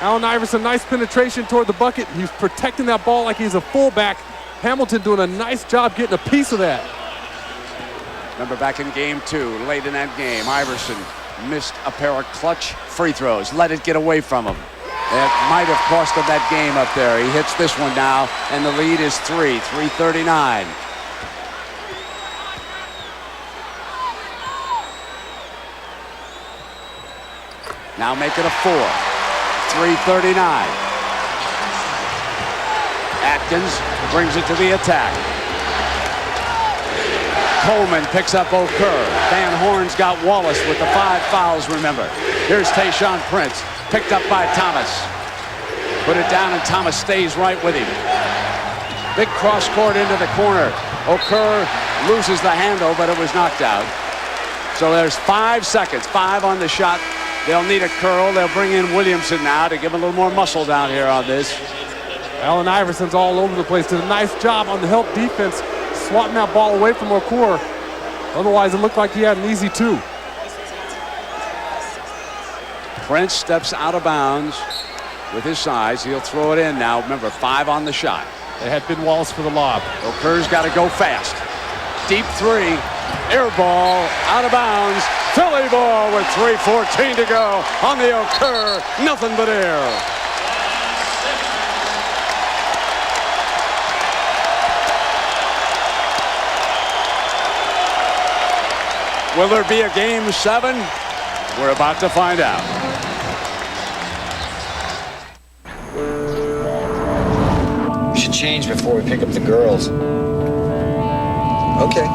Allen Iverson, nice penetration toward the bucket. He's protecting that ball like he's a fullback. Hamilton doing a nice job getting a piece of that. Remember back in Game 2, late in that game, Iverson missed a pair of clutch free throws. Let it get away from him. That might have cost him that game up there. He hits this one now, and the lead is 3:39. Now make it a 4. 3:39. Atkins brings it to the attack. Coleman picks up Okur. Van Horn's got Wallace with the 5 fouls, remember. Here's Tayshaun Prince, picked up by Thomas. Put it down and Thomas stays right with him. Big cross court into the corner. Okur loses the handle, but it was knocked out. So there's 5 seconds, 5 on the shot. They'll need a curl. They'll bring in Williamson now to give a little more muscle down here on this. Allen Iverson's all over the place. Did a nice job on the help defense, swatting that ball away from Okur. Otherwise, it looked like he had an easy 2. Prince steps out of bounds with his size. He'll throw it in now. Remember, 5 on the shot. It had been Wallace for the lob. Okur's got to go fast. Deep 3. Air ball out of bounds. Philly ball with 3:14 to go on the Okur. Nothing but air. Will there be a game 7? We're about to find out. We should change before we pick up the girls. Okay.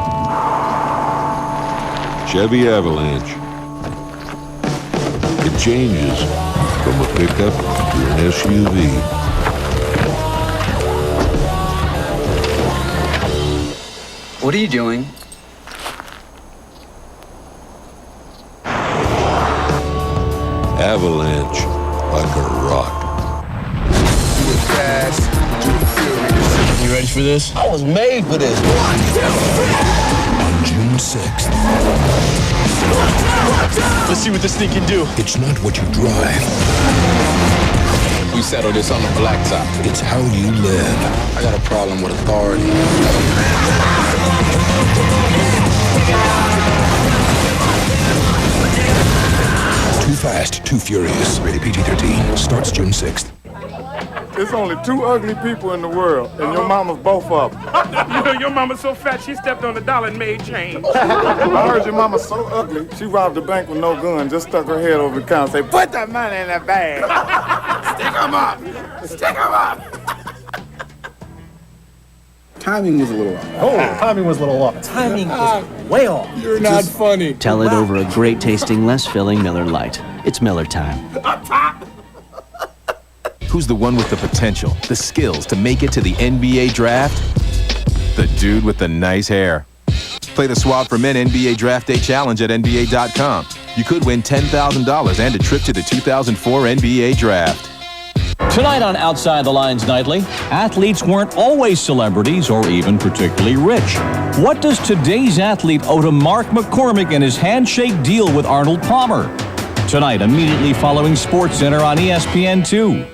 Chevy Avalanche. It changes from a pickup to an SUV. What are you doing? Avalanche like a rock. You ready for this? I was made for this. On June 6th. Let's see what this thing can do. It's not what you drive. We settle this on the blacktop. It's how you live. I got a problem with authority. Too Fast, Too Furious. Rated PG-13. Starts June 6th. There's only 2 ugly people in the world, and your mama's both of them. You know, your mama's so fat, she stepped on the dollar and made change. I heard your mama's so ugly, she robbed the bank with no gun, just stuck her head over the counter and say, put that money in that bag. Stick 'em up. Stick 'em up. Timing was a little off. Oh, timing was a little off. Timing is way off. You're not funny. Tell it over a great tasting, less filling Miller Lite. It's Miller time. Who's the one with the potential, the skills to make it to the NBA draft? The dude with the nice hair. Play the Swab for Men NBA Draft Day Challenge at NBA.com. You could win $10,000 and a trip to the 2004 NBA Draft. Tonight on Outside the Lines Nightly, athletes weren't always celebrities or even particularly rich. What does today's athlete owe to Mark McCormick and his handshake deal with Arnold Palmer? Tonight, immediately following SportsCenter on ESPN2.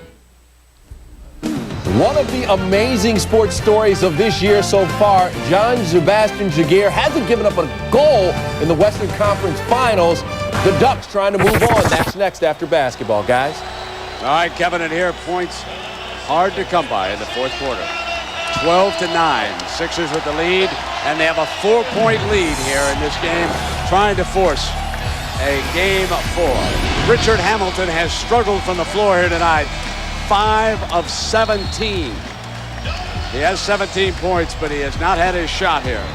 One of the amazing sports stories of this year so far, John Sebastian Jaguar hasn't given up a goal in the Western Conference Finals. The Ducks trying to move on. That's next after basketball, guys. All right, Kevin, and here points hard to come by in the 4th quarter. 12-9, Sixers with the lead, and they have a 4-point lead here in this game, trying to force a game 4. Richard Hamilton has struggled from the floor here tonight. 5 of 17. He has 17 points, but he has not had his shot here.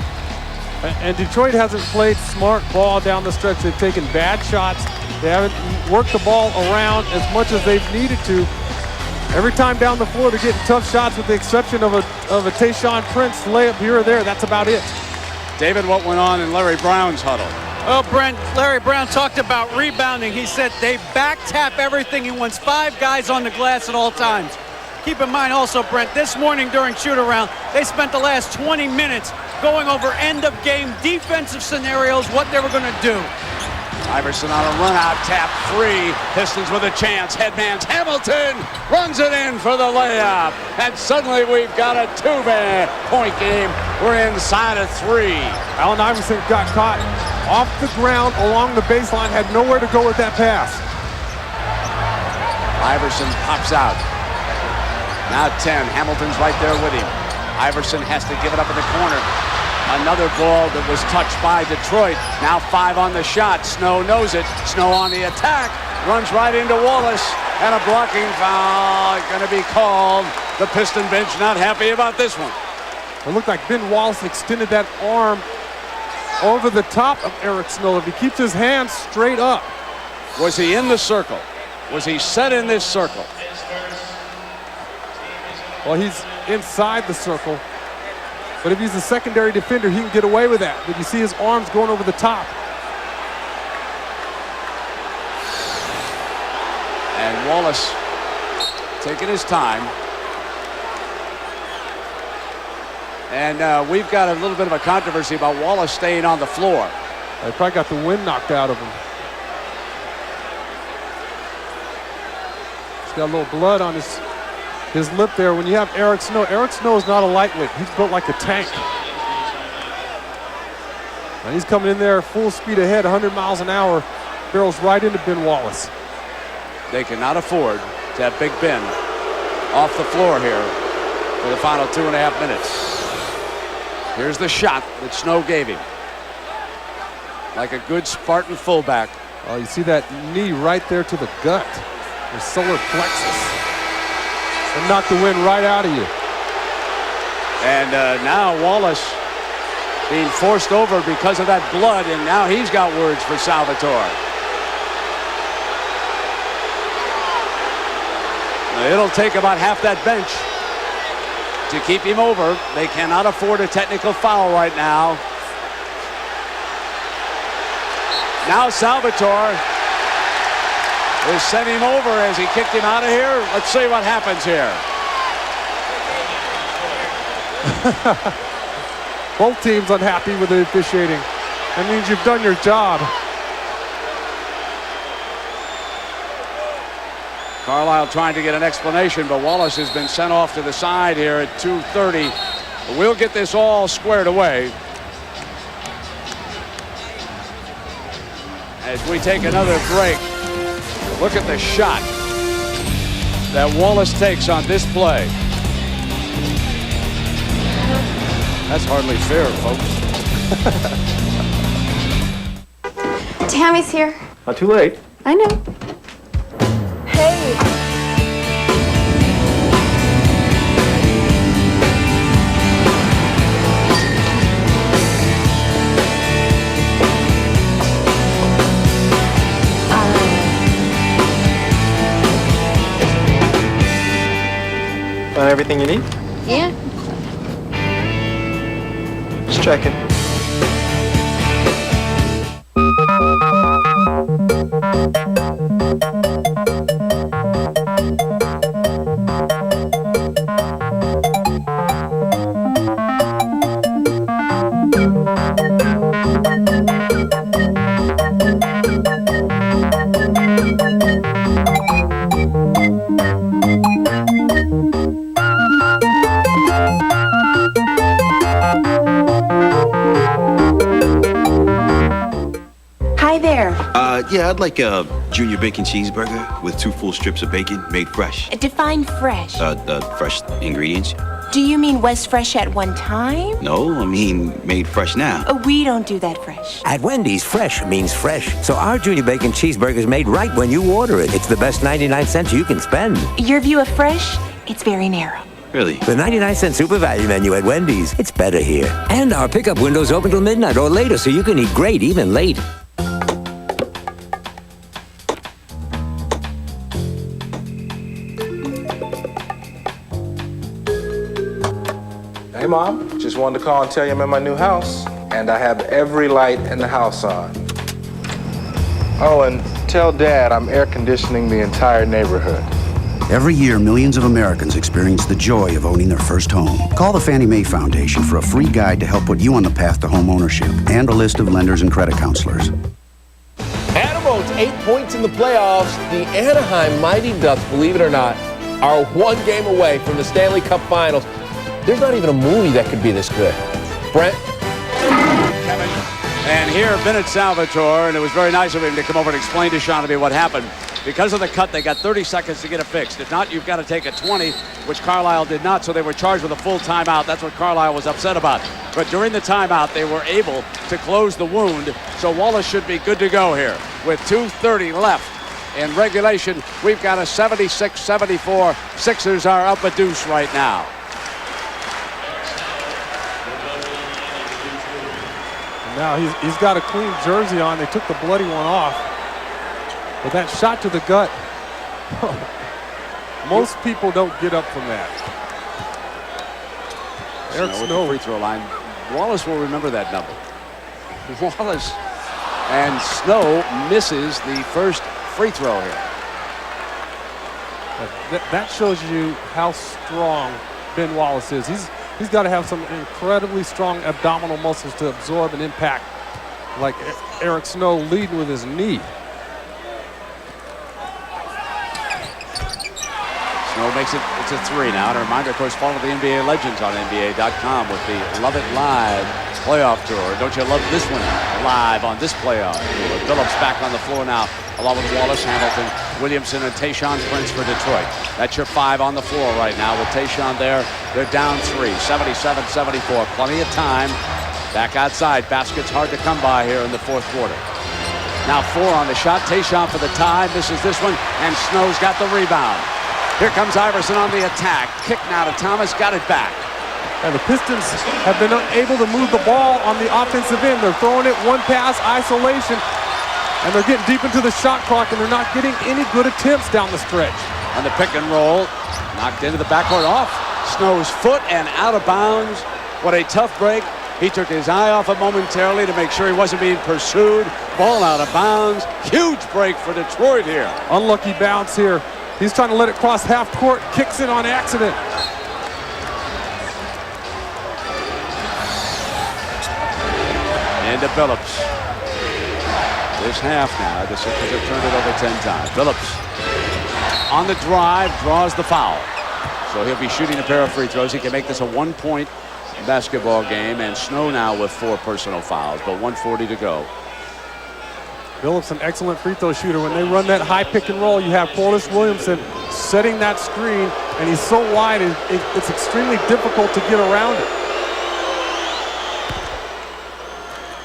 And Detroit hasn't played smart ball down the stretch. They've taken bad shots. They haven't worked the ball around as much as they've needed to. Every time down the floor, they're getting tough shots with the exception of a Tayshaun Prince layup here or there. That's about it. David, what went on in Larry Brown's huddle? Well, Brent, Larry Brown talked about rebounding. He said they back tap everything. He wants 5 guys on the glass at all times. Keep in mind also, Brent, this morning during shoot-around, they spent the last 20 minutes going over end-of-game defensive scenarios, what they were going to do. Iverson on a run-out, tap 3. Pistons with a chance. Headman's Hamilton runs it in for the layup. And suddenly we've got a 2-point game. We're inside of 3. Allen Iverson got caught off the ground along the baseline, had nowhere to go with that pass. Iverson pops out. Now 10. Hamilton's right there with him. Iverson has to give it up in the corner. Another ball that was touched by Detroit. Now 5 on the shot. Snow knows it. Snow on the attack. Runs right into Wallace. And a blocking foul going to be called The Piston bench not happy about this one. It looked like Ben Wallace extended that arm over the top of Eric Snow. If he keeps his hands straight up. Was he in the circle? Was he set in this circle? Well, he's inside the circle. But if he's a secondary defender, he can get away with that. But you see his arms going over the top. And Wallace taking his time. And we've got a little bit of a controversy about Wallace staying on the floor. They probably got the wind knocked out of him. He's got a little blood on his lip there. When you have Eric Snow is not a lightweight. He's built like a tank. And he's coming in there full speed ahead, 100 miles an hour. Barrels right into Ben Wallace. They cannot afford to have Big Ben off the floor here for the final 2.5 minutes. Here's the shot that Snow gave him. Like a good Spartan fullback. Oh, you see that knee right there to the gut. The solar plexus. And knock the wind right out of you. And now Wallace being forced over because of that blood, and now he's got words for Salvatore. It'll take about half that bench to keep him over. They cannot afford a technical foul right now. Now Salvatore is sent him over as he kicked him out of here. Let's see what happens here. Both teams unhappy with the officiating. That means you've done your job. Carlisle trying to get an explanation, but Wallace has been sent off to the side here at 2:30. We'll get this all squared away as we take another break. Look at the shot that Wallace takes on this play. That's hardly fair, folks. Tammy's here. Not too late. I know. Hey. Find everything you need? Yeah. Just checking. Yeah, I'd like a junior bacon cheeseburger with 2 full strips of bacon made fresh. Define fresh. Fresh ingredients. Do you mean West Fresh at one time? No, I mean made fresh now. We don't do that fresh. At Wendy's, fresh means fresh. So our junior bacon cheeseburger is made right when you order it. It's the best 99 cents you can spend. Your view of fresh? It's very narrow. Really? The 99-cent super value menu at Wendy's. It's better here. And our pickup window's open till midnight or later, so you can eat great even late. Hey, Mom. Just wanted to call and tell you I'm in my new house, and I have every light in the house on. Oh, and tell Dad I'm air conditioning the entire neighborhood. Every year, millions of Americans experience the joy of owning their first home. Call the Fannie Mae Foundation for a free guide to help put you on the path to home ownership and a list of lenders and credit counselors. Adam Oates, 8 points in the playoffs. The Anaheim Mighty Ducks, believe it or not, are 1 game away from the Stanley Cup Finals. There's not even a movie that could be this good. Brent? Kevin. And here, Bennett Salvatore, and it was very nice of him to come over and explain to Shonamy what happened. Because of the cut, they got 30 seconds to get it fixed. If not, you've got to take a 20, which Carlisle did not, so they were charged with a full timeout. That's what Carlisle was upset about. But during the timeout, they were able to close the wound, so Wallace should be good to go here with 2:30 left in regulation. We've got a 76-74. Sixers are up a deuce right now. Now he's got a clean jersey on. They took the bloody one off. But that shot to the gut, most people don't get up from that. Eric Snow. Free throw line. Wallace will remember that number. Wallace and Snow misses the first free throw here. That shows you how strong Ben Wallace is. He's got to have some incredibly strong abdominal muscles to absorb an impact like Eric Snow leading with his knee. Snow makes it, it's a three now. And a reminder, of course, follow the NBA legends on NBA.com with the Love It Live playoff tour. Don't you love this one live on this playoff tour? Phillips back on the floor now, along with Wallace, Hamilton, Williamson, and Tayshaun Prince for Detroit. That's your five on the floor right now with Tayshaun there. They're down three, 77-74. Plenty of time. Back outside. Basket's hard to come by here in the fourth quarter. Now 4 on the shot. Tayshaun for the tie. Misses this one, and Snow's got the rebound. Here comes Iverson on the attack. Kick now to Thomas. Got it back. And the Pistons have been unable to move the ball on the offensive end. They're throwing it one pass, isolation, and they're getting deep into the shot clock, and they're not getting any good attempts down the stretch. On the pick and roll, knocked into the backcourt off Snow's foot and out of bounds. What a tough break. He took his eye off it momentarily to make sure he wasn't being pursued. Ball out of bounds. Huge break for Detroit here. Unlucky bounce here. He's trying to let it cross half court, kicks it on accident. Into Phillips. This half now, the Sixers have turned it over 10 times. Phillips on the drive, draws the foul. So he'll be shooting a pair of free throws. He can make this a 1-point basketball game, and Snow now with 4 personal fouls, but 1:40 to go. Phillips, an excellent free throw shooter. When they run that high pick and roll, you have Corliss Williamson setting that screen, and he's so wide, it's extremely difficult to get around it.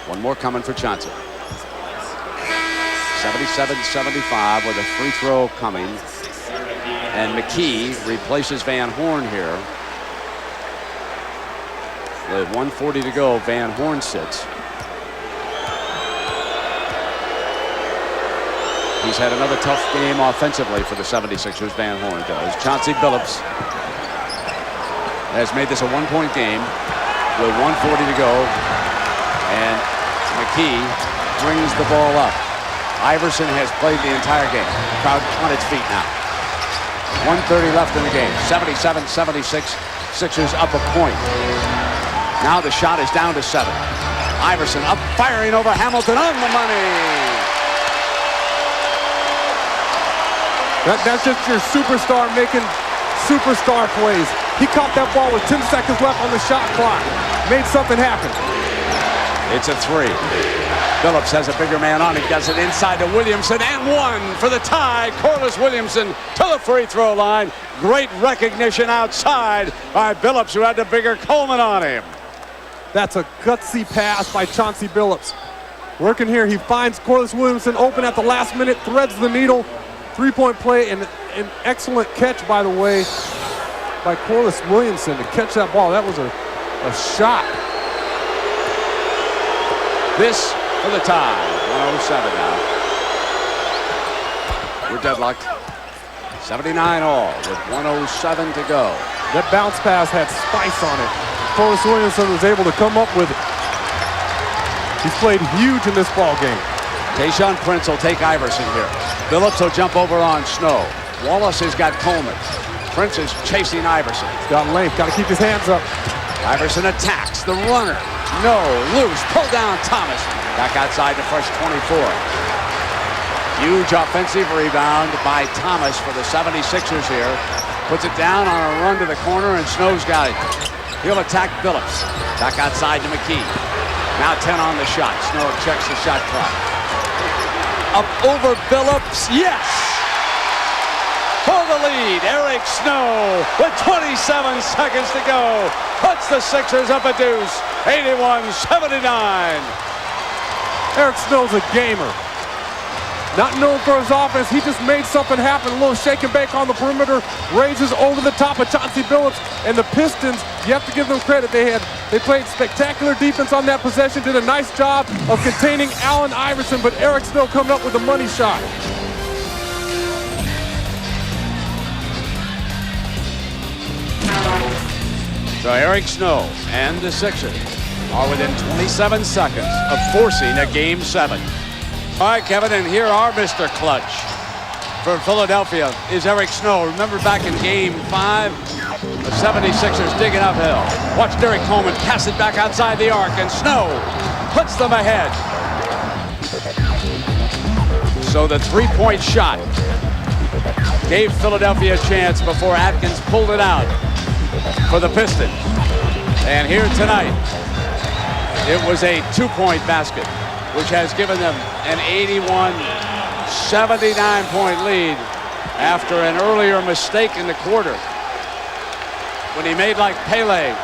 One more coming for Chauncey. 77-75 with a free throw coming. And McKee replaces Van Horn here. With 1:40 to go, Van Horn sits. He's had another tough game offensively for the 76ers, Van Horn does. Chauncey Billups has made this a 1-point game with 1:40 to go. And McKee brings the ball up. Iverson has played the entire game. Crowd on its feet now. 1:30 left in the game. 77-76. Sixers up a point. Now the shot is down to 7. Iverson up, firing over Hamilton on the money. That's just your superstar making superstar plays. He caught that ball with 10 seconds left on the shot clock. Made something happen. It's a 3. Phillips has a bigger man on. He does it inside to Williamson, and 1 for the tie. Corliss Williamson to the free throw line. Great recognition outside by Billups, who had the bigger Coleman on him. That's a gutsy pass by Chauncey Billups. Working here, he finds Corliss Williamson open at the last minute, threads the needle. 3-point play, and an excellent catch, by the way, by Corliss Williamson to catch that ball. That was a shot. This for the tie. 107 now. We're deadlocked. 79 all with 107 to go. That bounce pass had spice on it. Corliss Williamson was able to come up with it. He's played huge in this ball game. Tayshaun Prince will take Iverson here. Phillips will jump over on Snow. Wallace has got Coleman. Prince is chasing Iverson. He's got length, got to keep his hands up. Iverson attacks the runner. No, loose, pull down Thomas. Back outside to fresh 24. Huge offensive rebound by Thomas for the 76ers here. Puts it down on a run to the corner, and Snow's got it. He'll attack Phillips. Back outside to McKee. Now 10 on the shot. Snow checks the shot clock. Up over Billups, yes! For the lead, Eric Snow with 27 seconds to go. Puts the Sixers up a deuce, 81-79. Eric Snow's a gamer. not known for his offense. He just made something happen. A little shake and bake on the perimeter, raises over the top of Chauncey Billups, and the Pistons, you have to give them credit. They played spectacular defense on that possession, did a nice job of containing Allen Iverson, but Eric Snow coming up with a money shot. So Eric Snow and the Sixers are within 27 seconds of forcing a Game 7. All right, Kevin, and here are Mr. Clutch for Philadelphia is Eric Snow. Remember back in Game 5, the 76ers digging uphill. Watch Derek Coleman pass it back outside the arc, and Snow puts them ahead. So the three-point shot gave Philadelphia a chance before Atkins pulled it out for the Pistons. And here tonight, it was a two-point basket, which has given them an 81-79-point lead after an earlier mistake in the quarter when he made like Pele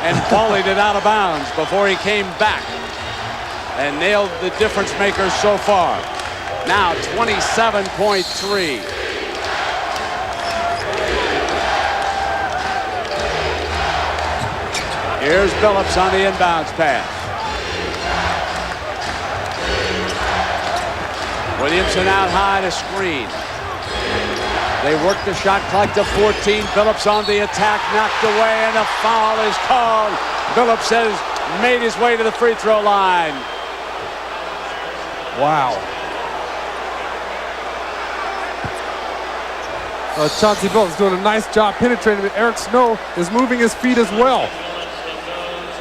and volleyed it out of bounds before he came back and nailed the difference makers so far. Now 27.3. Here's Billups on the inbounds pass. Williamson out high to screen. They work the shot clock to 14. Billups on the attack, knocked away, and a foul is called. Billups has made his way to the free throw line. Wow. Chauncey Billups doing a nice job penetrating, but Eric Snow is moving his feet as well.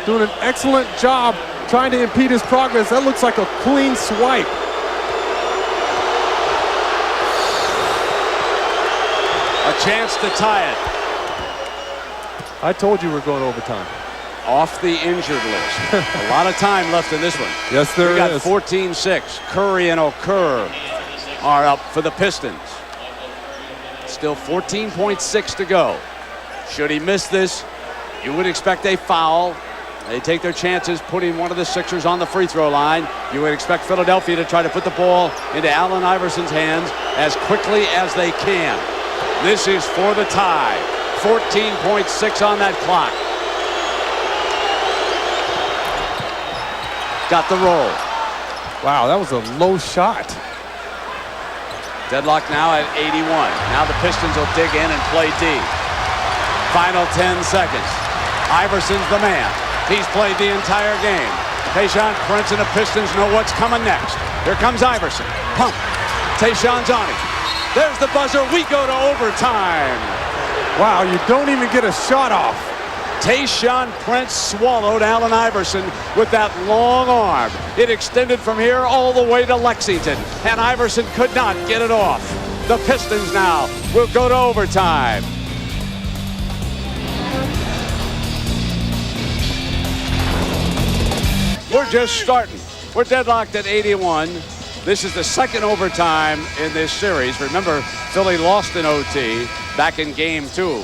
Doing an excellent job trying to impede his progress. That looks like a clean swipe. A chance to tie it. I told you we're going overtime. Off the injured list. A lot of time left in this one. Yes, there is. We got is. 14-6. Curry and Okur are up for the Pistons. Still 14.6 to go. Should he miss this, you would expect a foul. They take their chances putting one of the Sixers on the free throw line. You would expect Philadelphia to try to put the ball into Allen Iverson's hands as quickly as they can. This is for the tie. 14.6 on that clock. Got the roll. Wow, that was a low shot. Deadlock now at 81. Now the Pistons will dig in and play D. Final 10 seconds. Iverson's the man. He's played the entire game. Tayshaun Prince and the Pistons know what's coming next. Here comes Iverson. Pump. Tayshaun's on him. There's the buzzer. We go to overtime. Wow, you don't even get a shot off. Tayshaun Prince swallowed Allen Iverson with that long arm. It extended from here all the way to Lexington, and Iverson could not get it off. The Pistons now will go to overtime. We're just starting. We're deadlocked at 81. This is the second overtime in this series. Remember, Philly lost in OT back in Game 2.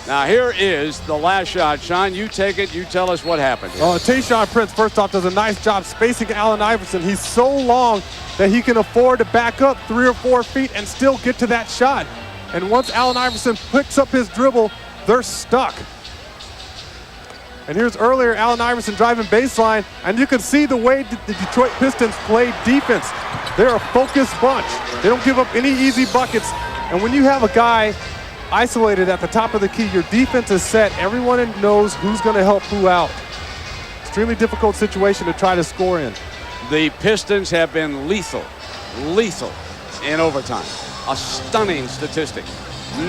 Now here is the last shot. Sean, you take it. You tell us what happened here. Tayshaun Prince, first off, does a nice job spacing Allen Iverson. He's so long that he can afford to back up 3 or 4 feet and still get to that shot. And once Allen Iverson picks up his dribble, they're stuck. And here's earlier Allen Iverson driving baseline, and you can see the way the Detroit Pistons play defense. They're a focused bunch. They don't give up any easy buckets. And when you have a guy isolated at the top of the key, your defense is set. Everyone knows who's going to help who out. Extremely difficult situation to try to score in. The Pistons have been lethal in overtime. A stunning statistic.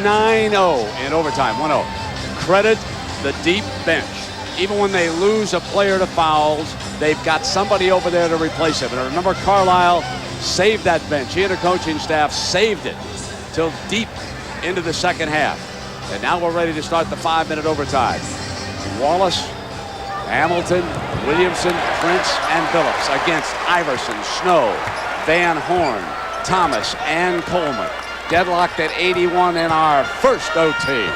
9-0 in overtime, 1-0. Credit the deep bench. Even when they lose a player to fouls, they've got somebody over there to replace him. And remember, Carlisle saved that bench. He and the coaching staff saved it till deep into the second half. And now we're ready to start the 5-minute overtime. Wallace, Hamilton, Williamson, Prince, and Billups against Iverson, Snow, Van Horn, Thomas, and Coleman. Deadlocked at 81 in our first OT.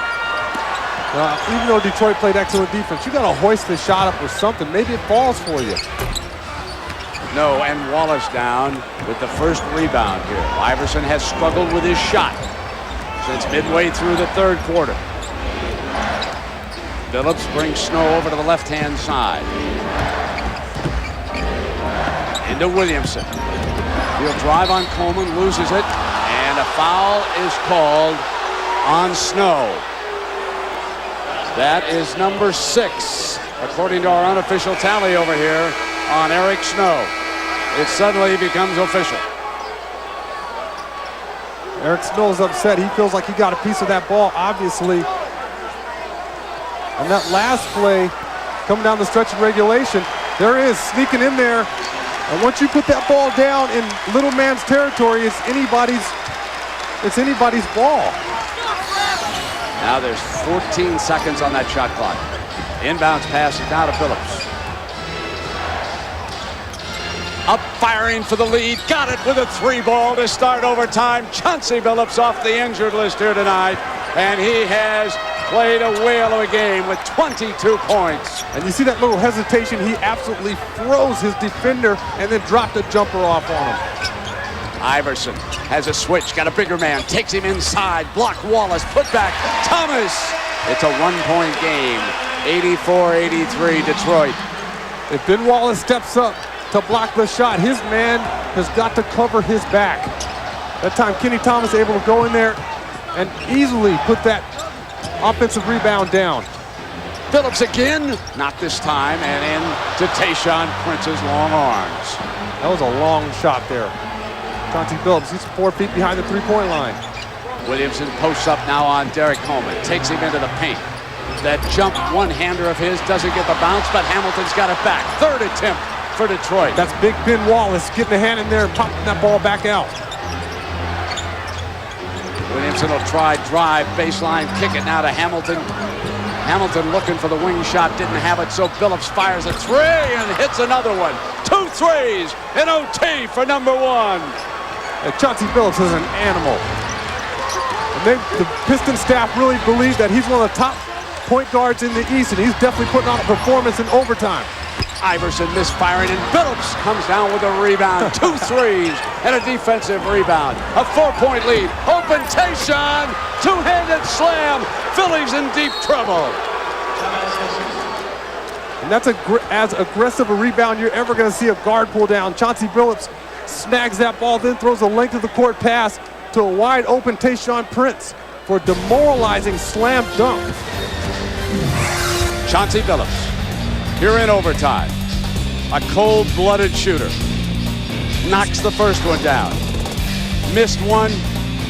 Even though Detroit played excellent defense, you got to hoist the shot up or something. Maybe it falls for you. No, and Wallace down with the first rebound here. Iverson has struggled with his shot since midway through the third quarter. Phillips brings Snow over to the left-hand side. Into Williamson. He'll drive on Coleman, loses it, and a foul is called on Snow. That is number 6, according to our unofficial tally over here, on Eric Snow. It suddenly becomes official. Eric Snow's upset. He feels like he got a piece of that ball, obviously. And that last play, coming down the stretch of regulation, there is sneaking in there. And once you put that ball down in little man's territory, it's anybody's ball. Now there's 14 seconds on that shot clock. Inbounds pass it now to Phillips. Up firing for the lead. Got it with a 3-ball to start overtime. Chauncey Billups off the injured list here tonight. And he has played a whale of a game with 22 points. And you see that little hesitation. He absolutely froze his defender and then dropped a jumper off on him. Iverson has a switch. Got a bigger man. Takes him inside. Block Wallace. Put back Thomas. It's a 1-point game. 84-83 Detroit. If Ben Wallace steps up to block the shot, his man has got to cover his back. That time Kenny Thomas able to go in there and easily put that offensive rebound down. Phillips again, not this time, and in to Tayshaun Prince's long arms. That was a long shot there. Chauncey Billups, he's 4 feet behind the three-point line. Williamson posts up now on Derek Coleman, takes him into the paint. That jump one-hander of his doesn't get the bounce, but Hamilton's got it back. Third attempt for Detroit. That's big Ben Wallace getting a hand in there and popping that ball back out. Williamson will try drive, baseline, kick it now to Hamilton. Hamilton looking for the wing shot, didn't have it, so Billups fires a 3 and hits another one. 2 threes in OT for number 1. Chauncey Billups is an animal. And the Pistons staff really believe that he's one of the top point guards in the East, and he's definitely putting on a performance in overtime. Iverson misfiring, and Billups comes down with a rebound. 2 threes and a defensive rebound. A 4-point lead. Open Tayshaun. Two-handed slam. Phillies in deep trouble. And that's as aggressive a rebound you're ever going to see a guard pull down. Chauncey Billups snags that ball, then throws a length of the court pass to a wide open Tayshaun Prince for a demoralizing slam dunk. Chauncey Billups. Here in overtime, a cold-blooded shooter. Knocks the first one down. Missed one,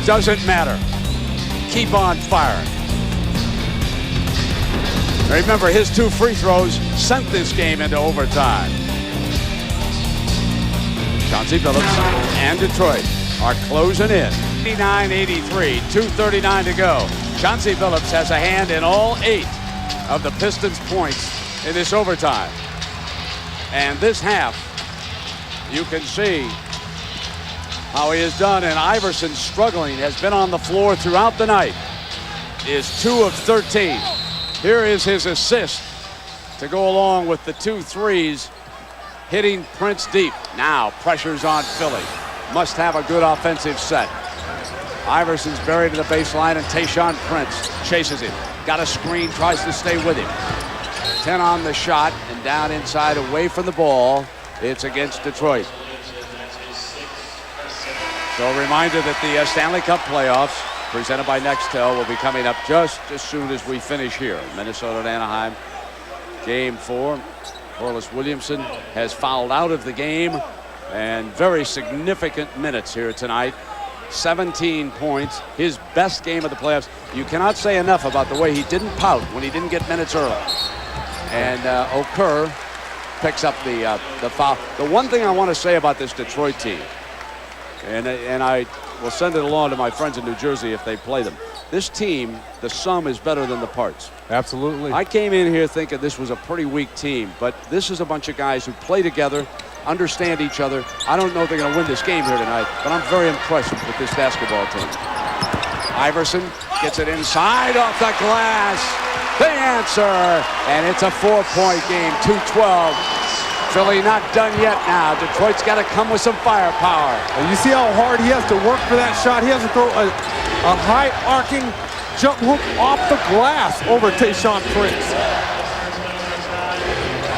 doesn't matter. Keep on firing. Remember, his 2 free throws sent this game into overtime. Chauncey Billups and Detroit are closing in. 89-83, 2:39 to go. Chauncey Billups has a hand in all 8 of the Pistons' points in this overtime. And this half, you can see how he has done, and Iverson struggling, has been on the floor throughout the night, is 2 of 13. Here is his assist to go along with the 2 threes, hitting Prince deep. Now pressure's on Philly. Must have a good offensive set. Iverson's buried to the baseline, and Tayshaun Prince chases him. Got a screen, tries to stay with him. 10 on the shot, and down inside away from the ball. It's against Detroit. So a reminder that the Stanley Cup playoffs presented by Nextel will be coming up just as soon as we finish here. Minnesota and Anaheim, game 4. Corliss Williamson has fouled out of the game, and very significant minutes here tonight. 17 points, his best game of the playoffs. You cannot say enough about the way he didn't pout when he didn't get minutes early. And Okur picks up the foul. The one thing I want to say about this Detroit team, and I will send it along to my friends in New Jersey if they play them. This team, the sum is better than the parts. Absolutely. I came in here thinking this was a pretty weak team, but this is a bunch of guys who play together, understand each other. I don't know if they're going to win this game here tonight, but I'm very impressed with this basketball team. Iverson gets it inside off the glass. The answer, and it's a 4-point game, 2:12 Philly not done yet now. Detroit's got to come with some firepower. And you see how hard he has to work for that shot. He has to throw a high arcing jump hook off the glass over Tayshaun Prince.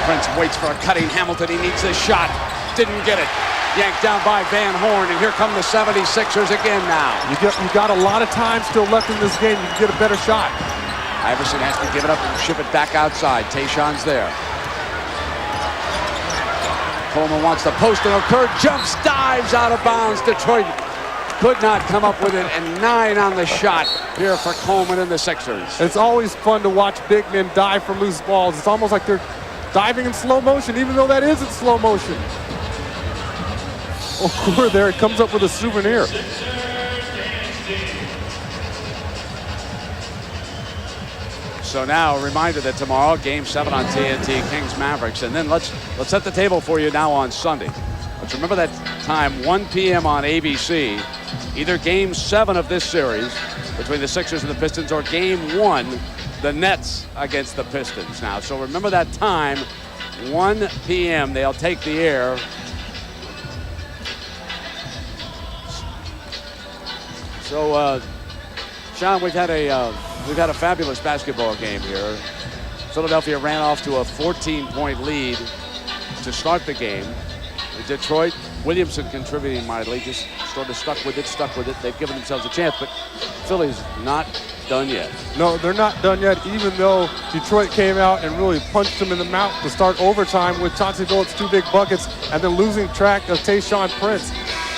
Prince waits for a cutting Hamilton. He needs the shot. Didn't get it. Yanked down by Van Horn, and here come the 76ers again now. You got a lot of time still left in this game. You can get a better shot. Iverson has to give it up and ship it back outside. Tayshaun's there. Coleman wants the post, and Okur jumps, dives out of bounds. Detroit could not come up with it, and 9 on the shot here for Coleman and the Sixers. It's always fun to watch big men dive for loose balls. It's almost like they're diving in slow motion, even though that isn't slow motion. Okur there, it comes up with a souvenir. So now a reminder that tomorrow, Game 7 on TNT, Kings Mavericks, and then let's set the table for you now on Sunday. Let's remember that time, 1 p.m. on ABC, either Game 7 of this series between the Sixers and the Pistons, or Game 1, the Nets against the Pistons. Now, so remember that time, 1 p.m. They'll take the air. So, Sean, we've had a fabulous basketball game here. Philadelphia ran off to a 14-point lead to start the game. Detroit, Williamson contributing mightily, just sort of stuck with it. They've given themselves a chance, but Philly's not done yet. No, they're not done yet, even though Detroit came out and really punched them in the mouth to start overtime with Chauncey Billups' 2 big buckets and then losing track of Tayshaun Prince.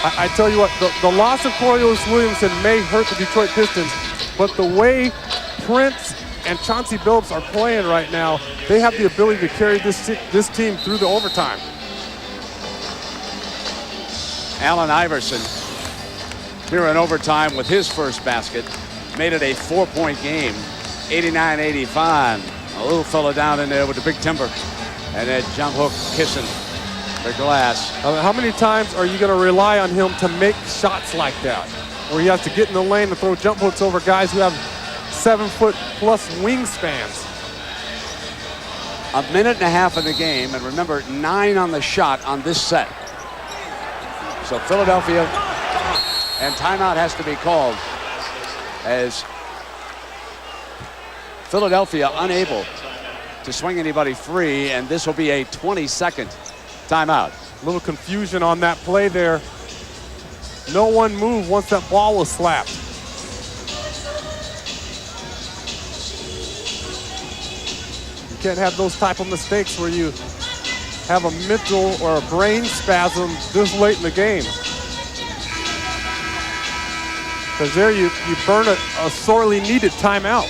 I tell you what, the loss of Cornelius Williamson may hurt the Detroit Pistons, but the way Prince and Chauncey Billups are playing right now, they have the ability to carry this team through the overtime. Allen Iverson here in overtime with his first basket. Made it a 4-point game, 89-85. A little fella down in there with the big timber. And that jump hook kissing the glass. How many times are you going to rely on him to make shots like that? Where he has to get in the lane and throw jump hooks over guys who have 7-foot-plus wingspans. A minute and a half in the game, and remember, 9 on the shot on this set. So Philadelphia, and timeout has to be called as Philadelphia unable to swing anybody free, and this will be a 20-second timeout. A little confusion on that play there. No one moved once that ball was slapped. You can't have those type of mistakes where you have a mental or a brain spasm this late in the game. Because there you burn a sorely needed timeout.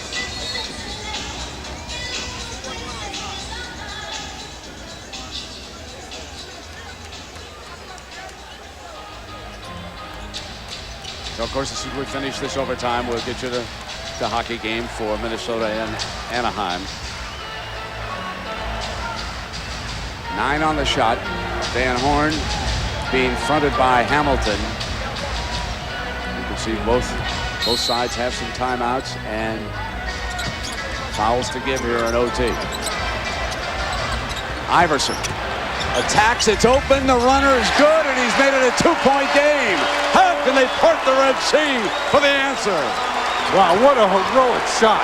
So of course, as soon as we finish this overtime, we'll get you the hockey game for Minnesota and Anaheim. 9 on the shot. Van Horn being fronted by Hamilton. You can see both sides have some timeouts and fouls to give here in OT. Iverson attacks, it's open, the runner is good, and he's made it a 2-point game. How can they part the Red Sea for the answer? Wow, what a heroic shot.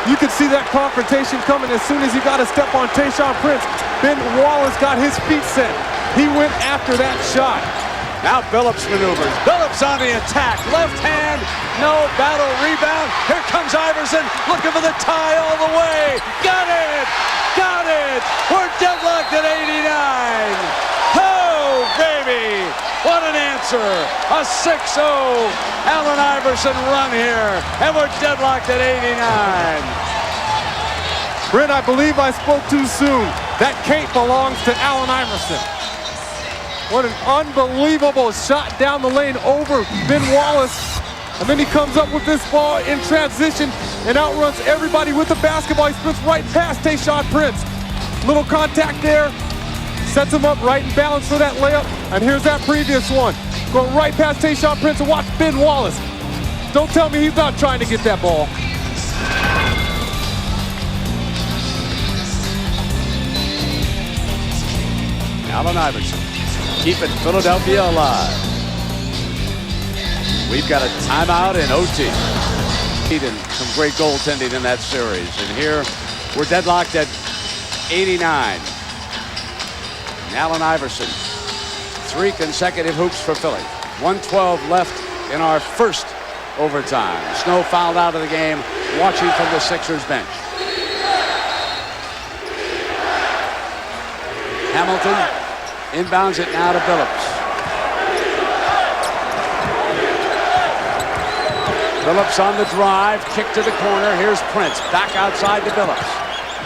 You could see that confrontation coming as soon as he got a step on Tayshaun Prince. Ben Wallace got his feet set. He went after that shot. Now Billups maneuvers. Billups on the attack. Left hand, no battle rebound. Here comes Iverson looking for the tie all the way. Got it! Got it! We're deadlocked at 89. Oh, baby! What an answer. A 6-0 Allen Iverson run here. And we're deadlocked at 89. Brent, I believe I spoke too soon. That cape belongs to Allen Iverson. What an unbelievable shot down the lane over Ben Wallace. And then he comes up with this ball in transition and outruns everybody with the basketball. He sprints right past Tayshaun Prince. Little contact there. Sets him up right in balance for that layup. And here's that previous one. Going right past Tayshaun Prince and watch Ben Wallace. Don't tell me he's not trying to get that ball. Allen Iverson keeping Philadelphia alive. We've got a timeout in OT. And some great goaltending in that series. And here we're deadlocked at 89. And Allen Iverson, 3 consecutive hoops for Philly. 1:12 left in our first overtime. Snow fouled out of the game, watching from the Sixers bench. Hamilton inbounds it now to Billups. Billups on the drive, kick to the corner. Here's Prince, back outside to Billups.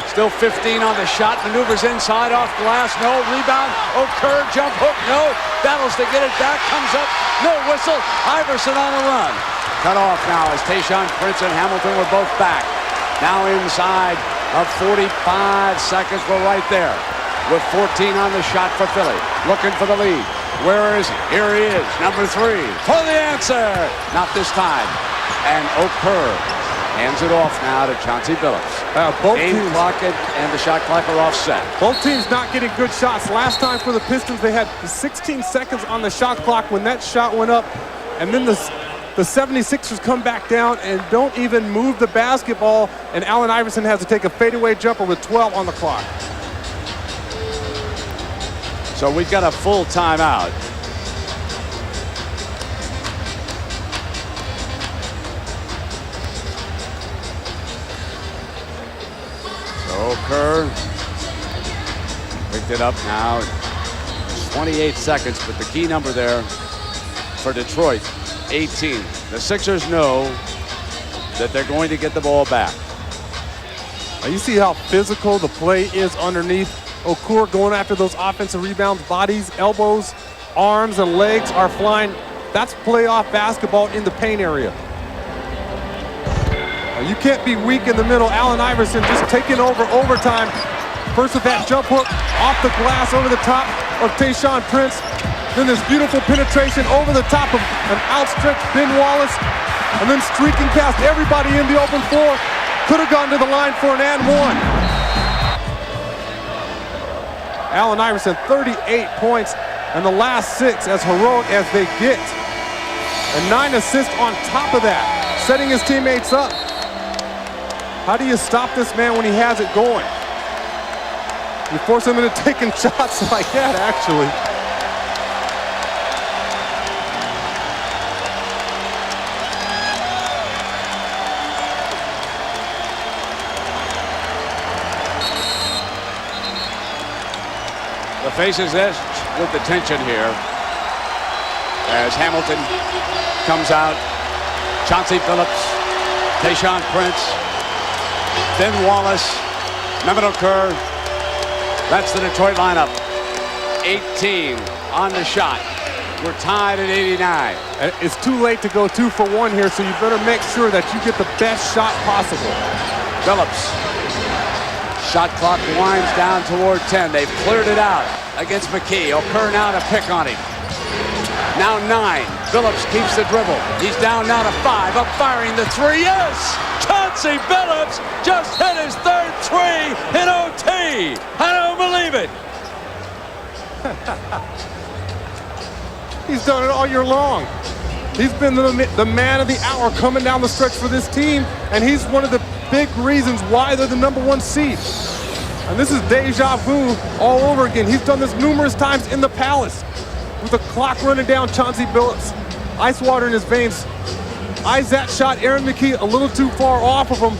Still 15 on the shot, maneuvers inside off glass, no, rebound, Kerr, jump hook, no, battles to get it back, comes up, no whistle, Iverson on the run. Cut off now as Tayshaun Prince and Hamilton were both back. Now inside of 45 seconds, we're right there with 14 on the shot for Philly, looking for the lead. Where is he? Here he is, number 3, for the answer, not this time. And Kerr hands it off now to Chauncey Billups. Both Game teams, clock and the shot clock are offset. Both teams not getting good shots. Last time for the Pistons, they had 16 seconds on the shot clock when that shot went up. And then the 76ers come back down and don't even move the basketball. And Allen Iverson has to take a fadeaway jumper with 12 on the clock. So we've got a full timeout. Kerr picked it up now. 28 seconds, but the key number there for Detroit, 18. The Sixers know that they're going to get the ball back. Now you see how physical the play is underneath. Kerr going after those offensive rebounds, bodies, elbows, arms, and legs are flying. That's playoff basketball in the paint area. You can't be weak in the middle. Allen Iverson just taking over overtime. First with that jump hook off the glass over the top of Tayshaun Prince. Then this beautiful penetration over the top of an outstretched Ben Wallace. And then streaking past everybody in the open floor. Could have gone to the line for an and one. Allen Iverson, 38 points, and the last 6 as heroic as they get. And 9 assists on top of that, setting his teammates up. How do you stop this man when he has it going? You force him into taking shots like that, actually. The faces etched with the tension here as Hamilton comes out. Chauncey Billups, Tayshaun Prince, Ben Wallace, Mehmet Kerr. That's the Detroit lineup. 18 on the shot. We're tied at 89. And it's too late to go 2 for 1 here, so you better make sure that you get the best shot possible. Billups. Shot clock winds down toward 10. They've cleared it out against McKee. Kerr now to pick on him. Now 9. Billups keeps the dribble. He's down now to 5. Up firing the 3. Yes! Chauncey Billups just hit his 3rd 3 in OT. I don't believe it. He's done it all year long. He's been the man of the hour coming down the stretch for this team, and he's one of the big reasons why they're the #1 seed. And this is deja vu all over again. He's done this numerous times in the Palace. With the clock running down, Chauncey Billups, ice water in his veins. Eyes that shot, Aaron McKee a little too far off of him.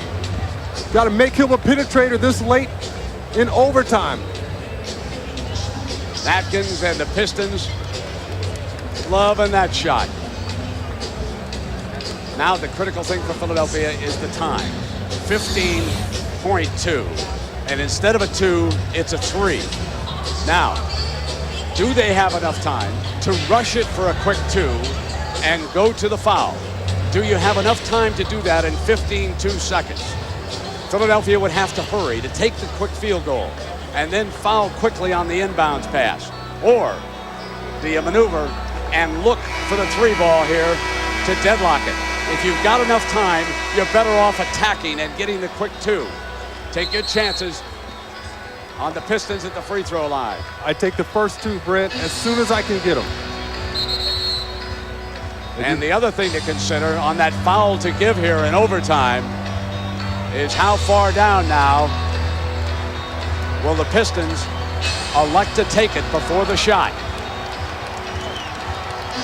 Got to make him a penetrator this late in overtime. Atkins and the Pistons loving that shot. Now the critical thing for Philadelphia is the time. 15.2. And instead of a 2, it's a 3. Now, do they have enough time to rush it for a quick 2 and go to the foul? Do you have enough time to do that in 15.2 seconds? Philadelphia would have to hurry to take the quick field goal and then foul quickly on the inbounds pass. Or do you maneuver and look for the 3 ball here to deadlock it? If you've got enough time, you're better off attacking and getting the quick 2. Take your chances. on the Pistons at the free throw line. I take the first two, Brent, as soon as I can get them. And the other thing to consider on that foul to give here in overtime is how far down now will the Pistons elect to take it before the shot.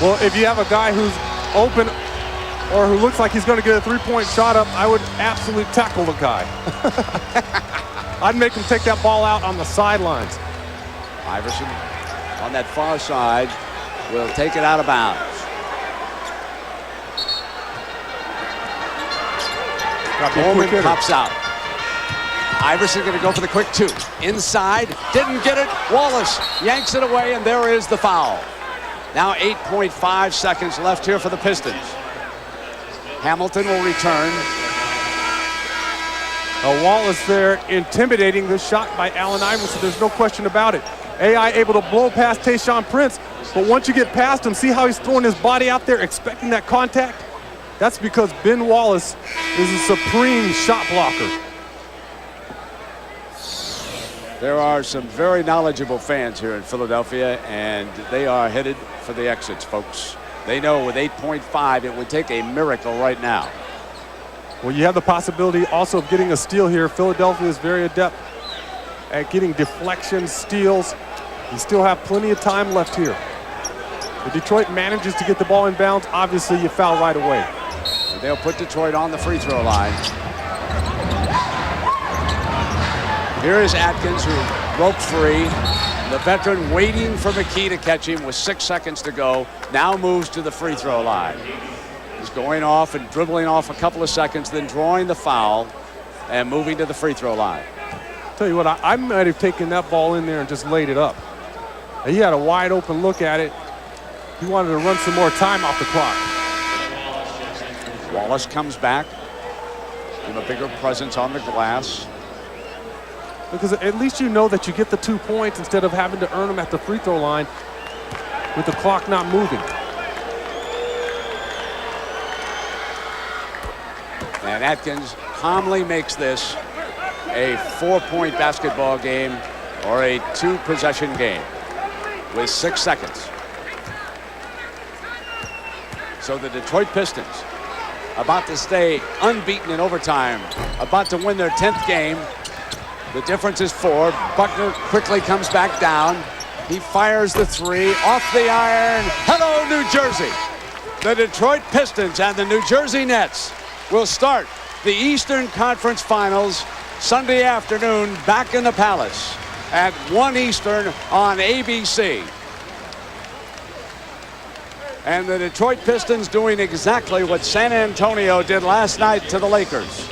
Well, if you have a guy who's open or who looks like he's going to get a three-point shot up, I would absolutely tackle the guy. I'd make him take that ball out on the sidelines. Iverson on that far side will take it out of bounds. Bowman pops out. Iverson going to go for the quick two. Inside, didn't get it. Wallace yanks it away, and there is the foul. Now 8.5 seconds left here for the Pistons. Hamilton will return. Wallace there intimidating the shot by Allen Iverson. There's no question about it. AI able to blow past Tayshaun Prince, but once you get past him, see how he's throwing his body out there expecting that contact? That's because Ben Wallace is a supreme shot blocker. There are some very knowledgeable fans here in Philadelphia, and they are headed for the exits, folks. They know with 8.5, it would take a miracle right now. Well, you have the possibility also of getting a steal here. Philadelphia is very adept at getting deflections, steals. You still have plenty of time left here. If Detroit manages to get the ball in bounds, obviously you foul right away. And they'll put Detroit on the free throw line. Here is Atkins, who broke free. The veteran waiting for McKee to catch him with 6 seconds to go. Now moves to the free throw line. He's going off and dribbling off a couple of seconds, then drawing the foul and moving to the free throw line. Tell you what, I might have taken that ball in there and just laid it up. He had a wide open look at it. He wanted to run some more time off the clock. Wallace comes back. Give him a bigger presence on the glass. Because at least you know that you get the 2 points instead of having to earn them at the free throw line with the clock not moving. And Atkins calmly makes this a 4-point basketball game or a 2-possession game with 6 seconds. So the Detroit Pistons about to stay unbeaten in overtime, about to win their 10th game. The difference is 4. Buckner quickly comes back down. He fires the 3 off the iron. Hello, New Jersey. The Detroit Pistons and the New Jersey Nets will start the Eastern Conference Finals Sunday afternoon back in the Palace at 1 Eastern on ABC. And the Detroit Pistons doing exactly what San Antonio did last night to the Lakers.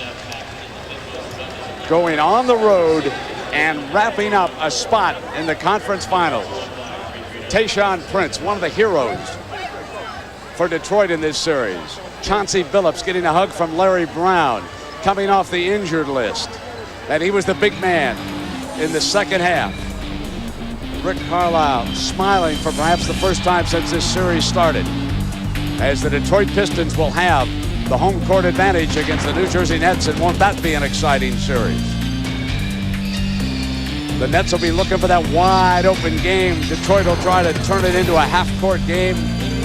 Going on the road and wrapping up a spot in the conference finals. Tayshaun Prince, one of the heroes for Detroit in this series. Chauncey Billups getting a hug from Larry Brown, coming off the injured list. And he was the big man in the second half. Rick Carlisle smiling for perhaps the first time since this series started, as the Detroit Pistons will have the home court advantage against the New Jersey Nets, and won't that be an exciting series? The Nets will be looking for that wide open game. Detroit will try to turn it into a half-court game,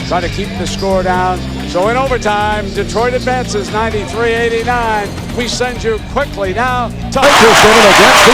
try to keep the score down. So in overtime, Detroit advances 93-89. We send you quickly now to... Lakers against the